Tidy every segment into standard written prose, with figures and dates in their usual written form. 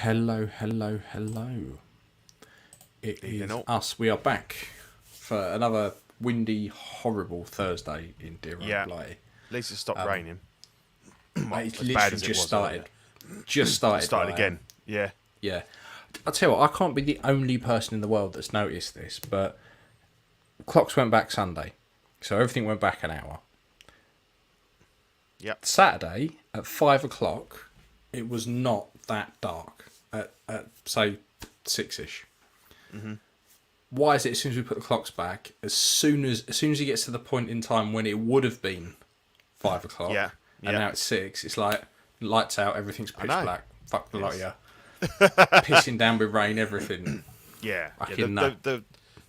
Hello. It is us. We are back for another windy, horrible Thursday in dear old Blighty. At least it stopped raining. It's literally just started. Just started. Started again. Yeah. Yeah. I'll tell you what, I can't be the only person in the world that's noticed this, but clocks went back Sunday. So everything went back an hour. Yep. Saturday at 5 o'clock, it was not that dark at say 6ish. Mm-hmm. Why is it as soon as we put the clocks back, as soon as it gets to the point in time when it would have been 5 o'clock, and now it's 6, it's like lights out, everything's pitch black. Fuck the lot of you. Pissing down with rain, everything. Yeah. The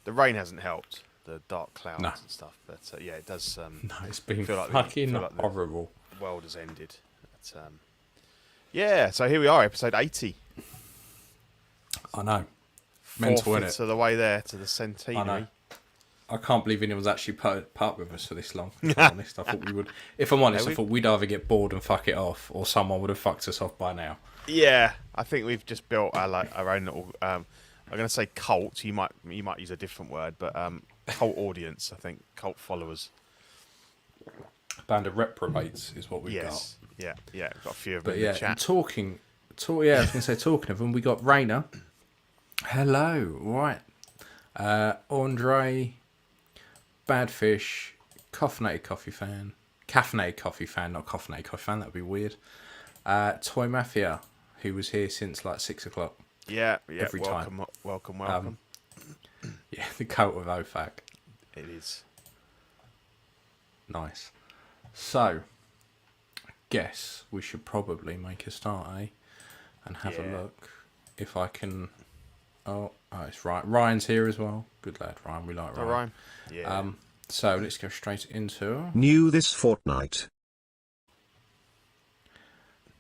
rain hasn't helped. The dark clouds and stuff, but it does. No, it's been feel fucking like horrible. The world has ended. But, so here we are, episode 80. I know. Mental, innit? To the way there, to the centenary. I know. I can't believe anyone's actually put up with us for this long. If I'm honest, I thought we would. If I'm honest, I thought we'd either get bored and fuck it off, or someone would have fucked us off by now. Yeah, I think we've just built our own little. I'm going to say cult. You might use a different word, but cult audience. I think cult followers. A band of reprobates is what we've got. Yeah. We've got a few of them in the chat. And I was going to say talking of them, we got Rainer. Hello, right. Andre, Badfish, Caffeinated Coffee Fan, not Caffeinated Coffee Fan, that would be weird. Toy Mafia, who was here since like 6 o'clock. Yeah, every time. Welcome. Yeah, the cult of OFAC. It is. Nice. So, I guess we should probably make a start, and have a look if I can. Oh, it's right. Ryan's here as well. Good lad, Ryan. We like Ryan. Ryan. Yeah. So let's go straight into new this fortnight.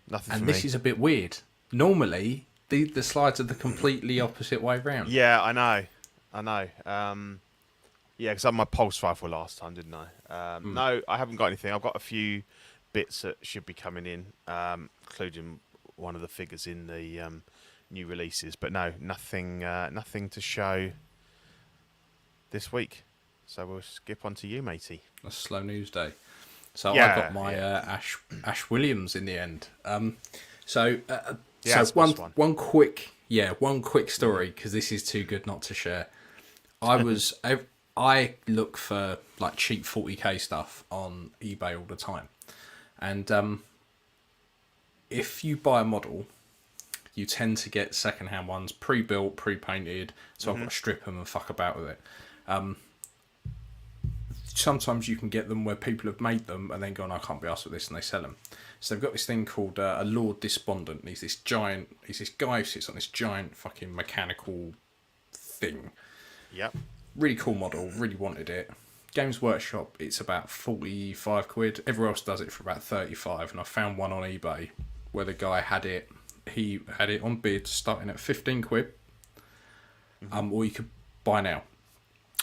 Nothing. And this is a bit weird. Normally, the slides are the completely opposite way round. Yeah, I know. Because I had my pulse rifle last time, didn't I? No, I haven't got anything. I've got a few bits that should be coming in, including one of the figures in the new releases. But no, nothing to show this week. So we'll skip on to you, matey. A slow news day. So I got my Ash Williams in the end. One quick story, because this is too good not to share. I look for like cheap 40k stuff on eBay all the time, and if you buy a model, you tend to get secondhand ones, pre-built, pre-painted. So I've got to strip them and fuck about with it. Sometimes you can get them where people have made them and then gone, I can't be arsed with this, and they sell them. So they've got this thing called a Lord Despondent. And he's this guy who sits on this giant fucking mechanical thing. Yep. Really cool model, really wanted it. Games Workshop, it's about 45 quid. Everyone else does it for about 35, and I found one on eBay where the guy had it. He had it on bid starting at 15 quid. Or you could buy now.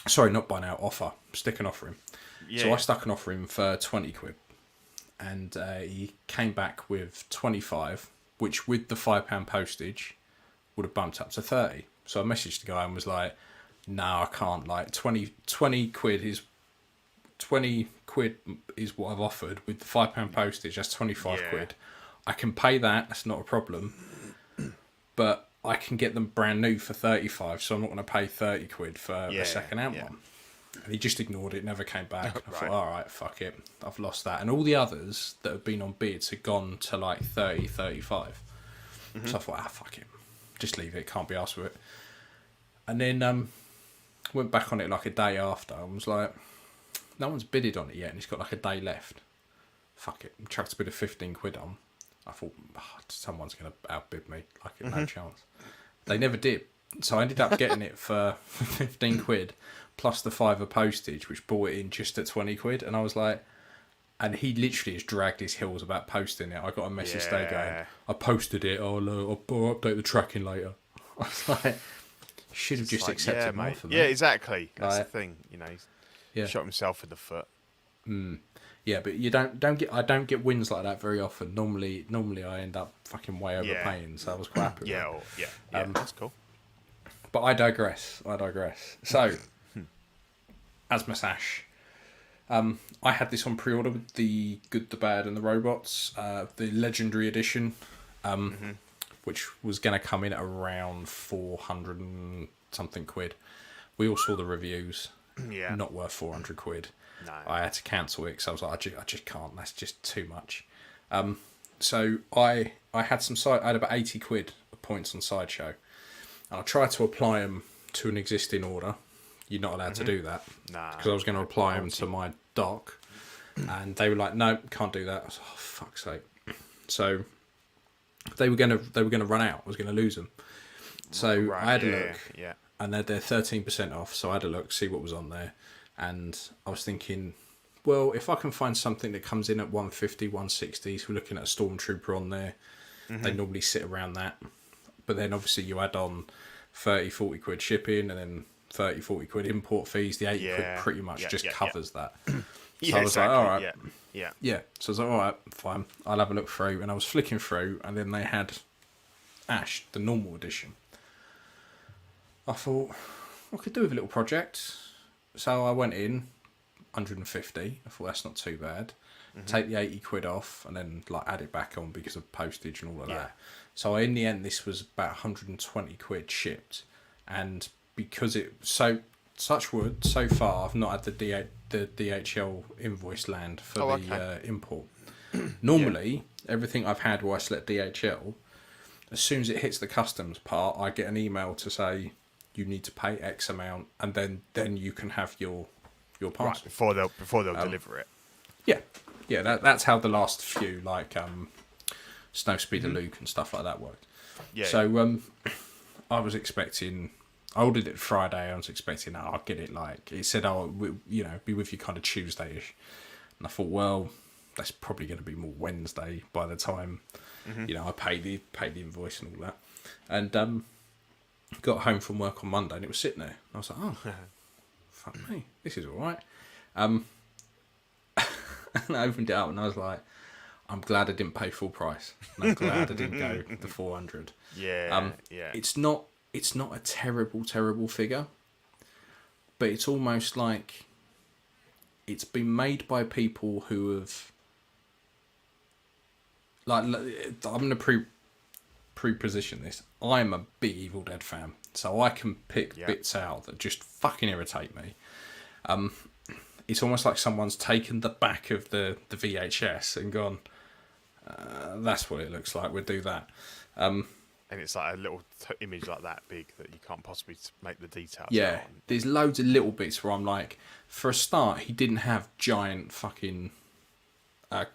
Sorry, not buy now, offer. Stick an offer in. Yeah. So I stuck an offer in for 20 quid. And he came back with 25, which with the £5 postage would have bumped up to 30. So I messaged the guy and was like, no, I can't. Like 20 quid is what I've offered. With the £5 postage, that's 25 quid. I can pay that, that's not a problem. But I can get them brand new for 35, so I'm not going to pay 30 quid for a second-hand one. And he just ignored it, never came back. I thought, all right, fuck it, I've lost that. And all the others that have been on bids had gone to like 30, 35. So I thought, fuck it, just leave it, can't be arsed with it. And then went back on it like a day after and was like, no one's bidded on it yet, and it's got like a day left. Fuck it, chucked a bit of 15 quid on. I thought, someone's going to outbid me. Like, no chance. They never did. So I ended up getting it for 15 quid plus the £5 postage, which brought it in just at 20 quid. And I was like, and he literally has dragged his heels about posting it. I got a message today going, I posted it. I'll update the tracking later. I was like, should have just accepted more for me. Yeah, exactly. That's the thing. He's shot himself in the foot. Yeah, but you don't get. I don't get wins like that very often. Normally I end up fucking way overpaying. So I was quite happy. With Yeah, that. that's cool. But I digress. So, as my sash, I had this on pre-order with the Good, the Bad, and the Robots, the Legendary Edition, which was going to come in at around 400 and something quid. We all saw the reviews. Yeah. Not worth 400 quid. No. I had to cancel it because I was like, I just can't. That's just too much. So I had I had about 80 quid of points on Sideshow. And I tried to apply them to an existing order. You're not allowed to do that. Nah. Because I was going to apply them to my dock. And they were like, no, can't do that. I was like, oh, fuck's sake. So they were going to run out. I was going to lose them. So I had a look. Yeah. And they're 13% off. So I had a look, see what was on there. And I was thinking, well, if I can find something that comes in at 150, 160, so we're looking at a Stormtrooper on there. They normally sit around that. But then obviously you add on 30, 40 quid shipping and then 30, 40 quid import fees. The 80 quid pretty much just covers that. So I was like, all right. Yeah. So I was like, all right, fine. I'll have a look through. And I was flicking through and then they had Ash, the normal edition. I thought, I could do with a little project. So I went in, 150. I thought, that's not too bad. Take the 80 quid off and then like add it back on because of postage and all of that. So in the end, this was about 120 quid shipped. And because such wood, so far, I've not had the DHL invoice land for the import. Normally, everything I've had where I select DHL, as soon as it hits the customs part, I get an email to say, you need to pay X amount, and then you can have your parcel. Right, before they'll deliver it. Yeah, that's how the last few, like Snowspeeder Luke and stuff like that worked. Yeah. So I was expecting, I ordered it Friday. I was expecting, I'll get it like it said, be with you kind of Tuesday-ish. And I thought, well, that's probably going to be more Wednesday by the time I pay the invoice and all that. And got home from work on Monday and it was sitting there. I was like, oh, fuck me, this is all right. And I opened it up and I was like, I'm glad I didn't pay full price. And I'm glad I didn't go the 400. Yeah. It's not a terrible figure, but it's almost like it's been made by people who have like. I'm going to pre-position this. I'm a big Evil Dead fan, so I can pick bits out that just fucking irritate me. It's almost like someone's taken the back of the VHS and gone, that's what it looks like, we'll do that. And it's like a little image like that big that you can't possibly make the details Yeah, out. there's loads of little bits where I'm like, for a start, he didn't have giant fucking...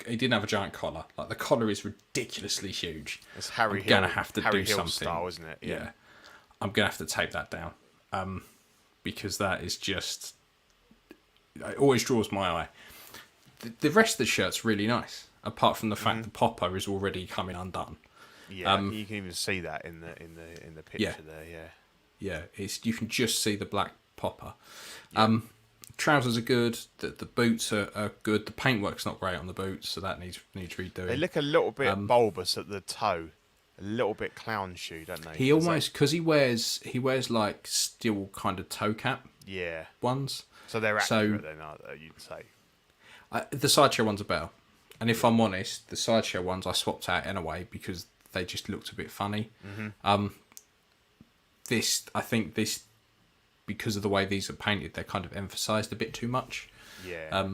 he didn't have a giant collar. Like, the collar is ridiculously huge. It's Harry I'm going to have to Harry do Hill something. style, isn't it? Yeah. I'm going to have to tape that down. Because that is just... It always draws my eye. The rest of the shirt's really nice, apart from the fact the popper is already coming undone. Yeah, you can even see that in the picture there. Yeah, you can just see the black popper. Yeah. Trousers are good. The boots are good. The paintwork's not great on the boots, so that needs redoing. They look a little bit bulbous at the toe, a little bit clown shoe, don't they? He almost because he wears like still kind of toe cap. Yeah. Ones. So they're accurate then, you'd say. The Sideshow ones are better. And if I'm honest, the Sideshow ones I swapped out anyway because they just looked a bit funny. I think this, because of the way these are painted, they're kind of emphasised a bit too much. Yeah.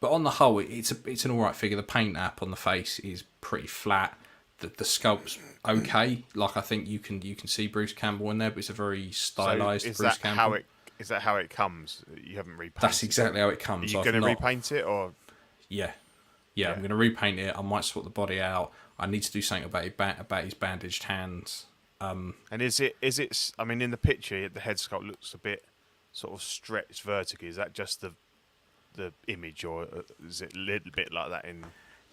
But on the whole, it's an alright figure. The paint app on the face is pretty flat. The sculpt's okay. Like, I think you can see Bruce Campbell in there, but it's a very stylised Bruce Campbell. Is that how it comes? You haven't repainted it? That's exactly how it comes. Are you going to repaint it, or...? Yeah. I'm going to repaint it. I might swap the body out. I need to do something about his bandaged hands. And is it? I mean, in the picture, the head sculpt looks a bit sort of stretched vertically. Is that just the image, or is it a little bit like that in?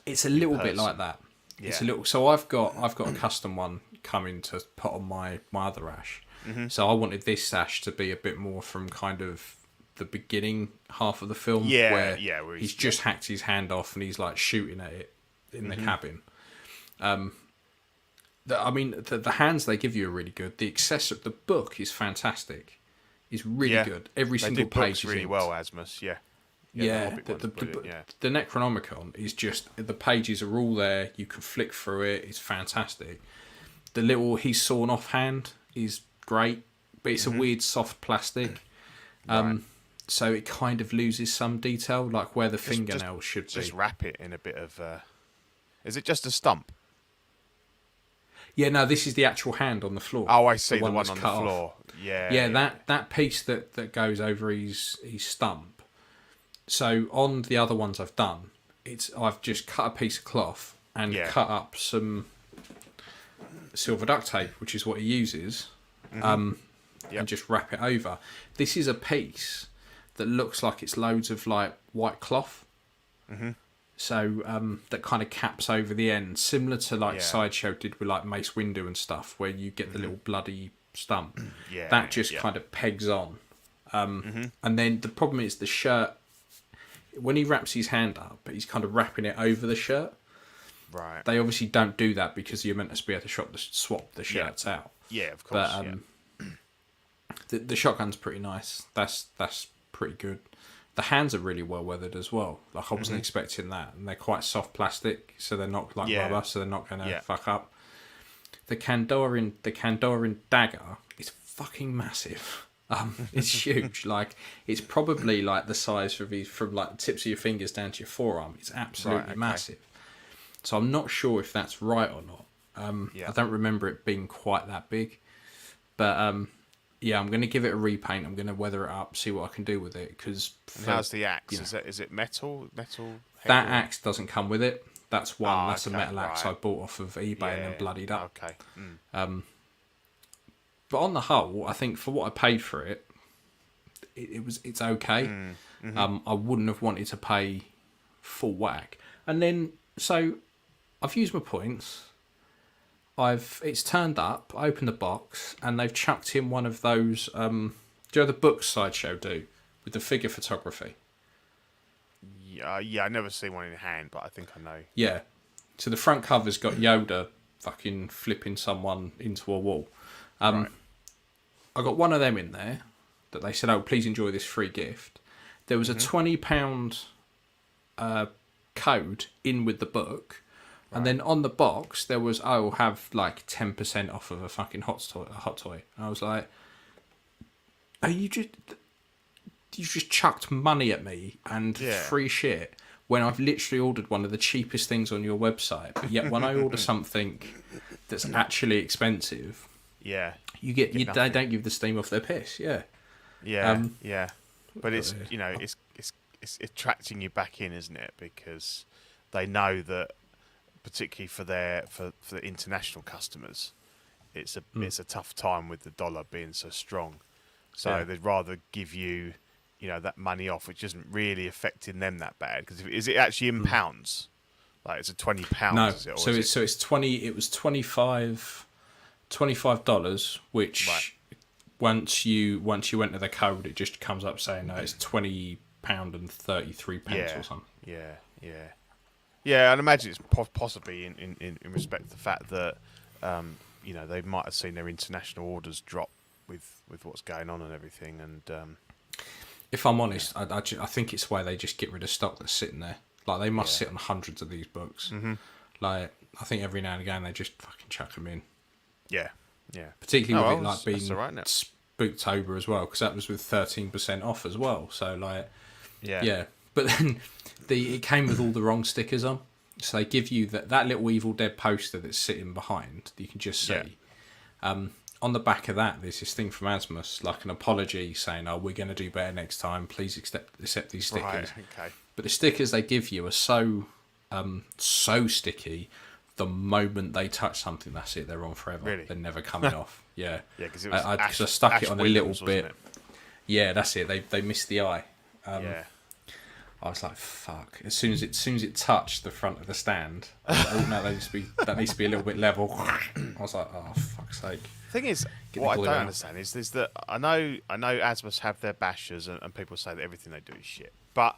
It's a little bit like that. Yeah. It's a little. So I've got a custom one coming to put on my other Ash. So I wanted this Ash to be a bit more from kind of the beginning half of the film, where he's just hacked his hand off and he's like shooting at it in the cabin. The hands they give you are really good. The book is fantastic. It's really good. Every single page is really inked. well, Asmus. Yeah. The Necronomicon is just, the pages are all there. You can flick through it. It's fantastic. The little he's sawn off hand is great, but it's a weird soft plastic. So it kind of loses some detail, like where the fingernail should be. Just wrap it in a bit of. Is it just a stump? Yeah, no, this is the actual hand on the floor. Oh, I see, the one on the floor. Off. Yeah. That piece that goes over his stump. So on the other ones I've done, I've just cut a piece of cloth and cut up some silver duct tape, which is what he uses, and just wrap it over. This is a piece that looks like it's loads of like white cloth. So that kind of caps over the end, similar to like Sideshow did with like Mace Windu and stuff, where you get the little bloody stump. That just kind of pegs on. And then the problem is the shirt, when he wraps his hand up, he's kind of wrapping it over the shirt. Right. They obviously don't do that because you're meant to be able to swap the shirts out. Yeah, of course. But the shotgun's pretty nice. That's pretty good. The hands are really well weathered as well. Like I wasn't expecting that, and they're quite soft plastic, so they're not like rubber, so they're not going to fuck up. The Kandoran dagger is fucking massive. It's huge. Like it's probably like the size from like the tips of your fingers down to your forearm. It's absolutely massive. So I'm not sure if that's right or not. I don't remember it being quite that big, but I'm going to give it a repaint. I'm going to weather it up, see what I can do with it. How's the axe? Is it metal? That axe doesn't come with it. That's one. That's a metal axe I bought off of eBay and then bloodied up. Okay. But on the whole, I think for what I paid for it, it's okay. I wouldn't have wanted to pay full whack. And then so I've used my points. It's turned up. I opened the box and they've chucked in one of those. Do you know the books Sideshow do with the figure photography? Yeah, I never seen one in hand, but I think I know. Yeah. So the front cover's got Yoda fucking flipping someone into a wall. I got one of them in there that they said, "Oh, please enjoy this free gift." There was a £20 code in with the book, and then on the box there was, "Oh, have like 10% off of a fucking hot toy." And I was like, "Are you just chucked money at me and free shit when I've literally ordered one of the cheapest things on your website? But yet when I order something that's actually expensive, they don't give the steam off their piss." But it's it's attracting you back in, isn't it? Because they know that, particularly for the international customers, it's a tough time with the dollar being so strong. So they'd rather give you, that money off, which isn't really affecting them that bad. Because is it actually in pounds? Like it's a £20? No, is it? So it's 20. It was $25, which once you enter the code, it just comes up saying no, it's £20 and 33 pence or something. Yeah, I'd imagine it's possibly in respect to the fact that they might have seen their international orders drop with what's going on and everything. And if I'm honest, I think it's why they just get rid of stock that's sitting there. Like they must sit on hundreds of these books. Like I think every now and again they just fucking chuck them in. Yeah. Particularly with it being Spooktober as well, because that was with 13% off as well. So but then it came with all the wrong stickers on. So they give you that little Evil Dead poster that's sitting behind that you can just see. On the back of that, there's this thing from Asmus, like an apology saying, "Oh, we're going to do better next time. Please accept these stickers." Right, okay. But the stickers they give you are so sticky. The moment they touch something, that's it. They're on forever. Really? They're never coming off. Yeah. Yeah, because I stuck it on a little bit. It? Yeah, that's it. They missed the eye. I was like, fuck. As soon as it touched the front of the stand, I was like, oh no, that needs to be a little bit level. I was like, oh fuck's sake. Thing is, what I don't understand is that I know Asmus have their bashers and people say that everything they do is shit, but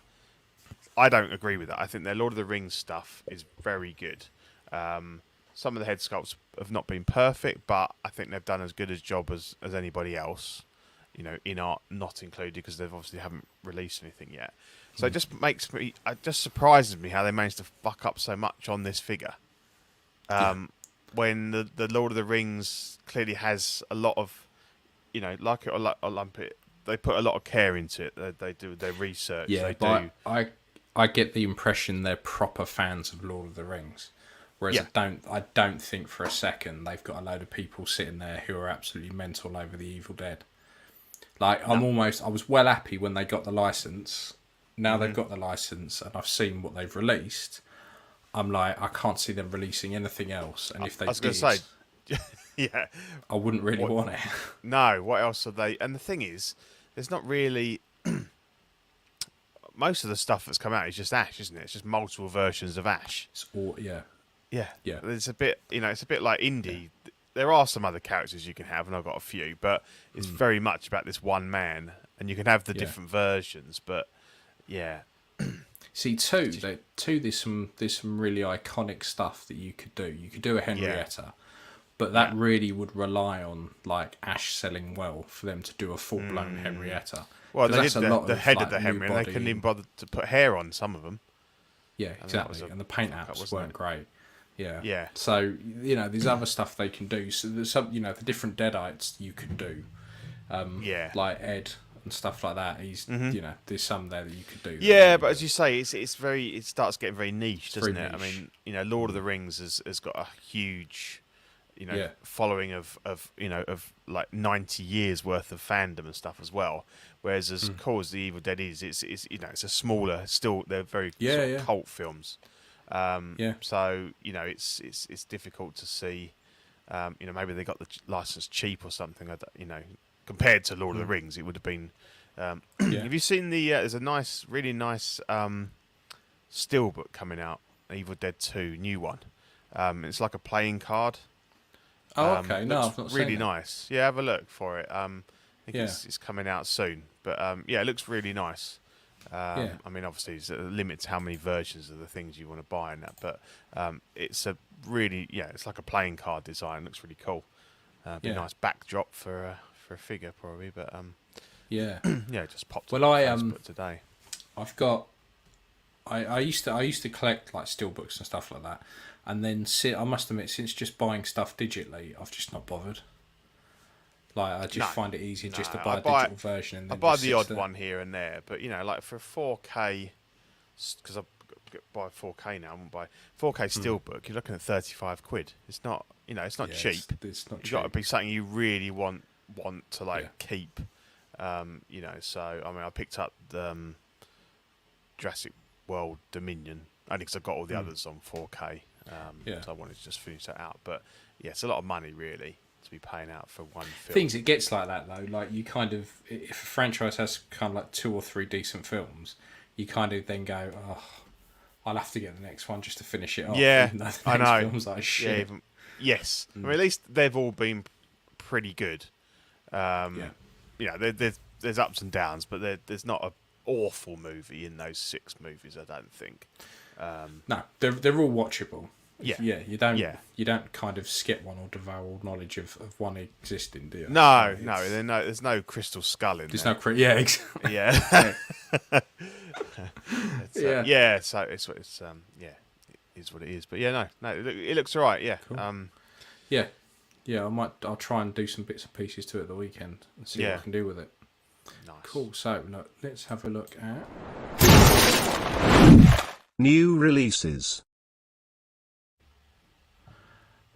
I don't agree with that. I think their Lord of the Rings stuff is very good. Some of the head sculpts have not been perfect, but I think they've done as good a job as anybody else. You know, InArt not included because they've obviously haven't released anything yet. So it just surprises me how they managed to fuck up so much on this figure. When the Lord of the Rings clearly has a lot of, you know, like it or lump it, they put a lot of care into it. They do their research. Yeah, but I get the impression they're proper fans of Lord of the Rings. Whereas I don't think for a second they've got a load of people sitting there who are absolutely mental over the Evil Dead. Like, I was well happy when they got the license. Now they've got the license and I've seen what they've released. I'm like, I can't see them releasing anything else. And if they did, yeah, I wouldn't really want it. No, what else are they? And the thing is, there's not really... Most of the stuff that's come out is just Ash, isn't it? It's just multiple versions of Ash. It's all, yeah. Yeah. It's a bit, it's a bit like indie. Yeah. There are some other characters you can have, and I've got a few, but it's very much about this one man, and you can have the different versions. But yeah, see, there's some really iconic stuff that you could do. You could do a Henrietta, but that really would rely on like Ash selling well for them to do a full blown Henrietta. Well, they did the head of the Henry, and they couldn't even bother to put hair on some of them. Yeah, exactly. And the paint apps weren't great. Yeah. So, there's other stuff they can do. So there's some, the different Deadites you could do. Like Ed and stuff like that. He's, there's some there that you could do. Yeah, but as you say, it starts getting very niche, doesn't it? Niche. I mean, Lord of the Rings has got a huge, following of like 90 years worth of fandom and stuff as well. Whereas as cool as the Evil Dead is, it's a smaller, still they're very sort of cult films. So it's difficult to see. Maybe they got the license cheap or something. Compared to Lord of the Rings, it would have been. Have you seen the? There's a really nice steelbook coming out. Evil Dead 2, new one. It's like a playing card. Oh, okay. No, I've not seen it. Really nice. Yeah, have a look for it. I think it's coming out soon. But it looks really nice. I mean, obviously, there's a limit to how many versions of the things you want to buy in that, but it's a really, it's like a playing card design. It looks really cool. Be a nice backdrop for a figure, probably. But it just popped. Well, on Facebook today. I've got. I used to collect like steelbooks and stuff like that, and then I must admit, since just buying stuff digitally, I've just not bothered. Like, I just find it easier just to buy a digital version. And then I buy the odd one here and there, but like for 4K, because I buy 4K now, I won't buy 4K steelbook. You're looking at £35. It's not, it's not cheap. It's not cheap. It's got to be something you really want to keep. So I mean, I picked up the Jurassic World Dominion only because I got all the others on 4K. So I wanted to just finish that out, but it's a lot of money really to be paying out for one film. Things it gets like that though, like you kind of, if a franchise has kind of like 2 or 3 decent films, you kind of then go, I'll have to get the next one just to finish it off. Yeah, I know. Films like shit. Yes, I mean, at least they've all been pretty good. There's ups and downs, but there's not an awful movie in those 6 movies, I don't think. No, they're all watchable. Yeah. You don't kind of skip one or devour all knowledge of one existing, do you? No, there's no crystal skull in there. There's no exactly. Yeah. So it's it is what it is. But no, it looks alright. Yeah. Cool. I'll try and do some bits and pieces to it at the weekend and see what I can do with it. Nice. Cool. So look, let's have a look at new releases.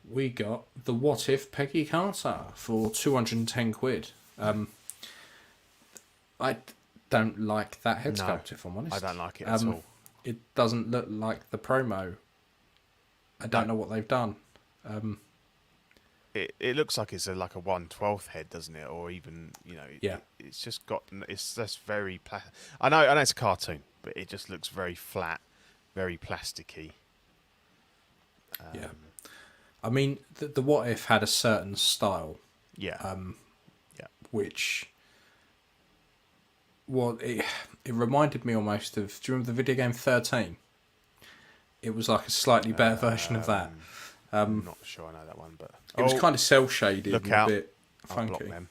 We got the What If Peggy Carter for £210. I don't like that head sculpt, if I'm honest. I don't like it at all. It doesn't look like the promo. I don't know what they've done. it looks like it's like a 1/12 head, doesn't it? Or even Yeah. it's just got it's just very I know it's a cartoon, but it just looks very flat, very plasticky. Yeah. I mean, the What If had a certain style, Yeah. which it reminded me almost of. Do you remember the video game 13? It was like a slightly better version of that. I'm not sure I know that one, but It was kind of cell shaded and a bit I'll block funky. them.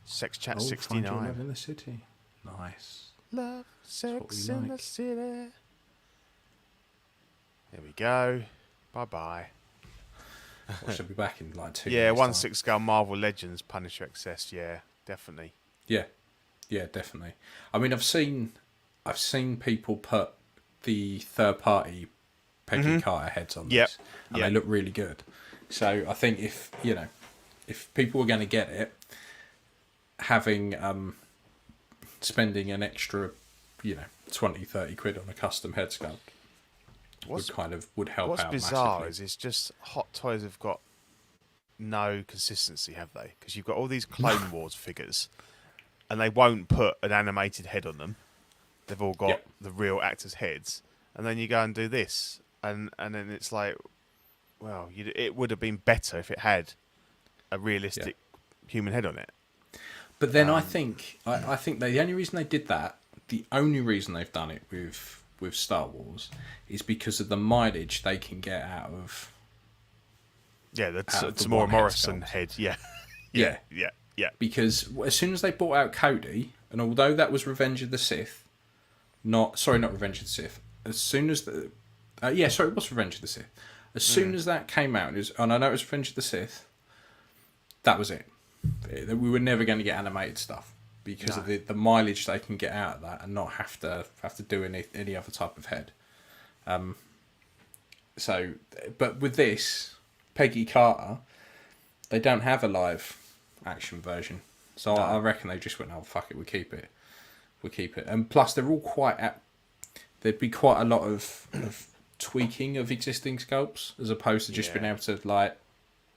Sex Chat Find your 69. love in the city. Nice. Love, sex in the like. city. There we go. Bye bye. Well, she'll be back in like 2 Yeah, years' time. 1/6 scale Marvel Legends Punisher XS. Yeah, definitely. Yeah, definitely. I mean, I've seen people put the third party Peggy Carter heads on this, and they look really good. So I think if people are going to get it, having spending an extra 20-30 quid on a custom head sculpt would help out. What's bizarre massively. is just Hot Toys have got no consistency, have they? Because you've got all these Clone Wars figures, and they won't put an animated head on them. They've all got the real actors' heads, and then you go and do this, and then it's like, well, it would have been better if it had a realistic human head on it. But then I think the only reason they did that, the only reason they've done it with Star Wars, is because of the mileage they can get out of. Yeah, that's out of the Tamora one head Morrison sculpt. head. Yeah. Yeah. Because as soon as they brought out Cody, and although that was Revenge of the Sith, not Revenge of the Sith. As soon as it was Revenge of the Sith. As soon as that came out, and I know it was Revenge of the Sith, that was it. We were never going to get animated stuff because of the mileage they can get out of that, and not have to do any other type of head. But with this Peggy Carter, they don't have a live action version, so I reckon they just went, "Oh fuck it, we keep it." And plus, they're all there'd be quite a lot of tweaking of existing sculpts as opposed to just being able to like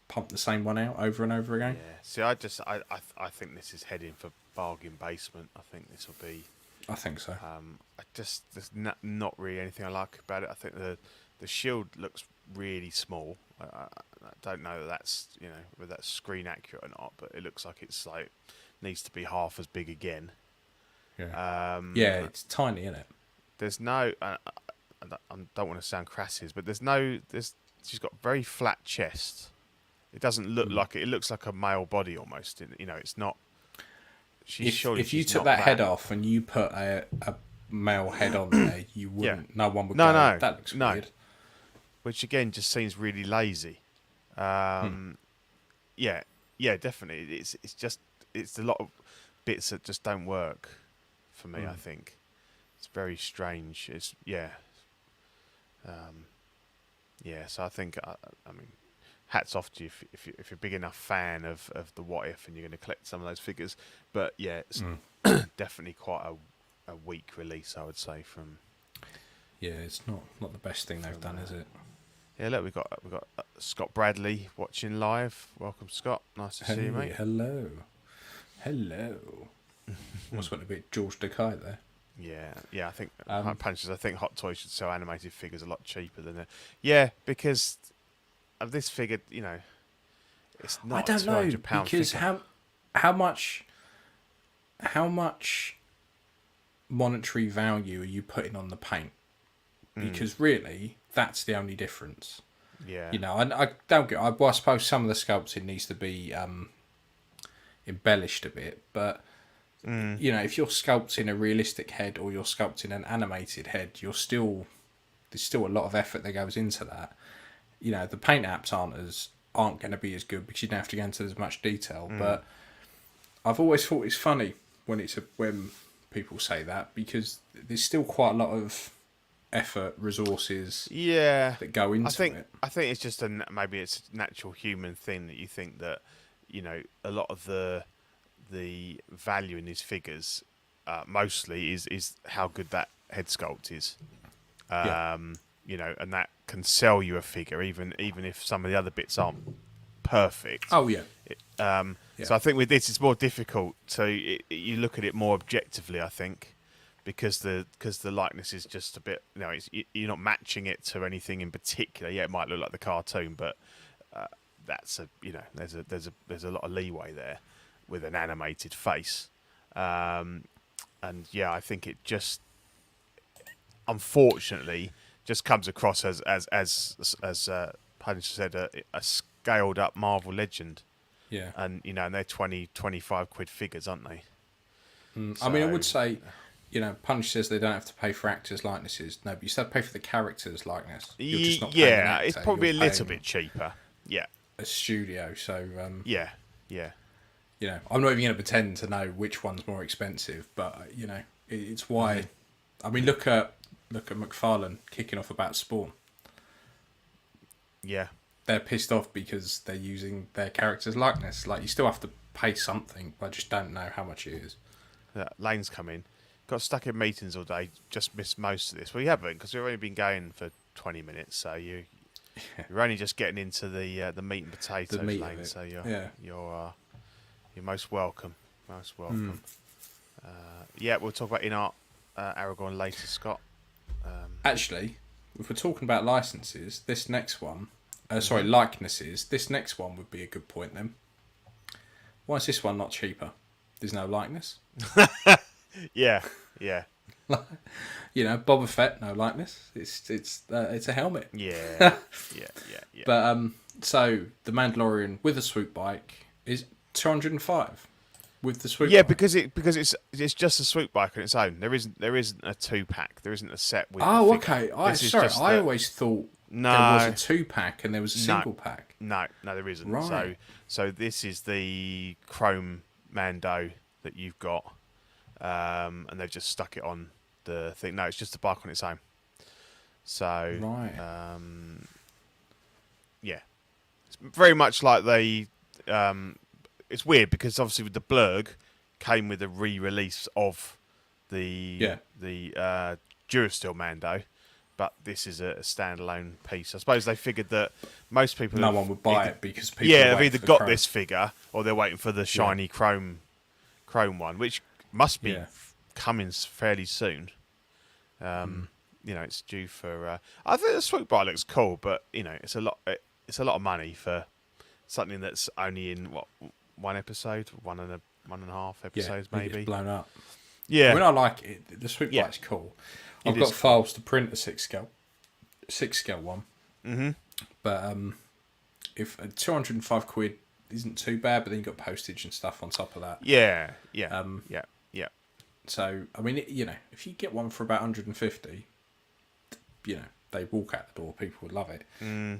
pump the same one out over and over again. Yeah. See, I think this is heading for bargain basement. I think this will be. I think so. There's not really anything I like about it. I think the shield looks really small. I don't know that's whether that's screen accurate or not, but it looks like it's like needs to be half as big again. Yeah. It's tiny, isn't it? There's no. I don't want to sound crass, but she's got very flat chest. It doesn't look like it. It looks like a male body almost. It's not. If you took that head off and you put a male head on there, you wouldn't. No one would. No, that looks weird. Which again just seems really lazy. Yeah, definitely. It's a lot of bits that just don't work for me. I think it's very strange. So I think I mean, hats off to you if you're a big enough fan of the What If and you're going to collect some of those figures. But yeah, it's definitely quite a weak release, I would say. Yeah, it's not the best thing they've done, is it? Yeah, look, we've got Scott Bradley watching live. Welcome, Scott. Nice to see you, mate. Hello. Almost went a bit George Takei there. Yeah. I think punches. I think Hot Toys should sell animated figures a lot cheaper than that. Yeah, because of this figure, it's not. I don't know because figure. how much monetary value are you putting on the paint? Because really, that's the only difference. Yeah. I don't get. I suppose some of the sculpting needs to be embellished a bit, but if you're sculpting a realistic head or you're sculpting an animated head, there's still a lot of effort that goes into that. The paint apps aren't going to be as good because you don't have to go into as much detail. But I've always thought it's funny when people say that, because there's still quite a lot of effort, resources that go into it. I think it's just maybe it's a natural human thing that you think that a lot of the value in these figures mostly is how good that head sculpt is. And that can sell you a figure even if some of the other bits aren't perfect. Oh yeah. So I think with this, it's more difficult. So you look at it more objectively, I think, because the likeness is just a bit. You're not matching it to anything in particular. Yeah, it might look like the cartoon, but that's there's a lot of leeway there with an animated face. And yeah, I think it just unfortunately just comes across as Punisher said, a scaled up Marvel legend. Yeah. And and they're 20-25 quid figures, aren't they? I mean, I would say, Punch says they don't have to pay for actors' likenesses. No, but you still have to pay for the character's likeness. You're just not paying an actor, it's probably a you're little paying bit cheaper. Yeah. a studio. So Yeah. I'm not even going to pretend to know which one's more expensive, but it's why. I mean, look at McFarlane kicking off about Spawn. Yeah. They're pissed off because they're using their character's likeness. Like, you still have to pay something, but I just don't know how much it is. Lane's come in. Got stuck in meetings all day. Just missed most of this. Well, you haven't, because we've only been going for 20 minutes. So you're only just getting into the meat and potatoes, Lane. So you're most welcome. Most welcome. We'll talk about InArt Aragorn later, Scott. Actually, if we're talking about licenses, this next one, likenesses, this next one would be a good point then. Why is this one not cheaper? There's no likeness. Yeah. Boba Fett, no likeness. It's a helmet. Yeah. But so the Mandalorian with a swoop bike is 205 with the swoop. Yeah, bike. because it's just a swoop bike on its own. There isn't a 2-pack. There isn't a set with. Oh, okay. I always thought there was a 2-pack and there was a single pack. No, there isn't. Right. So this is the Chrome Mando that you've got, and they've just stuck it on the thing. No, it's just a bike on its own. So right. Yeah, it's very much like they. It's weird because obviously with the Blurg came with a re-release of the Durasteel Mando, but this is a standalone piece. I suppose they figured that most people no one would buy it because people they've either got Chrome. this figure or they're waiting for the shiny chrome one, which must be coming fairly soon. It's due for. I think the swoop bike looks cool, but it's a lot. It's a lot of money for something that's only in one episode, one and a half episodes, maybe. It's blown up. Yeah, I mean, I like it. The swoop bike's cool. I've got files to print a 6 scale one. Mm-hmm. But if 205 quid isn't too bad, but then you've got postage and stuff on top of that. Yeah. So I mean, if you get one for about 150, they walk out the door, people would love it.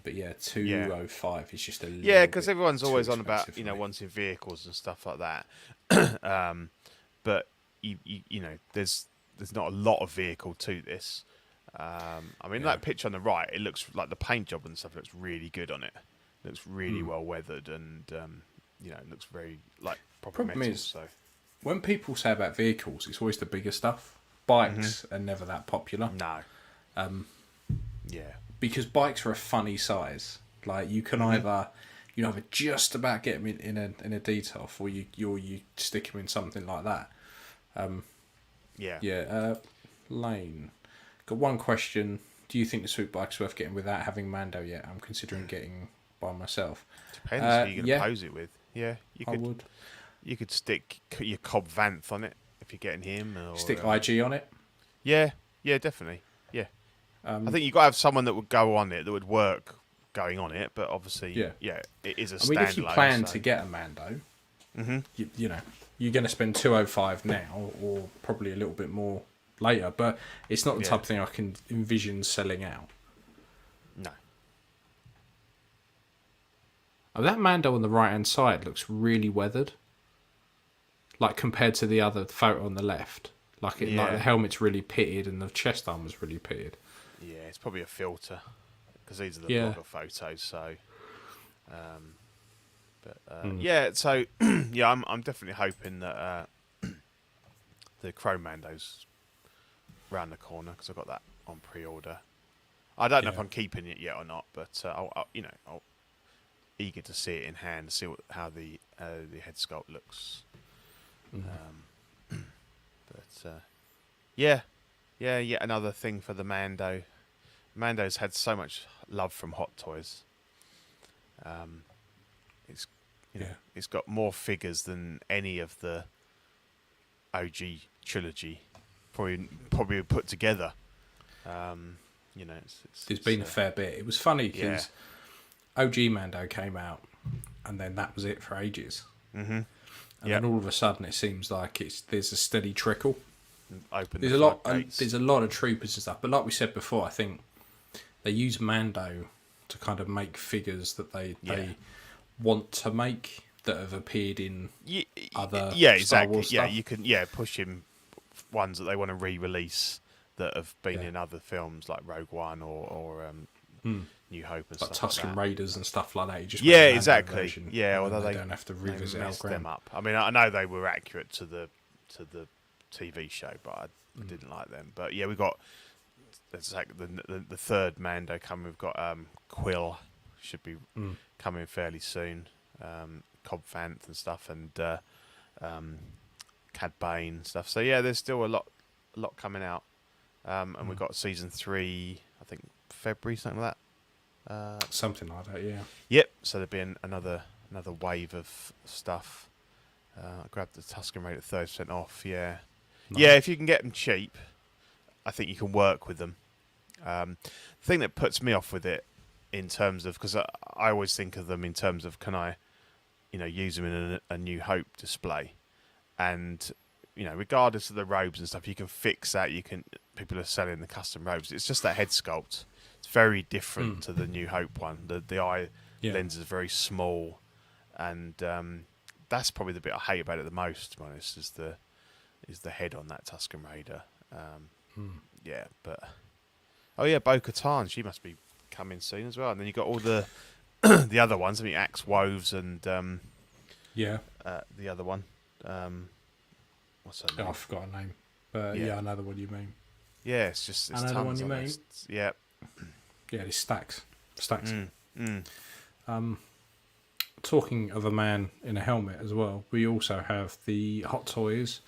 But 205 is just a little because everyone's always on about wanting vehicles and stuff like that. But there's not a lot of vehicle to this. I mean, that picture on the right, it looks like the paint job and stuff looks really good on it. It looks really well weathered, and it looks very like proper Problem metal. is, So when people say about vehicles, it's always the bigger stuff. Bikes are never that popular. No. Because bikes are a funny size. Like, you can either just about get them in a detoff, or you stick them in something like that. Lane. Got one question. Do you think the swoop bike's worth getting without having Mando yet? I'm considering getting by myself. Depends who you're going to pose it with. Yeah, I would. You could stick your Cobb Vanth on it if you're getting him. Or, stick IG on it? Yeah, definitely. Yeah. I think you've got to have someone that would go on it, that would work going on it, but obviously, it is a standalone. If you plan to get a Mando, you're going to spend 205 now, or probably a little bit more later, but it's not the type of thing I can envision selling out. No. Oh, that Mando on the right-hand side looks really weathered. Like, compared to the other photo on the left. Like the helmet's really pitted and the chest armor's really pitted. Yeah, it's probably a filter, because these are the blogger photos. So, so I'm definitely hoping that the Chrome Mando's round the corner, because I've got that on pre-order. I don't know if I'm keeping it yet or not, but eager to see it in hand, see how the head sculpt looks. Yeah, yet another thing for the Mando. Mando's had so much love from Hot Toys. It's got more figures than any of the OG trilogy probably put together. There's been a fair bit. It was funny because OG Mando came out, and then that was it for ages. Mm-hmm. And then all of a sudden, it seems like there's a steady trickle. There's a lot of troopers and stuff, but like we said before, I think they use Mando to kind of make figures that they want to make that have appeared in other Star Wars stuff. You can push in ones that they want to re-release that have been in other films like Rogue One or New Hope and like stuff Tusken like that. Raiders and stuff like that. You just exactly. Version, Although they don't have to revisit messed them up. I mean, I know they were accurate to the TV show, but I didn't like them. But yeah, we got the third Mando coming. We've got Quill should be coming fairly soon. Cobb Vanth and stuff, and Cad Bane and stuff. So yeah, there's still a lot coming out. And we've got season 3, I think February, something like that. Something like that, yeah. Yep. So there'll be another wave of stuff. I grabbed the Tusken Raid at 30% off. Yeah, nice. Yeah. If you can get them cheap, I think you can work with them. The thing that puts me off with it, in terms of, because I always think of them in terms of, can I, use them in a New Hope display, and regardless of the robes and stuff, you can fix that. People are selling the custom robes. It's just that head sculpt. It's very different to the New Hope one. The eye lens is very small, and that's probably the bit I hate about it the most. To be honest, is the head on that Tusken Raider. Yeah, but Bo-Katan, she must be coming soon as well. And then you got all the the other ones. I mean, Axe Woves and the other one. What's her name? I forgot her name, but I know the one you mean. Yeah, it's I know the one you mean. Yeah, it's stacks. Talking of a man in a helmet as well, we also have the Hot Toys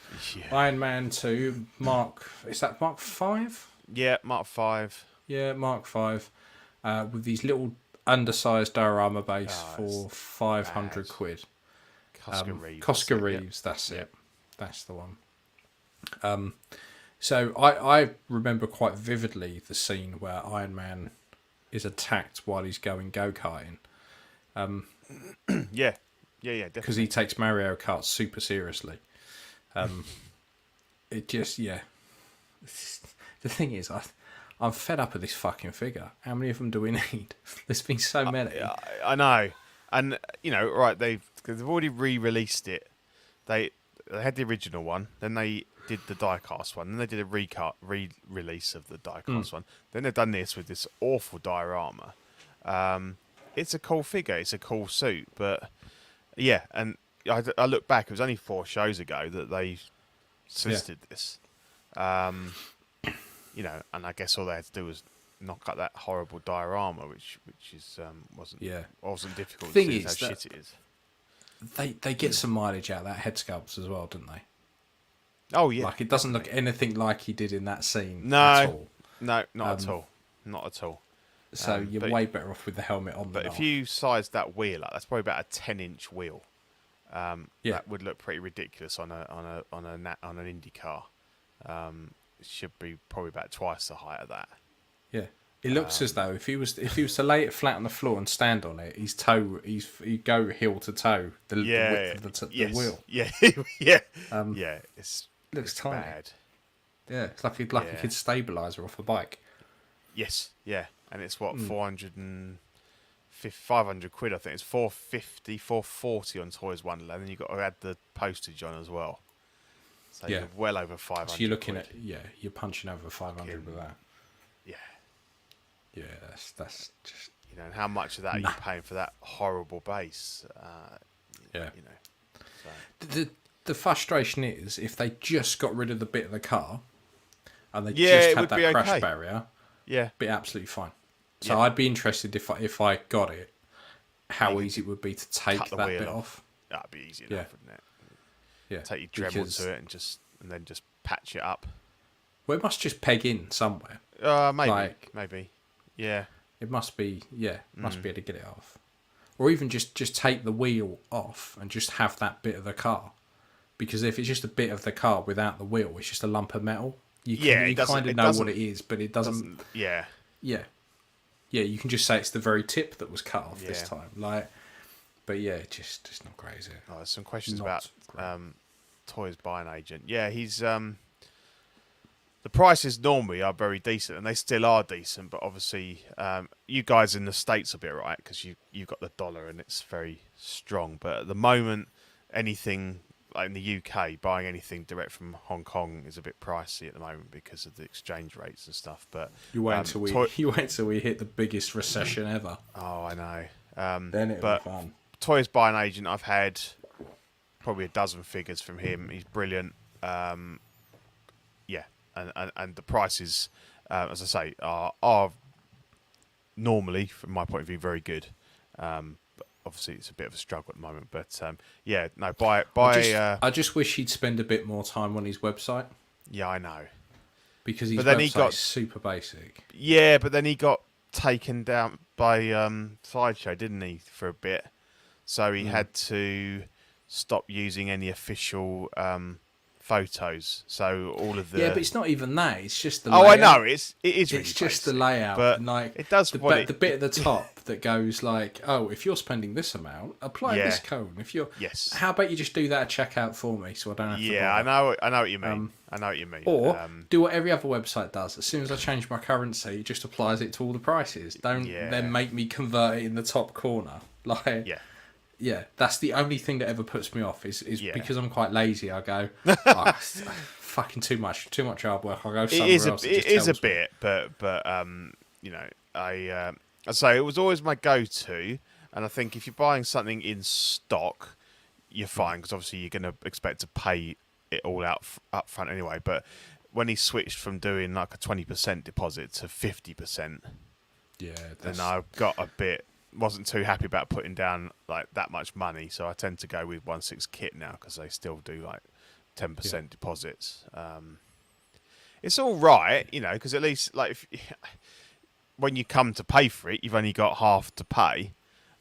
Iron Man 2 Mark. Is that Mark 5? Yeah, Mark 5. Yeah, Mark 5. With these little undersized diorama base for 500 quid. Cosca Reeves, that's it. That's the one. So I remember quite vividly the scene where Iron Man is attacked while he's going go-karting. Yeah, definitely. Because he takes Mario Kart super seriously. It just, the thing is, I'm fed up with this fucking figure. How many of them do we need? There's been so many. I know. And, right, they've already re-released it. They had the original one, then they did the die-cast one, then they did a re-release of the die-cast one. Then they've done this with this awful diorama. It's a cool figure, it's a cool suit, but yeah, and I look back, it was only 4 shows ago that they solicited this. And I guess all they had to do was knock up that horrible diorama, which wasn't difficult to see how shit it is. They get some mileage out of that head sculpts as well, don't they? Oh yeah, like it doesn't look anything like he did in that scene. At all. No, not at all. Not at all. So you're way better off with the helmet on. But if you size that wheel up, that's probably about a 10-inch wheel. That would look pretty ridiculous on an Indy car. It should be probably about twice the height of that. Yeah, it looks as though if he was to lay it flat on the floor and stand on it, he'd go heel to toe the width of the wheel. Yeah, it looks tiny. Bad. Yeah, it's like a kid's stabilizer off a bike. Yes, yeah, and it's what 500 quid. I think it's 450, 440 on Toys Wonderland, and then you've got to add the postage on as well. So you're well over 500. So you're looking at you're punching over 500 with that. Yeah, that's just and how much of that are you paying for that horrible base? So. The frustration is if they just got rid of the bit of the car and they just had that crash barrier, be absolutely fine. So I'd be interested if I got it how easy it would be to take cut the that wheel bit off. That'd be easy enough, Yeah. wouldn't it? Yeah, Take your Dremel to it and then just patch it up. Well, it must just peg in somewhere. Maybe. Yeah. It must be, must be able to get it off. Or even just take the wheel off and just have that bit of the car. Because if it's just a bit of the car without the wheel, it's just a lump of metal. You kind of know what it is, but it doesn't. Yeah. Yeah. Yeah, you can just say it's the very tip that was cut off this time. But yeah, just not great, is it? Oh, there's some questions about Toys Buying Agent. Yeah, he's the prices normally are very decent, and they still are decent. But obviously, you guys in the States will be right because you've got the dollar and it's very strong. But at the moment, anything like in the UK, buying anything direct from Hong Kong is a bit pricey at the moment because of the exchange rates and stuff. But you wait until we hit the biggest recession ever. Oh, I know. Then it'll be fun. Toys Buying Agent, I've had probably a dozen figures from him. He's brilliant. And the prices, as I say, are normally, from my point of view, very good. But obviously, it's a bit of a struggle at the moment. But buy. I just wish he'd spend a bit more time on his website. Yeah, I know. Because his website is super basic. Yeah, but then he got taken down by Sideshow, didn't he, for a bit? So he had to stop using any official photos. So all of the but it's not even that. It's just the. Oh, layout. I know. It is. Really it's just basic, the layout. but like it does the bit at the top that goes like, oh, if you're spending this amount, apply this code. If you're how about you just do that at checkout for me, so I don't have to. Yeah, I know what you mean. I know what you mean. Or do what every other website does. As soon as I change my currency, it just applies it to all the prices. Don't then make me convert it in the top corner. Yeah, that's the only thing that ever puts me off is because I'm quite lazy. I go, fucking too much hard work. I'll go somewhere else. It is a bit, but I say it was always my go-to, and I think if you're buying something in stock, you're fine because obviously you're going to expect to pay it all up front anyway. But when he switched from doing like a 20% deposit to 50%, then I got a bit. Wasn't too happy about putting down like that much money, so I tend to go with 1/6 kit now because they still do like 10% deposits. It's all right, because at least like when you come to pay for it, you've only got half to pay.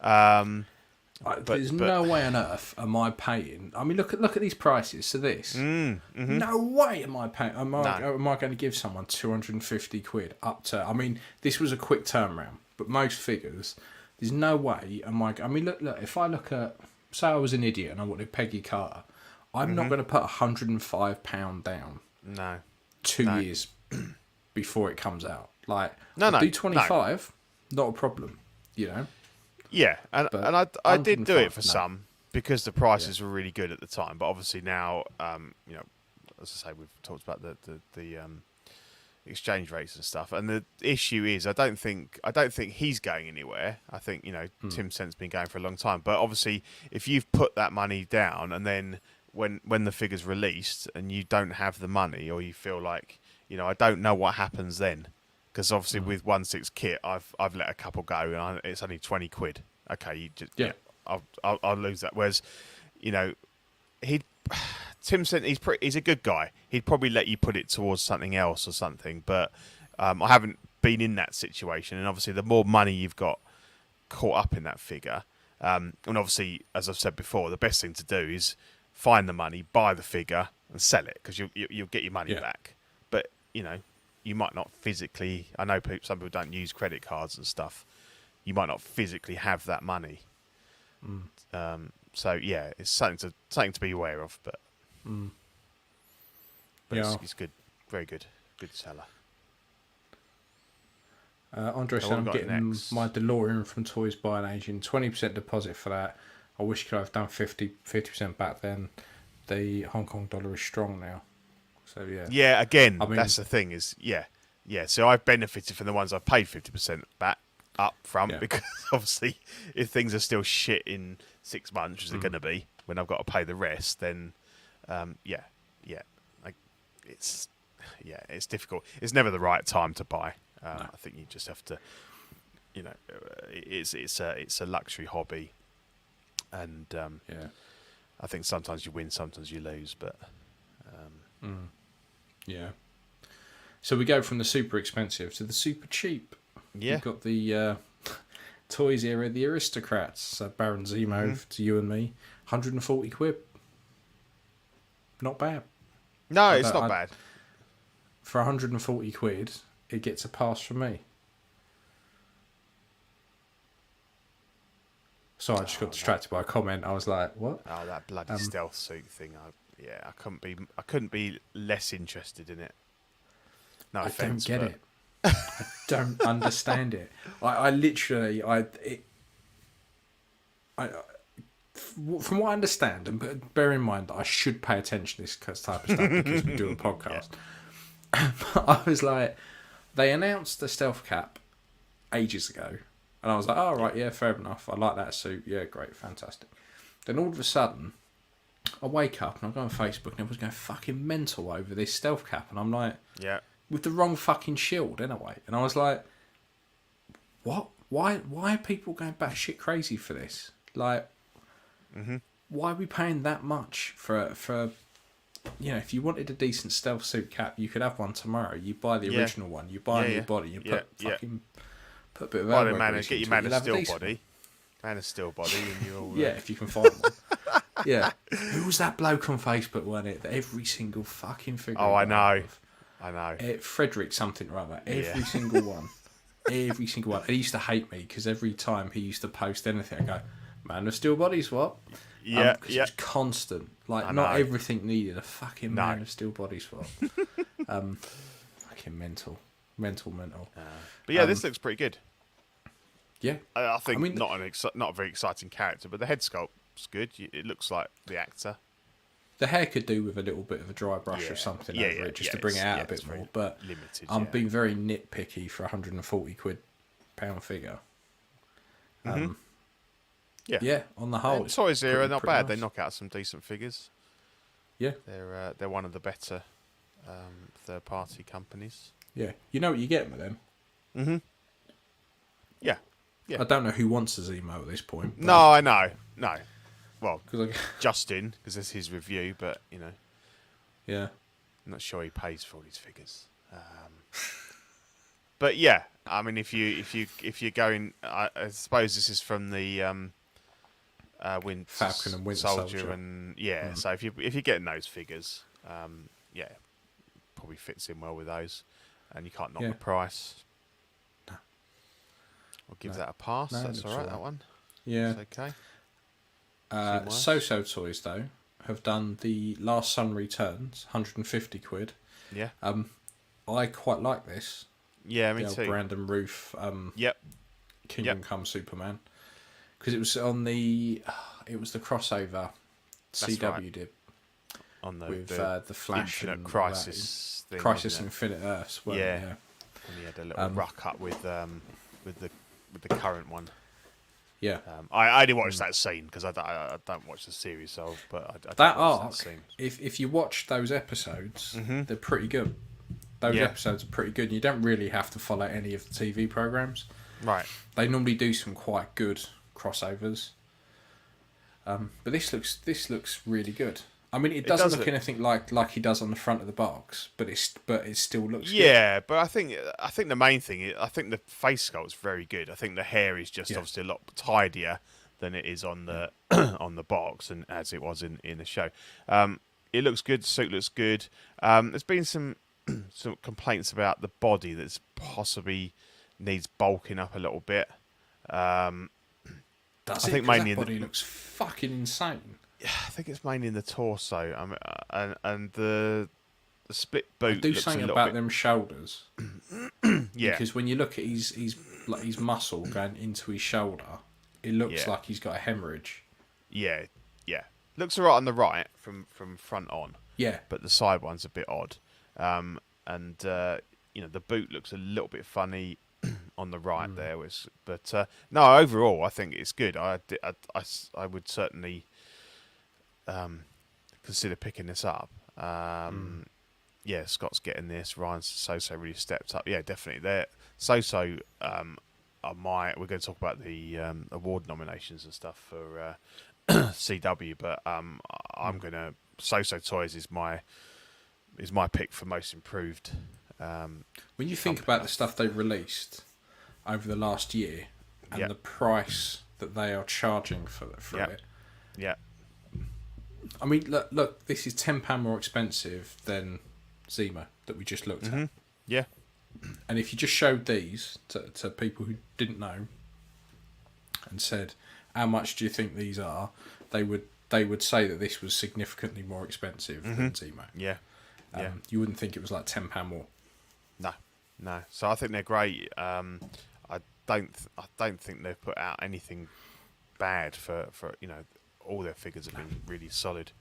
There's no way on earth am I paying. I mean, look at these prices. So this, no way am I paying. Am I going to give someone 250 quid up to? I mean, this was a quick turnaround, but most figures. There's no way am I... I mean, look, if I look at... Say I was an idiot and I wanted Peggy Carter, I'm not going to put £105 down. No. 2 years before it comes out. Like, no, do 25, not a problem, Yeah, and I did do it for some because the prices were really good at the time. But obviously now, as I say, we've talked about the exchange rates and stuff, and the issue is I don't think he's going anywhere. I think Tim Cent's been going for a long time, but obviously if you've put that money down and then when the figure's released and you don't have the money, or you feel like I don't know what happens then, because obviously with 1/6 kit I've let a couple go and it's only 20 quid. Okay, you just I'll lose that. Whereas Tim Cent, he's a good guy. He'd probably let you put it towards something else or something, but I haven't been in that situation. And obviously, the more money you've got caught up in that figure, and obviously, as I've said before, the best thing to do is find the money, buy the figure, and sell it because you'll get your money back. But you might not physically. I know some people don't use credit cards and stuff. You might not physically have that money. So yeah, it's something to be aware of, but. But it's good, very good seller. Andre said, I'm getting my DeLorean from Toys Buying Agent, 20% deposit for that. I wish I could have done 50% back then. The Hong Kong dollar is strong now. So yeah, again, that's the thing is so I've benefited from the ones I've paid 50% back up front because obviously if things are still shit in 6 months, which they're going to be when I've got to pay the rest, then it's difficult. It's never the right time to buy. I think you just have to you know, it's a luxury hobby, and I think sometimes you win, sometimes you lose, but yeah. So we go from the super expensive to the super cheap. Yeah, We've got the toys era, the aristocrats. So Baron Zemo to you and me, 140 quid. Not bad. No, it's not bad. For 140 quid, it gets a pass from me. So I just got distracted by a comment. I was like, "What?" Oh, that bloody stealth suit thing! I couldn't be less interested in it. No offense, I don't get it. I don't understand it. I literally, from what I understand, and bear in mind that I should pay attention to this type of stuff because we do a podcast. But I was like, they announced the stealth cap ages ago, and I was like, oh, right, yeah, fair enough. I like that suit. Yeah, great, fantastic. Then all of a sudden, I wake up and I go on Facebook and everyone's going fucking mental over this stealth cap, and I'm like, yeah, with the wrong fucking shield anyway. And I was like, what? Why are people going batshit crazy for this? Like, why are we paying that much for you know, if you wanted a decent stealth suit cap, you could have one tomorrow. You buy the original one, you buy a new body, you put a bit of get your Man of Steel body. Man of Steel body, and you're all if you can find one. Yeah. Who was that bloke on Facebook, wasn't it? That every single fucking figure. Oh, I know. Frederick something or other. Every single one. Every single one. He used to hate me because every time he used to post anything, I go, Man of Steel body's what? Because it's constant. Like, not everything needed a fucking Man of Steel body swap. Fucking mental. But yeah, this looks pretty good. Yeah. I think not a very exciting character, but the head sculpt's good. It looks like the actor. The hair could do with a little bit of a dry brush or something over it just to bring it out a bit more. But limited, I'm being very nitpicky for 140 quid pound figure. Yeah, on the whole, Toys era not bad. nice. They knock out some decent figures. Yeah, they're one of the better third party companies. Yeah, you know what you get with them. Yeah. I don't know who wants a Zemo at this point. No, I know. No. Well, because Justin, because that's his review, but you know, yeah, I'm not sure he pays for all these figures. But yeah, I mean, if you're going, I suppose this is from the Falcon and Winter Soldier, and so if you're getting those figures, probably fits in well with those, and you can't knock the price. No. I'll give that a pass. No, that's all right. That one. Yeah, it's okay. So Toys though have done the Last Sun Returns, 150 quid. Yeah. I quite like this. Yeah, me too. Brandon Roof. Yep. Kingdom Come Superman, because it was on the crossover CW did on with the Flash Infinite and Crisis thing, Crisis Infinite Earths. And he had a little ruck up with the current one. Yeah, I only watched that scene because I don't watch the series, but I that arc. That scene. If you watch those episodes, they're pretty good. Those episodes are pretty good. You don't really have to follow any of the TV programs. Right. They normally do some quite good crossovers. But this looks really good. I mean, it doesn't look anything like he does on the front of the box, but it still looks good. Yeah, but I think the main thing is, I think the face sculpt's very good. I think the hair is just obviously a lot tidier than it is on the on the box and as it was in the show. It looks good. The suit looks good. There's been some complaints about the body that's possibly needs bulking up a little bit. I think mainly the body looks fucking insane. I think it's mainly in the torso. And the split boot. I do something about them shoulders. Yeah, because when you look at his muscle going into his shoulder, it looks like he's got a hemorrhage. Yeah. Looks alright on the right from front on. Yeah, but the side one's a bit odd. The boot looks a little bit funny on the right there. But no, overall, I think it's good. I would certainly consider picking this up. Scott's getting this. Ryan's So really stepped up. Yeah, definitely. So we're going to talk about the award nominations and stuff for CW, but I'm gonna So Toys is my pick for most improved. When you think about the stuff they've released over the last year and the price that they are charging for it, yeah. I mean, look, this is £10 more expensive than Zima that we just looked at. Yeah. And if you just showed these to people who didn't know and said, how much do you think these are, they would say that this was significantly more expensive than Zima. Yeah. You wouldn't think it was like £10 more. No. So I think they're great. I don't think they've put out anything bad for all their figures have been really solid.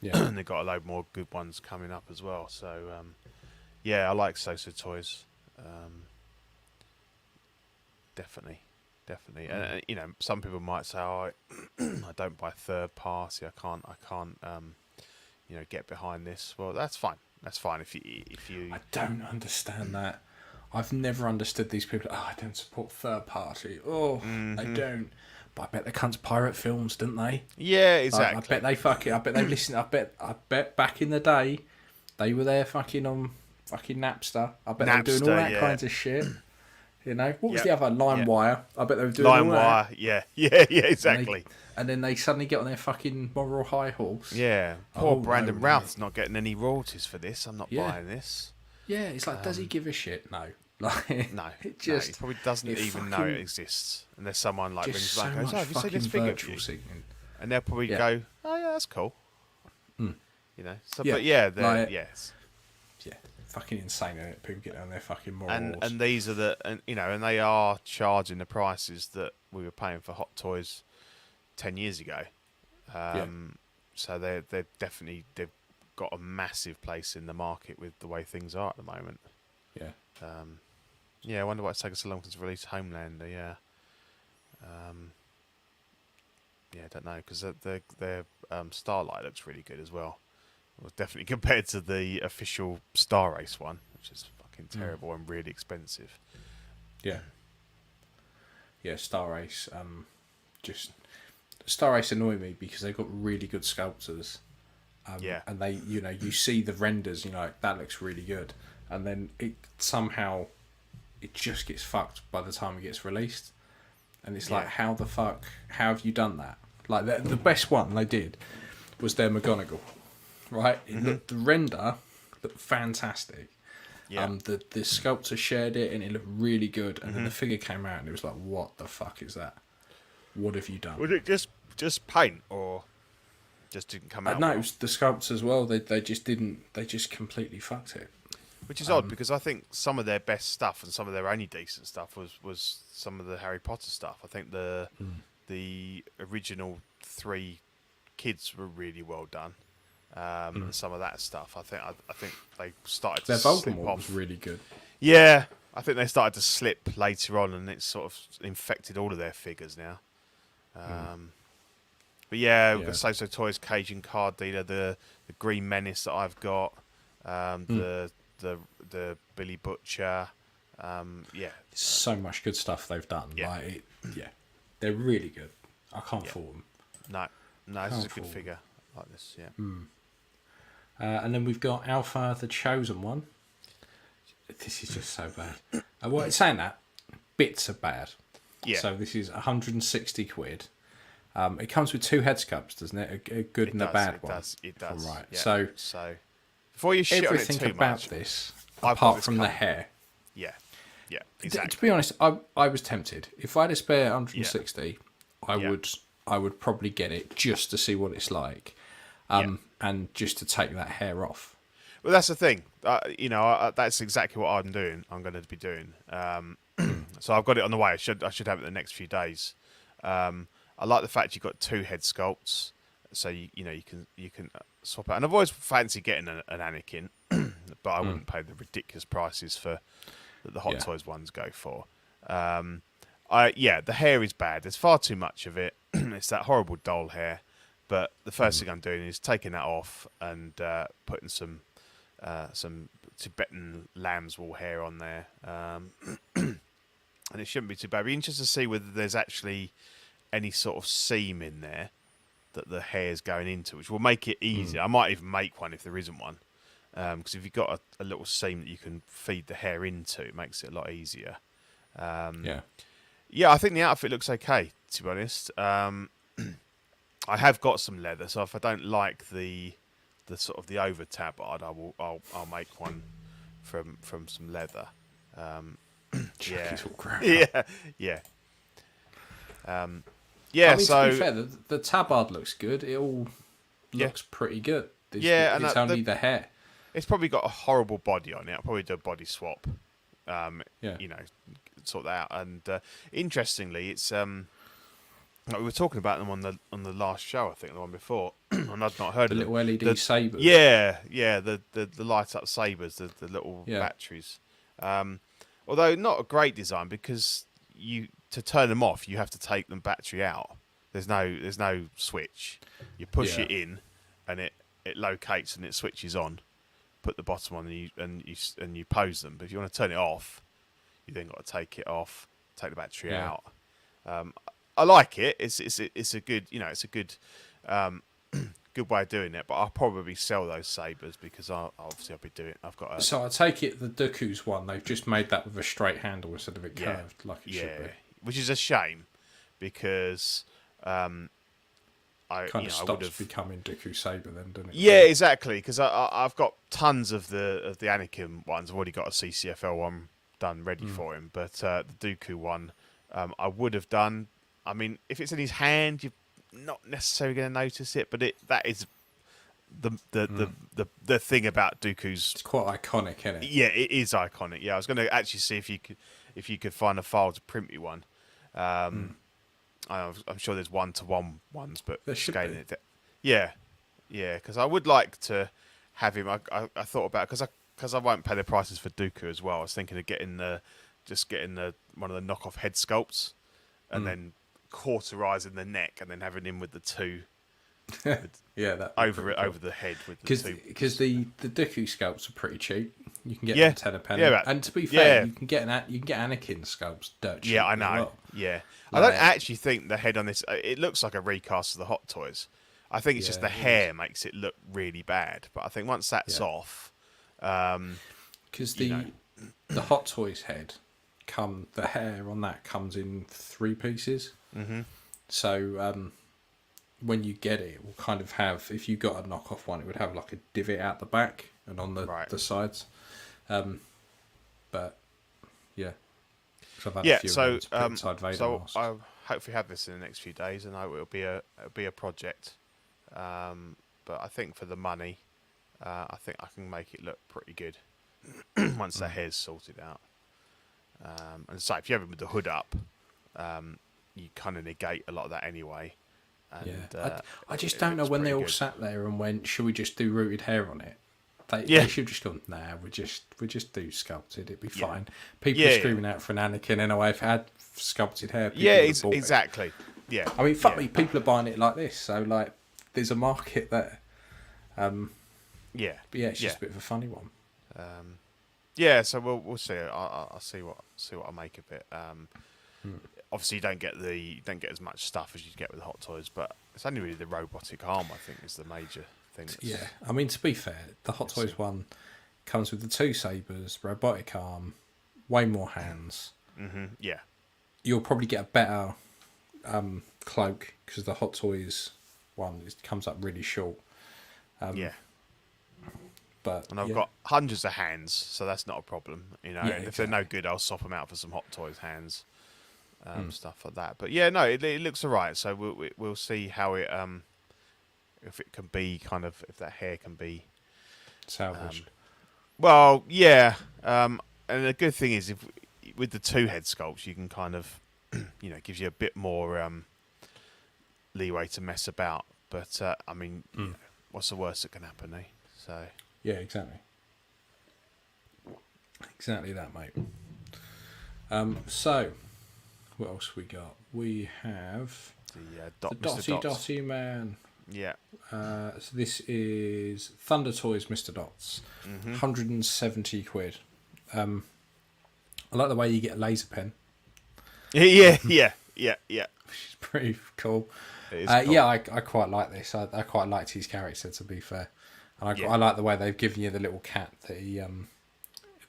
Yeah. And they've got a load more good ones coming up as well. So I like So Toys. Definitely. And some people might say, "Oh, I don't buy third party. I can't get behind this." Well, that's fine. That's fine if you. I don't understand that. I've never understood these people. Oh, I don't support third party. Oh, I don't. But I bet they cunts pirate films, didn't they? Yeah, exactly. I bet they I bet they listened. I bet back in the day, they were there fucking on fucking Napster. I bet they were doing all that kinds of shit. What was the other? LimeWire. I bet they were doing all that. Yeah, exactly. And then they suddenly get on their fucking moral high horse. Yeah. Poor Brandon Routh's not getting any royalties for this. I'm not buying this. Yeah, it's like, does he give a shit? No. Like, no. He probably doesn't even know it exists. And there's someone like rings back and goes, "Oh, have you seen this figure?" And they'll probably go, "Oh yeah, that's cool." So but yes. Yeah. Fucking insane, isn't it? People get on their fucking morals. And these are and they are charging the prices that we were paying for Hot Toys 10 years ago. So they've got a massive place in the market with the way things are at the moment. I wonder why it's taken so long to release Homelander. I don't know, because their Starlight looks really good as well. Well, definitely compared to the official Star Race one, which is fucking terrible and really expensive. Yeah, Star Race. Star Race annoy me because they've got really good sculptors. And they, you see the renders, like, that looks really good, and then it just gets fucked by the time it gets released, and it's like, how the fuck? How have you done that? Like the best one they did was their McGonagall. Right, the render looked fantastic. The sculptor shared it and it looked really good. And then the figure came out and it was like, what the fuck is that? What have you done? Was it just paint or just didn't come out? No, it was the sculpts as well. They just didn't. They just completely fucked it. Which is odd, because I think some of their best stuff and some of their only decent stuff was some of the Harry Potter stuff. I think the original 3 kids were really well done. And some of that stuff, I think they started to slip off. Was really good. Yeah, I think they started to slip later on, and it's sort of infected all of their figures now. But we've got So Toys, Cajun Card Dealer, the Green Menace that I've got, the Billy Butcher. So much good stuff they've done. They're really good. I can't fault them. No, this is a good figure like this. And then we've got Alpha, the Chosen One. This is just so bad. It's saying that bits are bad. Yeah. So this is 160 quid. It comes with 2 head sculpts, doesn't it? A good and a bad one. It does. Right. Yeah. So before you shit on it too about much, this, apart from the hair. Yeah. Exactly. To be honest, I was tempted. If I had a spare 160, I would probably get it just to see what it's like. And just to take that hair off. Well, that's the thing. That's exactly what I'm doing. I'm going to be doing. So I've got it on the way. I should have it in the next few days. I like the fact you've got 2 head sculpts, so you can swap out. And I've always fancied getting an Anakin, but I wouldn't pay the ridiculous prices that the Hot Toys ones go for. The hair is bad. There's far too much of it. It's that horrible doll hair. But the first thing I'm doing is taking that off and putting some Tibetan lamb's wool hair on there. and it shouldn't be too bad. It'd be interesting to see whether there's actually any sort of seam in there that the hair's going into, which will make it easier. I might even make one if there isn't one, because if you've got a little seam that you can feed the hair into, it makes it a lot easier. Yeah, I think the outfit looks okay, to be honest. I have got some leather, so if I don't like the sort of the over tabard, I'll make one from some leather. Yeah. Yeah. Yeah, I mean, so to be fair, the tabard looks good. It all looks pretty good. It's only the hair. It's probably got a horrible body on it. I'll probably do a body swap. Sort that out. And interestingly, it's like we were talking about them on the last show, I think, the one before, and I'd not heard The of little LED sabers. Yeah, the light up sabers, the little batteries. Although not a great design, because to turn them off, you have to take the battery out. There's no switch. You push it in, and it locates and it switches on. Put the bottom on, and you pose them. But if you want to turn it off, you then got to take it off, take the battery out. I like it. It's a good good way of doing it. But I'll probably sell those sabers, because I'll be doing. I've got. So I take it the Dooku's one, they've just made that with a straight handle instead of it curved like it should be. Which is a shame, because stops becoming Dooku saber then, doesn't it? Yeah, exactly. Because I've got tons of the Anakin ones. I've already got a CCFL one done ready for him, but the Dooku one, I would have done. I mean, if it's in his hand, you're not necessarily going to notice it, but that is the thing about Dooku's. It's quite iconic, isn't it? Yeah, it is iconic. Yeah, I was going to actually see if you could find a file to print me one. I'm sure there's 1-to-1 ones, but scaling it. Yeah, because I would like to have him. I thought about, because I won't pay the prices for Dooku as well. I was thinking of getting one of the knockoff head sculpts, and then cauterizing the neck, and then having him with the two. Over the head with the two. Because the Dooku sculpts are pretty cheap. You can get them 10 a penny. And to be fair, you can get Anakin sculpts dirt cheap. Yeah, I know. Well. Yeah, I don't actually think the head on this. It looks like a recast of the Hot Toys. I think it's just the hair makes it look really bad. But I think once that's off, because the Hot Toys head the hair on that comes in 3 pieces. Mm-hmm. So when you get it, it will kind of have, if you got a knockoff one, it would have like a divot out the back and on the sides. But yeah. So I'll hopefully have this in the next few days, and it'll be a project. But I think for the money, I think I can make it look pretty good once the hair's sorted out. And so if you have it with the hood up, you kind of negate a lot of that anyway. And, I just don't know when they all sat there and went, should we just do rooted hair on it? They should just gone, nah, we just do sculpted, it'd be fine. People are screaming out for an Anakin anyway. If it had sculpted hair, people exactly. Yeah. I mean, me, people are buying it like this, so like there's a market there. But it's just a bit of a funny one. So we'll see. I'll see what I make of it. Obviously, you don't get as much stuff as you get with Hot Toys, but it's only really the robotic arm, I think, is the major thing. I mean, to be fair, the Hot Toys one comes with the 2 sabers, robotic arm, way more hands. Mm-hmm. Yeah, you'll probably get a better cloak, because the Hot Toys one comes up really short. But I've got hundreds of hands, so that's not a problem. If they're no good, I'll swap them out for some Hot Toys hands. Stuff like that, but it looks alright. So we'll see how it if it can be if that hair can be salvaged. And the good thing is, if with the 2 head sculpts, you can kind of gives you a bit more leeway to mess about. But I mean, what's the worst that can happen, eh? So yeah, exactly that, mate. So. What else we got? We have the Dotty Man. Yeah. So this is Thunder Toys Mr. Dots. 170 quid. I like the way you get a laser pen Yeah. Which is pretty cool. It is cool. Yeah, I quite like this. I quite liked his character, to be fair, and I like the way they've given you the little cat that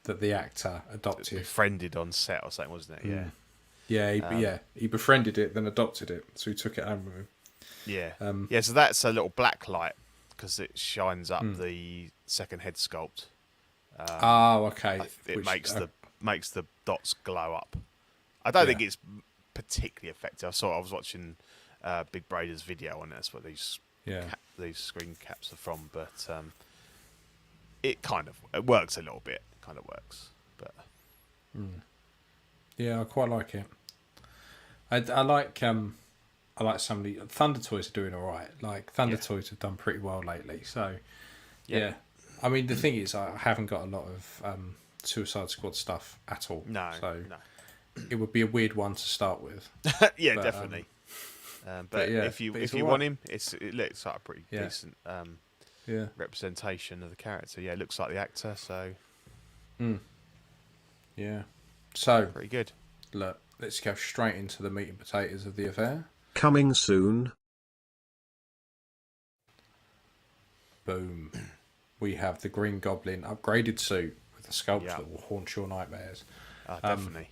that the actor adopted. Befriended on set or something, wasn't it? Yeah. He befriended it, then adopted it, so he took it home with him. Yeah. So that's a little black light because it shines up the second head sculpt. Okay. It makes the dots glow up. I don't think it's particularly effective. I was watching Big Brader's video on it. That's what these screen caps are from. But it works a little bit. It kind of works, but yeah, I quite like it. I like some of the Thunder Toys are doing all right. Like Thunder Toys have done pretty well lately. So yeah. I mean, the thing is, I haven't got a lot of Suicide Squad stuff at all. No. It would be a weird one to start with. Yeah, but, definitely. But if you want him, it looks like a pretty decent representation of the character. Yeah, it looks like the actor. So yeah, so pretty good. Look, let's go straight into the meat and potatoes of the affair. Coming soon. Boom. We have the Green Goblin upgraded suit with a sculpt that will haunt your nightmares. Definitely.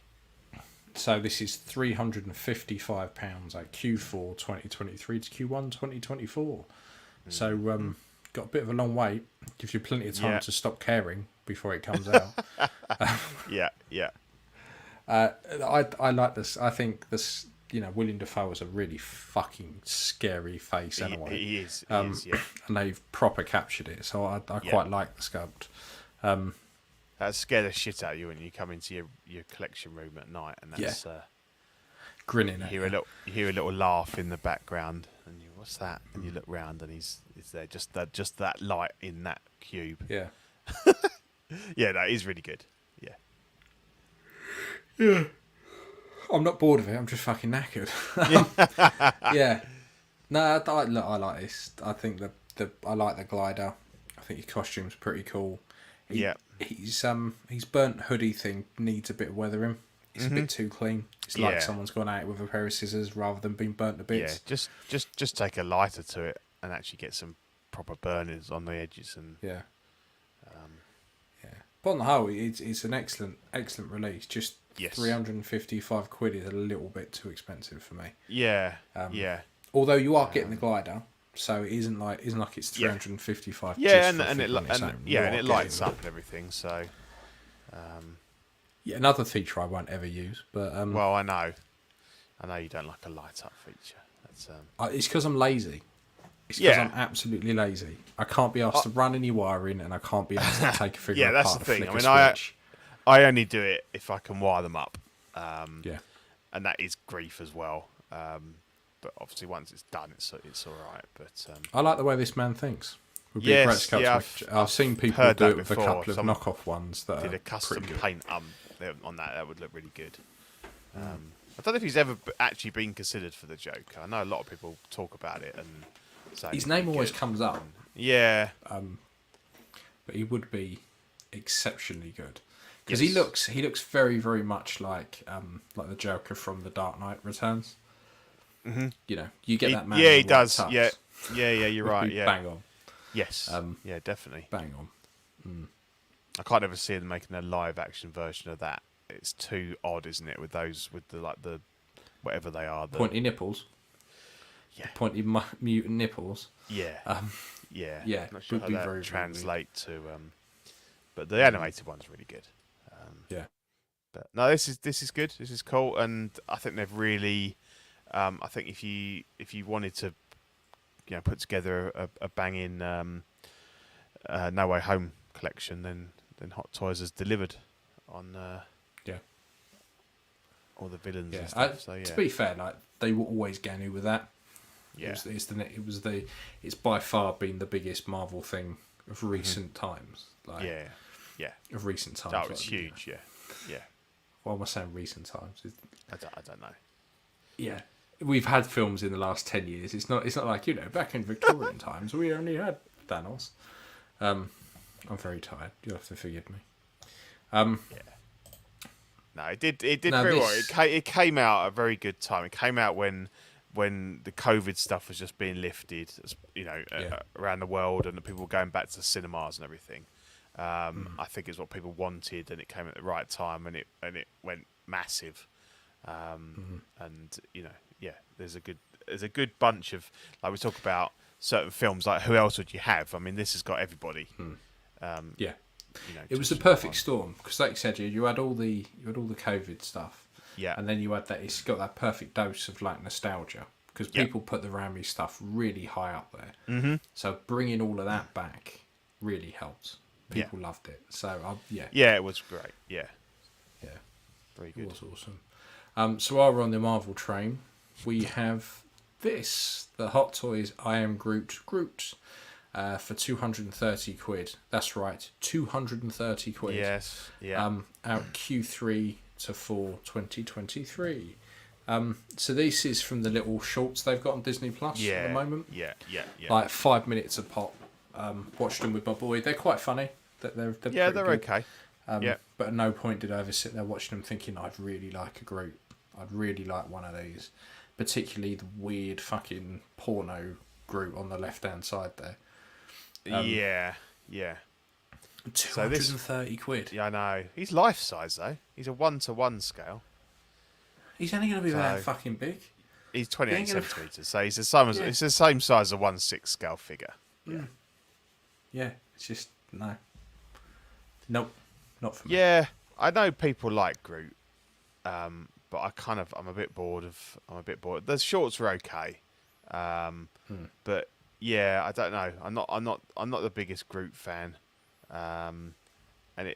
So this is £355 at Q4 2023 to Q1 2024. So got a bit of a long wait. Gives you plenty of time to stop caring before it comes out. I like this. I think this. William Dafoe is a really fucking scary face anyway. He is, and they've proper captured it. So I quite like the sculpt. That scared the shit out of you when you come into your collection room at night, and that's grinning. You hear a little laugh in the background, and what's that? And you look round, and he's there, just that light in that cube. Yeah, yeah, that is really good. Yeah. I'm not bored of it. I'm just fucking knackered. Yeah. No, I like this. I think I like the glider. I think his costume's pretty cool. His burnt hoodie thing needs a bit of weathering. It's a bit too clean. It's like someone's gone out with a pair of scissors rather than being burnt to bits. Yeah, just take a lighter to it and actually get some proper burners on the edges and But on the whole, it's an excellent release. Just 355 quid is a little bit too expensive for me. Yeah. Although you are getting the glider, so it isn't like it's 355. Yeah, and it lights up and everything. So, another feature I won't ever use. But well, I know you don't like a light up feature. That's it's because I'm lazy. It's because I'm absolutely lazy. I can't be asked to run any wiring, and I can't be asked to take a figure apart. That's the thing. I mean, I only do it if I can wire them up. And that is grief as well. But obviously, once it's done, it's all right. But I like the way this man thinks. Would be a great sculpture. I've seen people do it with a couple of knockoff ones that did are a custom pretty good. paint on that. That would look really good. I don't know if he's ever actually been considered for the Joker. I know a lot of people talk about it and say his name always comes up. Yeah. But he would be exceptionally good because he looks very, very much like the Joker from The Dark Knight Returns. Mm-hmm. You get that man. Yeah, he does. Yeah, you're right. Yeah, bang on. Yes. Yeah, definitely. Bang on. I can't ever see them making a live action version of that. It's too odd, isn't it? With the whatever they are, the pointy nipples. Yeah. Pointy mutant nipples. Yeah. Yeah. Not sure would be how that very translate to. But the animated one's really good. But no, this is good. This is cool, and I think they've really. I think if you wanted to, put together a banging No Way Home collection, then Hot Toys has delivered on all the villains and stuff. To be fair, they were always Ganu with that. Yeah, it's by far been the biggest Marvel thing of recent times. Of recent times. Oh, it's huge. Yeah. Why am I saying recent times? I don't know. Yeah. We've had films in the last 10 years. It's not like, back in Victorian times, we only had Thanos. I'm very tired. You'll have to forgive me. No, it did. It did Now very well. this- It came out at a very good time. It came out when the COVID stuff was just being lifted, around the world, and the people were going back to the cinemas and everything. I think it's what people wanted, and it came at the right time, and it went massive. And there's a good bunch of, like, we talk about certain films, like who else would you have? I mean, this has got everybody. Yeah. It was the perfect storm because, like you said, you had all the COVID stuff, and then you had that. It's got that perfect dose of like nostalgia because people put the Raimi stuff really high up there. Mm-hmm. So bringing all of that back really helped. People loved it. So it was great. Yeah, very good. It was awesome. So while we're on the Marvel train, we have the Hot Toys I Am Groot for 230 quid. That's right, 230 quid. Yes. Yeah. Out Q3 to 4 2023. So this is from the little shorts they've got on Disney Plus at the moment. Yeah. Like 5 minutes a pop. Watched them with my boy. They're quite funny. They're they're good. okay. But at no point did I ever sit there watching them thinking I'd really like a Groot. I'd really like one of these. Particularly the weird fucking porno Groot on the left-hand side there. Yeah. 230 quid. Yeah, I know. He's life size though. He's a 1-to-1 scale. He's only going to be that fucking big. He's 28 centimeters, so he's the same as it's the same size as a 1/6 scale figure. Yeah, it's just nope, not for me. Yeah, I know people like Groot, but I'm a bit bored. The shorts were okay, but yeah, I don't know. I'm not the biggest Groot fan, and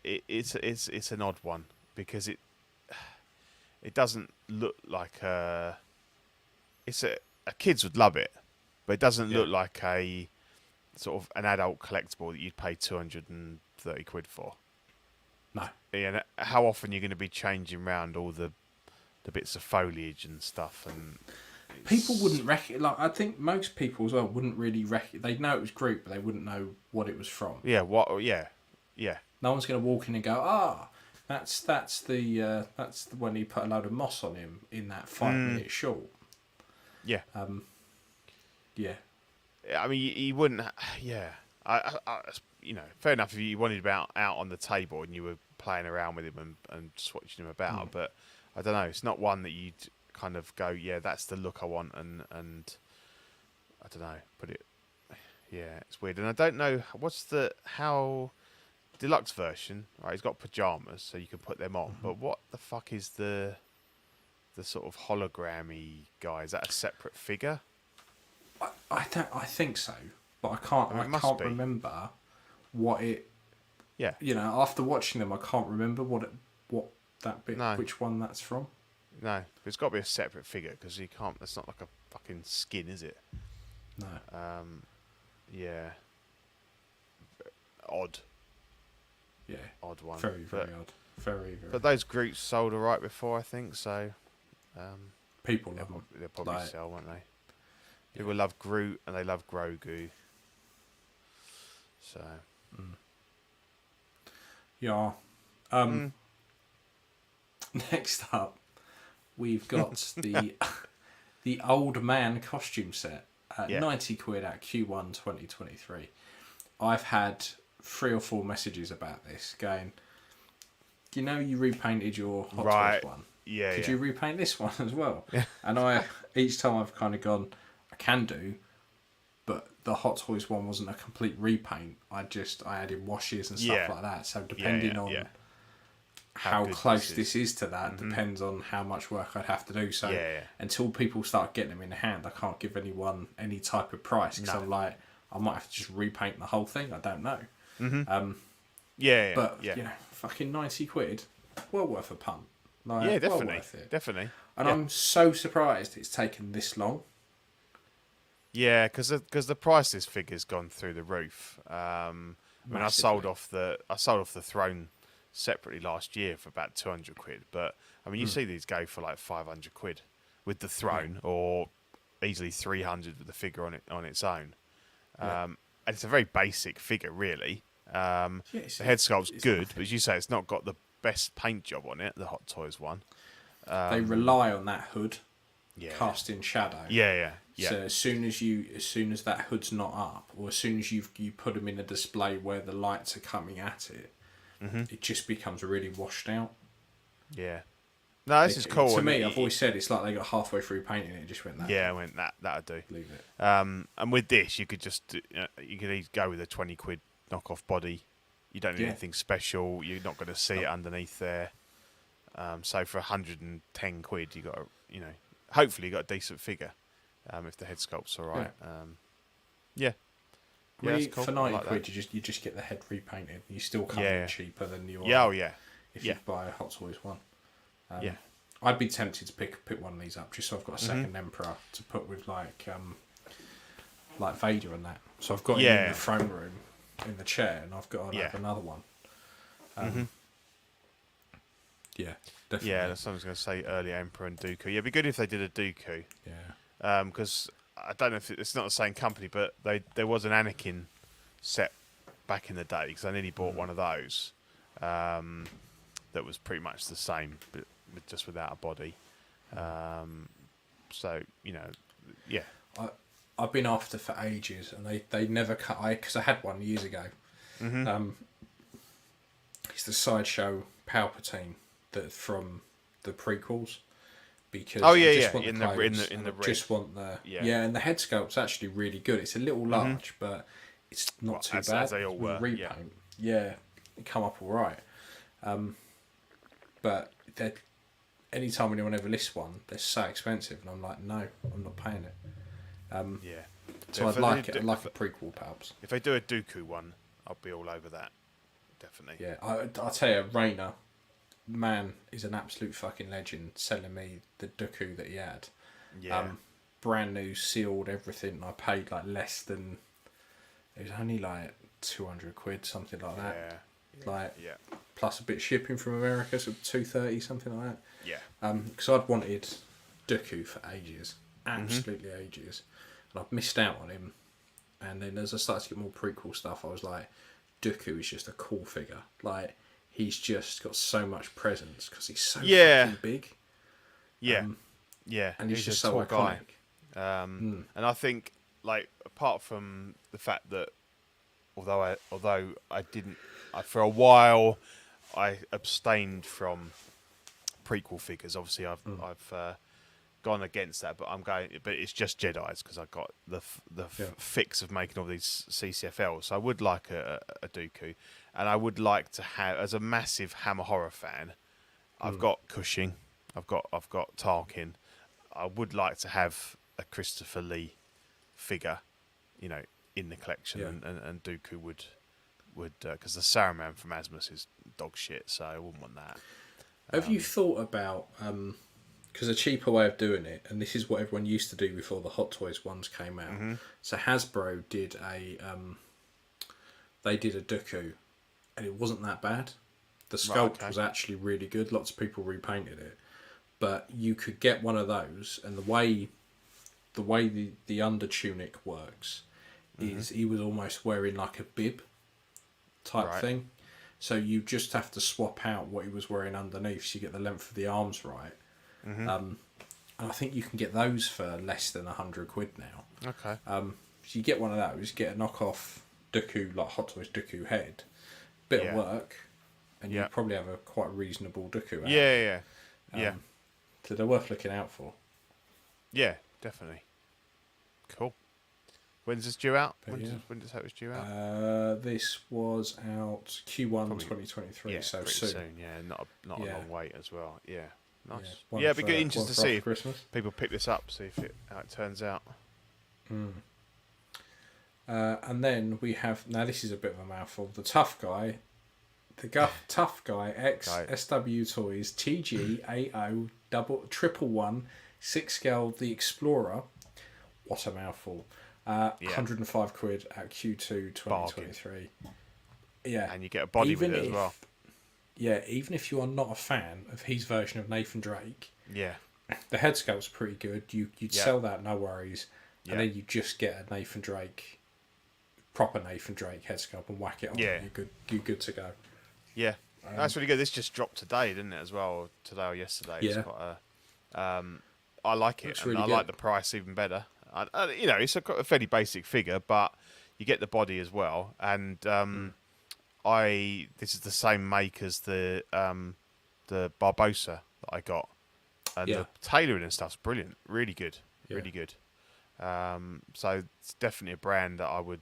it's an odd one because it doesn't look like a kids would love it, but it doesn't look like a sort of an adult collectible that you'd pay 230 quid for. No. And how often you're going to be changing around all the bits of foliage and stuff, and people wouldn't I think most people as well wouldn't really they'd know it was Groot, but they wouldn't know what it was from. Yeah. No one's going to walk in and go, that's the when he put a load of moss on him in that 5-minute short. Yeah. Yeah. I mean, you wouldn't. Yeah. I fair enough if you wanted him out on the table and you were playing around with him and swatching him about, but I don't know. It's not one that you'd kind of go, yeah, that's the look I want, and I don't know. But it's weird, and I don't know how deluxe version. Right, he's got pajamas, so you can put them on. But what the fuck is the sort of hologrammy guy? Is that a separate figure? I think so, but I can't remember what it. Yeah. After watching them, I can't remember what that bit, which one that's from. No, it's got to be a separate figure because you can't. That's not like a fucking skin, is it? No. Yeah. Odd. Yeah. Odd one. Very odd. Very. But those Groots sold alright before, I think. So. People love them. They'll probably sell, won't they? People love Groot and they love Grogu. So. Yeah. Next up, we've got the old man costume set at 90 quid at Q1 2023. I've had 3 or 4 messages about this going, you repainted your Hot Toys one. Yeah. Could you repaint this one as well? Yeah. And each time I've kind of gone, I can do, but the Hot Toys one wasn't a complete repaint. I added washes and stuff like that. So depending on how close this is to that, depends on how much work I'd have to do. So until people start getting them in hand, I can't give anyone any type of price because I'm like, I might have to just repaint the whole thing. I don't know. But fucking 90 quid, well worth a punt. Like, definitely, well worth it. Definitely. And I'm so surprised it's taken this long. Yeah, because the price of this figure's gone through the roof. I sold off the throne separately last year for about 200 quid. But I mean, you see these go for like 500 quid with the throne, or easily 300 with the figure on its own. And it's a very basic figure, really. The head sculpt's good, but as you say, it's not got the best paint job on it, the Hot Toys one. They rely on that hood Yeah. casting shadow. Yeah. So as soon as that hood's not up, or as soon as you put them in a display where the lights are coming at it, it just becomes really washed out. Yeah. No, this is cool. To me, I've always said it's like they got halfway through painting it and just went that. Yeah, I went that'd do. Leave it. And with this, you could just you could either go with a 20 quid knockoff body. You don't need anything special. You're not going to see it underneath there. So for 110 quid, you got hopefully you got a decent figure. If the head sculpt's all right. Yeah. Really, that's cool. for 90 like quid, that. you just get the head repainted. You still come in cheaper than you are. Yeah, oh yeah. If you buy a Hot Toys one. Yeah. I'd be tempted to pick one of these up just so I've got a second Emperor to put with like Vader and that. So I've got him in the throne room in the chair, and I've got to have another one. Yeah, definitely. Yeah, that's what I was going to say earlier, Emperor and Dooku. Yeah, it'd be good if they did a Dooku. Yeah. Because I don't know if it's not the same company, but there was an Anakin set back in the day, because I nearly bought one of those that was pretty much the same, but just without a body. So, yeah. I've been after for ages, and they never cut. Because I had one years ago. It's the Sideshow Palpatine that from the prequels. Because in the red. Just want the and the head sculpt's actually really good. It's a little large, but it's not too bad. As they all were. Repaint, it come up all right. But anytime anyone ever lists one, they're so expensive, and I'm like, no, I'm not paying it. So I'd like a prequel, perhaps. If they do a Dooku one, I'll be all over that. Definitely. Yeah, I'll tell you, Rayner, man, is an absolute fucking legend, selling me the Dooku that he had. Yeah. Brand new, sealed, everything. I paid like less than. It was only like 200 quid, something like that. Plus a bit of shipping from America, so 230, something like that. Yeah. Because I'd wanted Dooku for ages, absolutely ages, and I've missed out on him. And then as I started to get more prequel stuff, I was like, Dooku is just a cool figure. Like, he's just got so much presence because he's so fucking big. Yeah. And he's just a so tall iconic. Guy. And I think, like, apart from the fact that although I didn't, for a while I abstained from prequel figures. Obviously, I've gone against that, but it's just Jedi's because I got the fix of making all these CCFLs. So I would like a Dooku, and I would like to have, as a massive Hammer horror fan, I've got Cushing, I've got Tarkin. I would like to have a Christopher Lee figure, in the collection, and Dooku would because the Saruman from Asmus is dog shit, so I wouldn't want that. Have you thought about because a cheaper way of doing it, and this is what everyone used to do before the Hot Toys ones came out. So Hasbro did a Dooku, and it wasn't that bad. The sculpt was actually really good. Lots of people repainted it, but you could get one of those, and the way the under tunic works is he was almost wearing like a bib type thing. So you just have to swap out what he was wearing underneath so you get the length of the arms right. And I think you can get those for less than 100 quid now. Okay. So you get one of those, get a knockoff Dooku, like Hot Toys Dooku head, bit of work, and you probably have a quite reasonable Dooku out. Yeah. So they're worth looking out for. Yeah, definitely. Cool. When's this due out? When did it say it was due out? This was out Q1 2023, Yeah, so pretty soon. Yeah, not a long wait as well. Yeah, nice. Yeah, It'd be good, interesting to see if Christmas. people pick this up, see how it turns out. And then we have, now this is a bit of a mouthful, the Tough Guy, Tough Guy X SW Toys TG80 111 6 scale The Explorer. What a mouthful. 105 quid at Q2 2023. Bargain. Yeah. And you get a body with it as well. Yeah, even if you are not a fan of his version of Nathan Drake, the head sculpt's pretty good. You'd sell that, no worries. And then you just get a Nathan Drake, proper Nathan Drake head sculpt and whack it on. You're good to go. Yeah, That's really good. This just dropped today, didn't it, as well? Today or yesterday. Yeah. It's got I like it, Looks and really I good. like the price even better. It's a fairly basic figure, but you get the body as well. And this is the same make as the Barbosa that I got, and Yeah. the tailoring and stuff's brilliant. Really good, Yeah. really good. So it's definitely a brand that I would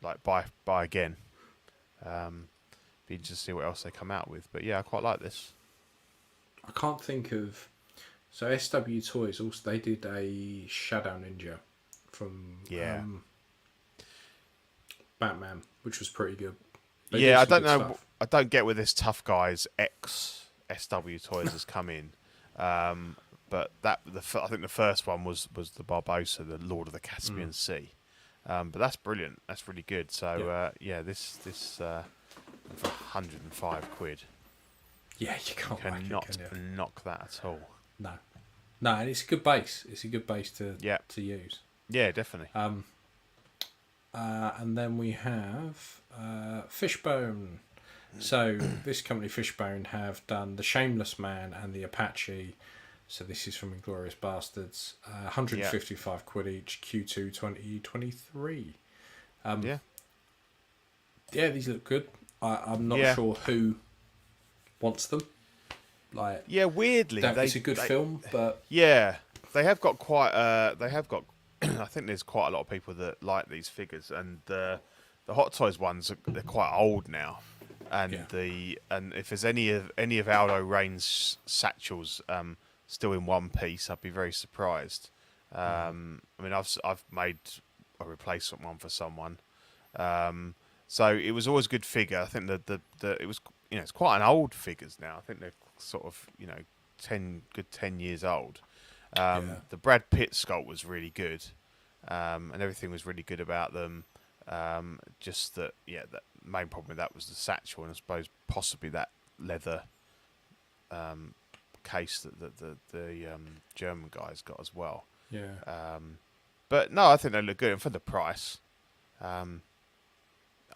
like buy again. Be interested to see what else they come out with, but yeah, I quite like this. I can't think of. So SW Toys also they did a Shadow Ninja from Batman, which was pretty good. They do I some don't good know. stuff. I don't get where this Tough Guys X SW Toys has come in. But I think the first one was the Barbosa, the Lord of the Caspian Sea. But that's brilliant. That's really good. So this for 105 quid. Yeah, you can't knock that at all. No, and it's a good base. It's a good base to use. Yeah, definitely. And then we have Fishbone. So this company Fishbone have done the Shameless Man and the Apache. So this is from Inglourious Bastards. 155 quid each. Q2 2023. Yeah, these look good. I'm not sure who wants them. Like, weirdly, it's a good film, but they have got quite. They have got. I think there's quite a lot of people that like these figures, and the Hot Toys ones they're quite old now, and if there's any of Aldo Rain's satchels still in one piece, I'd be very surprised. I mean, I've made a replacement one for someone. So it was always a good figure. I think the it was it's quite an old figures now. I think they're sort of 10 years old. The Brad Pitt sculpt was really good, and everything was really good about them. Just that the main problem with that was the satchel, and I suppose possibly that leather case that the German guys got as well. But no, I think they look good, and for the price, I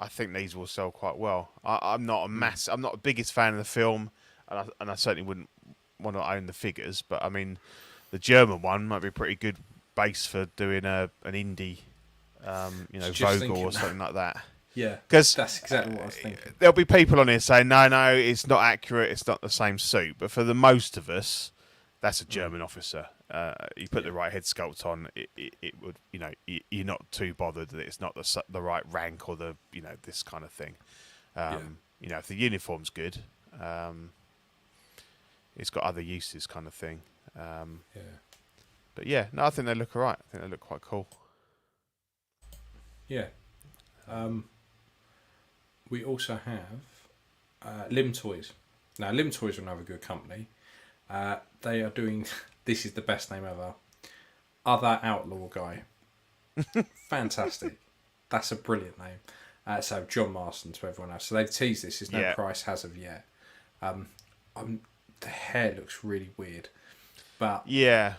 think these will sell quite well. I'm not I'm not the biggest fan of the film, and I certainly wouldn't want to own the figures. But I mean, the German one might be a pretty good base for doing an indie, Vogel or something like that. Yeah, because that's exactly what I was thinking. There'll be people on here saying, no, it's not accurate. It's not the same suit. But for the most of us, that's a German officer. You put the right head sculpt on, it would, you're not too bothered that it's not the right rank or the, this kind of thing. If the uniform's good, it's got other uses, kind of thing. But I think they look alright. I think they look quite cool. Yeah. We also have Lim Toys. Now, Lim Toys are another good company. They are doing. This is the best name ever. Other Outlaw Guy. Fantastic. That's a brilliant name. So John Marston to everyone else. So they've teased this. There's no price as of yet. The hair looks really weird, but I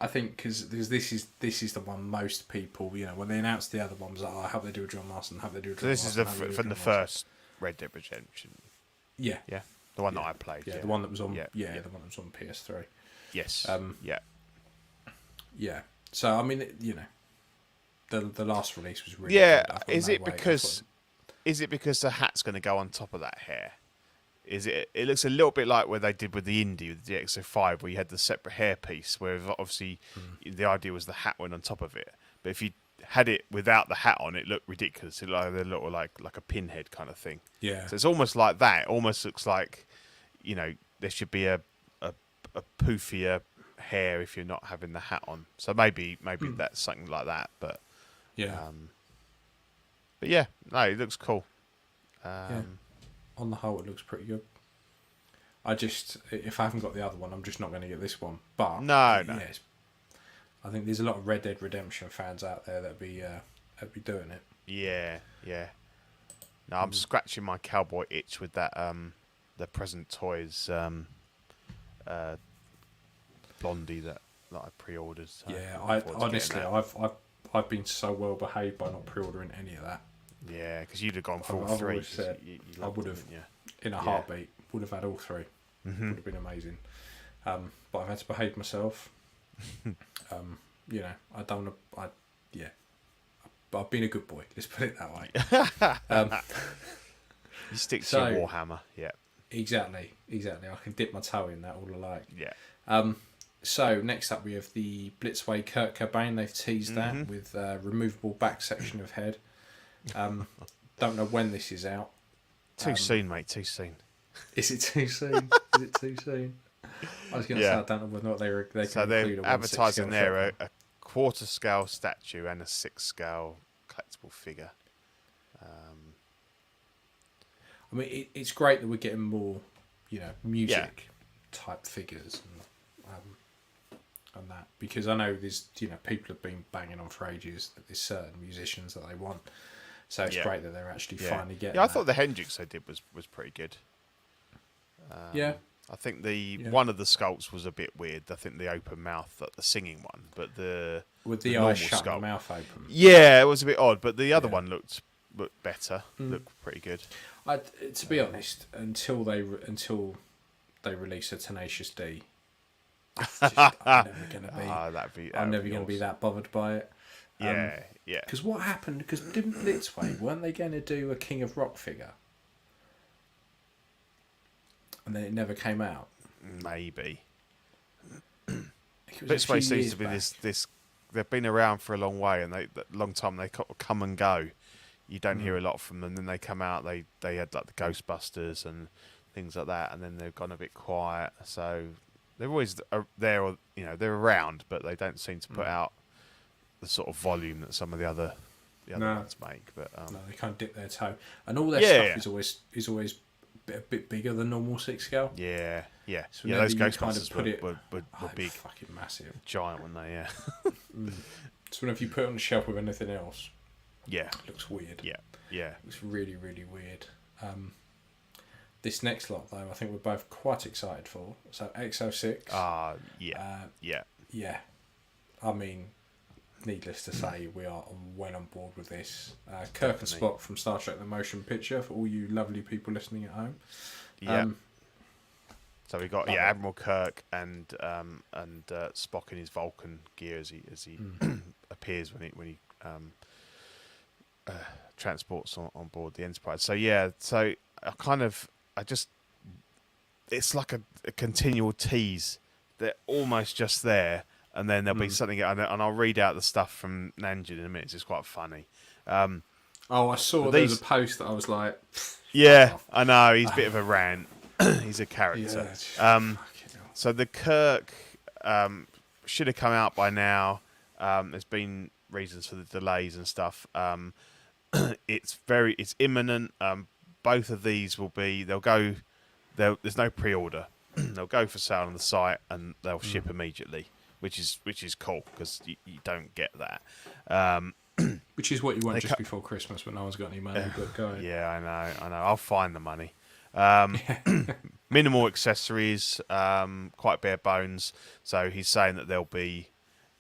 think because this is the one most people when they announced the other one was like, I hope they do a John Marston. Hope they do a John Marston. This is from the first Red Dead Redemption. Yeah. The one that I played. The one that was on. The one that was on PS3. Yes. Yeah. So I mean, the last release was really. Yeah. Good. Is it because the hat's going to go on top of that hair? Is it? It looks a little bit like what they did with the Indy with the DX05, where you had the separate hair piece, where obviously the idea was the hat went on top of it. But if you had it without the hat on, it looked ridiculous. It looked like a pinhead kind of thing. Yeah. So it's almost like that. It almost looks like, there should be a poofier hair if you're not having the hat on. So maybe that's something like that. But it looks cool. On the whole, it looks pretty good. If I haven't got the other one, I'm just not going to get this one. But no. Yes, I think there's a lot of Red Dead Redemption fans out there that'd be doing it. Yeah. No, I'm scratching my cowboy itch with that the Present Toys Blondie that I pre-ordered. So I've been so well behaved by not pre-ordering any of that. Yeah, because you'd have gone for all three. I would have. in a heartbeat. Would have had all 3. Would have been amazing. But I've had to behave myself. You know, I don't. But I've been a good boy. Let's put it that way. You stick to your Warhammer, yeah. Exactly. I can dip my toe in that all I like. Yeah. So next up we have the Blitzway Kurt Cobain. They've teased that with removable back section of head. Don't know when this is out. Too soon, mate. Too soon. Is it too soon? Is it too soon? I was going to say I don't know whether or not they so can they're include a advertising 1/6 there a quarter scale statue and a 6 scale collectible figure. I mean, it's great that we're getting more, you know, music type figures and that, because I know there's, you know, people have been banging on for ages that there's certain musicians that they want. So it's great that they're actually finally getting. Yeah, I thought the Hendrix they did was pretty good. I think one of the sculpts was a bit weird. I think the open mouth, the singing one, but with the eyes shut and the mouth open. Yeah, it was a bit odd, but the other one looked better. Looked pretty good. To be honest, until they release a Tenacious D, I'm never gonna be that bothered by it. Yeah. Because what happened? Because didn't Blitzway, weren't they going to do a King of Rock figure? And then it never came out. Maybe. Blitzway seems to be this. They've been around for a long way, and long time. They come and go. You don't hear a lot from them. Then they come out. They had like the Ghostbusters and things like that, and then they've gone a bit quiet. So they're always there, or you know, they're around, but they don't seem to put out the sort of volume that some of the other ones make. But no, they can't dip their toe, and all their stuff is always a bit bigger than normal 6 scale. Yeah. So those Ghostbusters kind of were big, fucking massive, giant, weren't they? Yeah. So whenever you put it on the shelf with anything else, it looks weird. Yeah. It looks really, really weird. This next lot, though, I think we're both quite excited for. So XO6. Yeah. I mean, needless to say, we are well on board with this. Kirk and Spock from Star Trek: The Motion Picture, for all you lovely people listening at home. Yeah. So we got Admiral Kirk and Spock in his Vulcan gear as he appears when he transports on board the Enterprise. So it's like a continual tease. They're almost just there, and then there'll be something, and I'll read out the stuff from Nanjin in a minute. It's quite funny. I saw there was a post that I was like, yeah, I know, he's a bit of a rant. He's a character. So the Kirk should have come out by now. There's been reasons for the delays and stuff. It's imminent. Both of these there's no pre-order. They'll go for sale on the site and they'll ship immediately, which is cool because you don't get that. Which is what you want just before Christmas when no one's got any money. But go ahead. Yeah, I know. I'll find the money. Minimal accessories, quite bare bones. So he's saying that they'll be,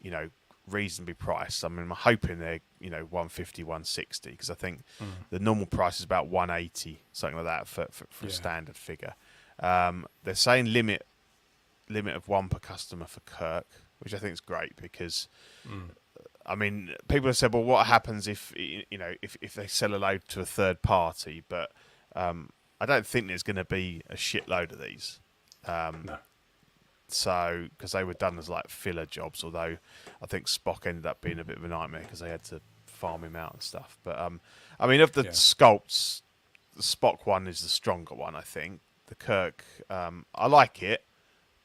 you know, reasonably priced. I mean, I'm hoping they're, you know, 150, 160, because I think the normal price is about 180, something like that for a standard figure. They're saying limit of one per customer for Kirk, which I think is great because, I mean, people have said, well, what happens if they sell a load to a third party? But I don't think there's going to be a shitload of these. No. So, because they were done as like filler jobs, although I think Spock ended up being a bit of a nightmare because they had to farm him out and stuff. But I mean, of the sculpts, the Spock one is the stronger one, I think. The Kirk, I like it,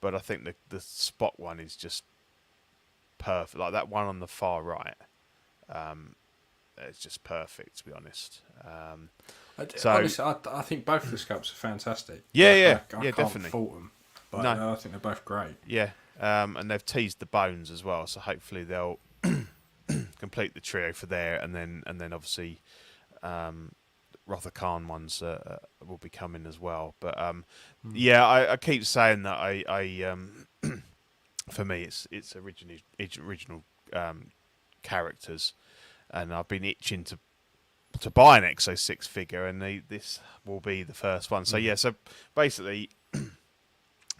but I think the Spock one is just perfect. Like that one on the far right, it's just perfect, to be honest. Honestly, I think both of the sculpts are fantastic. I can't definitely fault them. But no. I think they're both great. Yeah, and they've teased the bones as well, so hopefully they'll complete the trio for there, and then obviously Rother Khan ones will be coming as well. But I keep saying that I for me it's original characters, and I've been itching to to buy an Exo 6 figure, and this will be the first one. So yeah, so basically,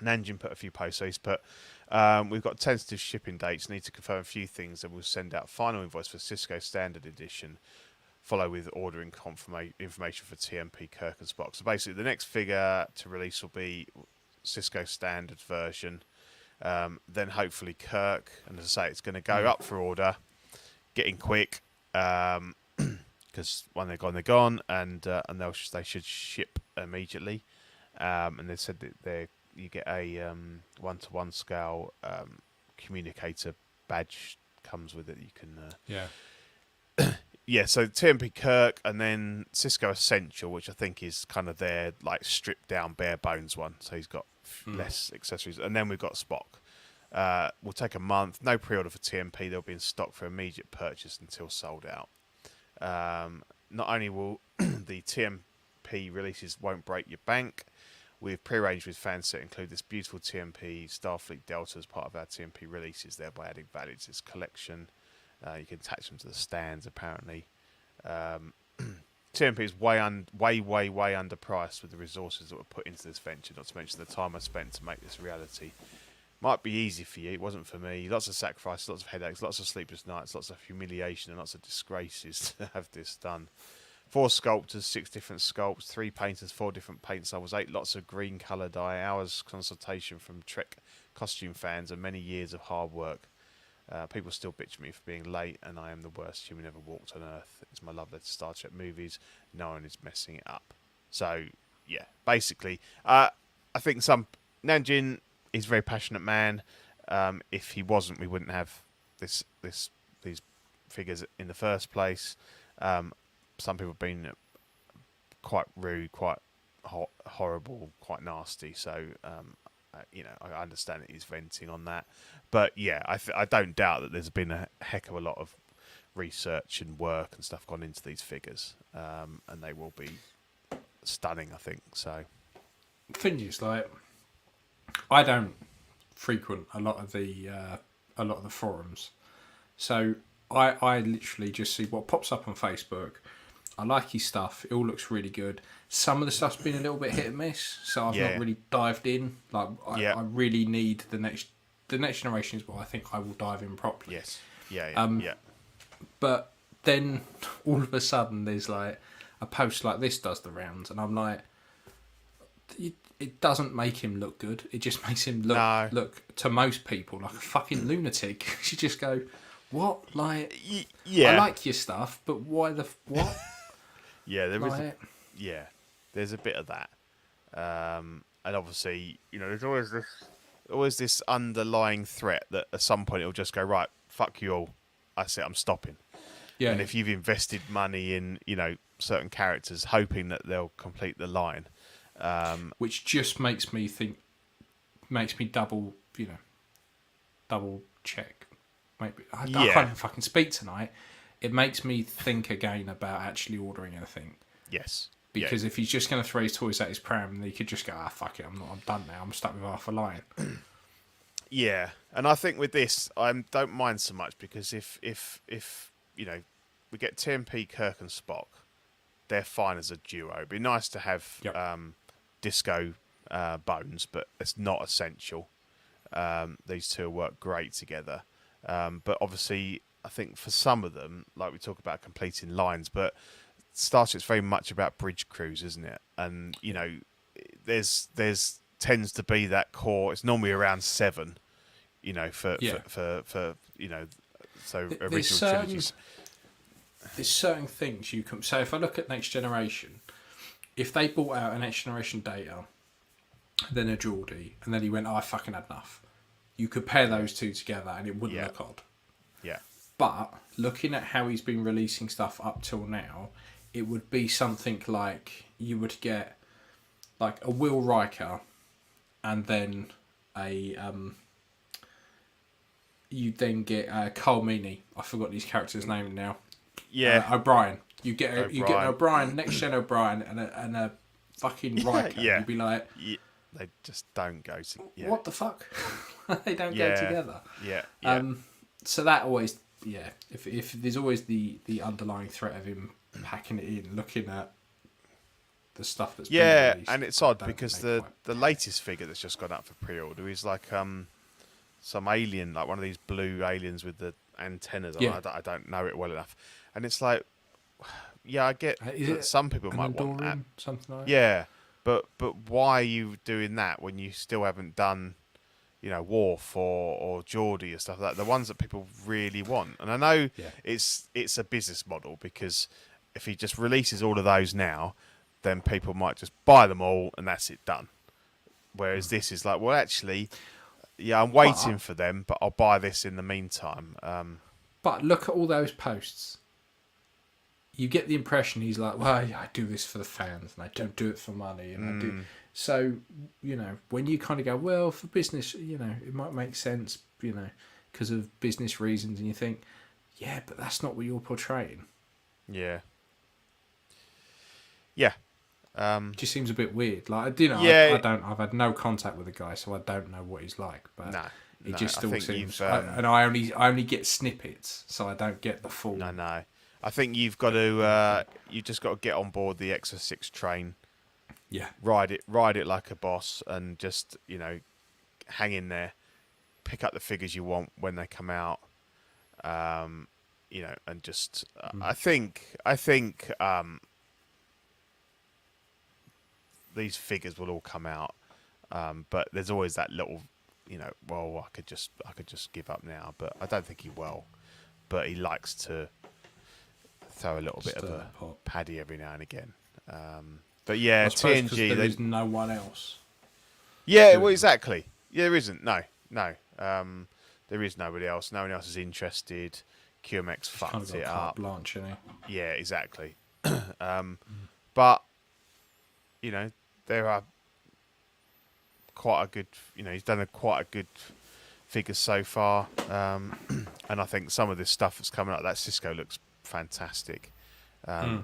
Nanjing put a few posts. So he's put, we've got tentative shipping dates. Need to confirm a few things, and we'll send out final invoice for Cisco Standard Edition. Follow with ordering information for TMP Kirk and Spock. So basically, the next figure to release will be Cisco Standard version. Then hopefully Kirk, and as I say, it's going to go up for order, getting quick, because when they're gone, and they should ship immediately. And they said that you get a 1-to-1 scale communicator badge comes with it. You can yeah, so TMP Kirk, and then Cisco Essential, which I think is kind of their like stripped down bare bones one. So he's got less accessories, and then we've got Spock. Will take a month. No pre-order for TMP. They'll be in stock for immediate purchase until sold out. Not only will the TMP releases won't break your bank, we've prearranged with fans to include this beautiful TMP Starfleet Delta as part of our TMP releases, thereby adding value to this collection. You can attach them to the stands, apparently. TMP is way underpriced with the resources that were put into this venture, not to mention the time I spent to make this reality. Might be easy for you, it wasn't for me. Lots of sacrifice, lots of headaches, lots of sleepless nights, lots of humiliation, and lots of disgraces to have this done. 4 sculptors, 6 different sculpts, 3 painters, 4 different paint samples, 8 lots of green colour dye, hours consultation from Trek costume fans, and many years of hard work. People still bitch me for being late, and I am the worst human ever walked on Earth. It's my love letter to Star Trek movies. No one is messing it up. So, yeah, basically, I think Nanjing is a very passionate man. If he wasn't, we wouldn't have these figures in the first place. Some people have been quite rude, quite horrible, quite nasty. So, I understand that he's venting on that. But yeah, I don't doubt that there's been a heck of a lot of research and work and stuff gone into these figures, and they will be stunning, I think. So, the thing is, like, I don't frequent a lot of the forums, so I literally just see what pops up on Facebook. I like his stuff. It all looks really good. Some of the stuff's been a little bit hit and miss, so I've not really dived in. Like, I really need the next generation is what I think I will dive in properly. Yes. Yeah. But then all of a sudden there's like a post like this does the rounds, and I'm like, it doesn't make him look good. It just makes him look to most people like a fucking lunatic. You just go, what? Like, I like your stuff, but why the what? Yeah, there's a bit of that, and obviously, there's always this underlying threat that at some point it'll just go, right, fuck you all. I say I'm stopping. Yeah. And if you've invested money in certain characters, hoping that they'll complete the line, which just makes me double check. Maybe I can't even fucking speak tonight. It makes me think again about actually ordering anything. Yes. Because if he's just going to throw his toys at his pram, then he could just go, fuck it, I'm done now. I'm stuck with half a line. Yeah, and I think with this, I don't mind so much because if we get TMP, Kirk and Spock, they're fine as a duo. It'd be nice to have Disco Bones, but it's not essential. These two work great together. But obviously, I think for some of them, like we talk about completing lines, but Starship's very much about bridge crews, isn't it? And there's tends to be that core. It's normally around 7, for so original trilogies. There's certain things you can. So if I look at Next Generation, if they bought out a Next Generation Data, then a Geordie, and then he went, I fucking had enough. You could pair those two together, and it wouldn't look odd. Yeah. But looking at how he's been releasing stuff up till now, it would be something like you would get like a Will Riker, and then you then get Carl Meany. I forgot his character's name now. Yeah, O'Brien. You get O'Brien, next gen O'Brien, and a fucking Riker. Yeah. You'd be like, they just don't go to. Yeah. What the fuck? They don't go together. Yeah. So that always, if there's always the underlying threat of him packing it in, looking at the stuff that's been Yeah, released, and it's I odd don't because think they the quite- latest figure that's just gone up for pre-order is like some alien, like one of these blue aliens with the antennas on. Yeah. I don't know it well enough, and it's like, yeah, I get Is that it some people an might want that. Andorian, something like that? Yeah, but why are you doing that when you still haven't done, Worf or Geordie and stuff like that? The ones that people really want. And I know Yeah. it's a business model, because if he just releases all of those now, then people might just buy them all and that's it, done. Whereas this is like, well, actually, yeah, I'm waiting for them, but I'll buy this in the meantime. But look at all those posts. You get the impression he's like, well, I do this for the fans and I don't do it for money. And I do. So, when you kind of go, well, for business, it might make sense, because of business reasons. And you think, yeah, but that's not what you're portraying. Yeah. Yeah. It just seems a bit weird. Like, Yeah. I've had no contact with the guy, so I don't know what he's like. But No, just I still think seems. you've, And I only get snippets, so I don't get the full. No. I think you've got to, you just got to get on board the Exo 6 train. Yeah. Ride it like a boss, and just, hang in there, pick up the figures you want when they come out, and just, I think, these figures will all come out, but there's always that little, well, I could just give up now, but I don't think he will. But he likes to throw a little bit of a paddy every now and again. But yeah, I suppose 'cause TNG. there is no one else. Yeah, well, exactly. Yeah, there isn't. No. There is nobody else. No one else is interested. QMX fucked Kind of got it carte up. blanche, isn't he? Yeah, exactly. But there are quite a good. He's done quite a good figure so far, and I think some of this stuff that's coming up, that Cisco looks fantastic.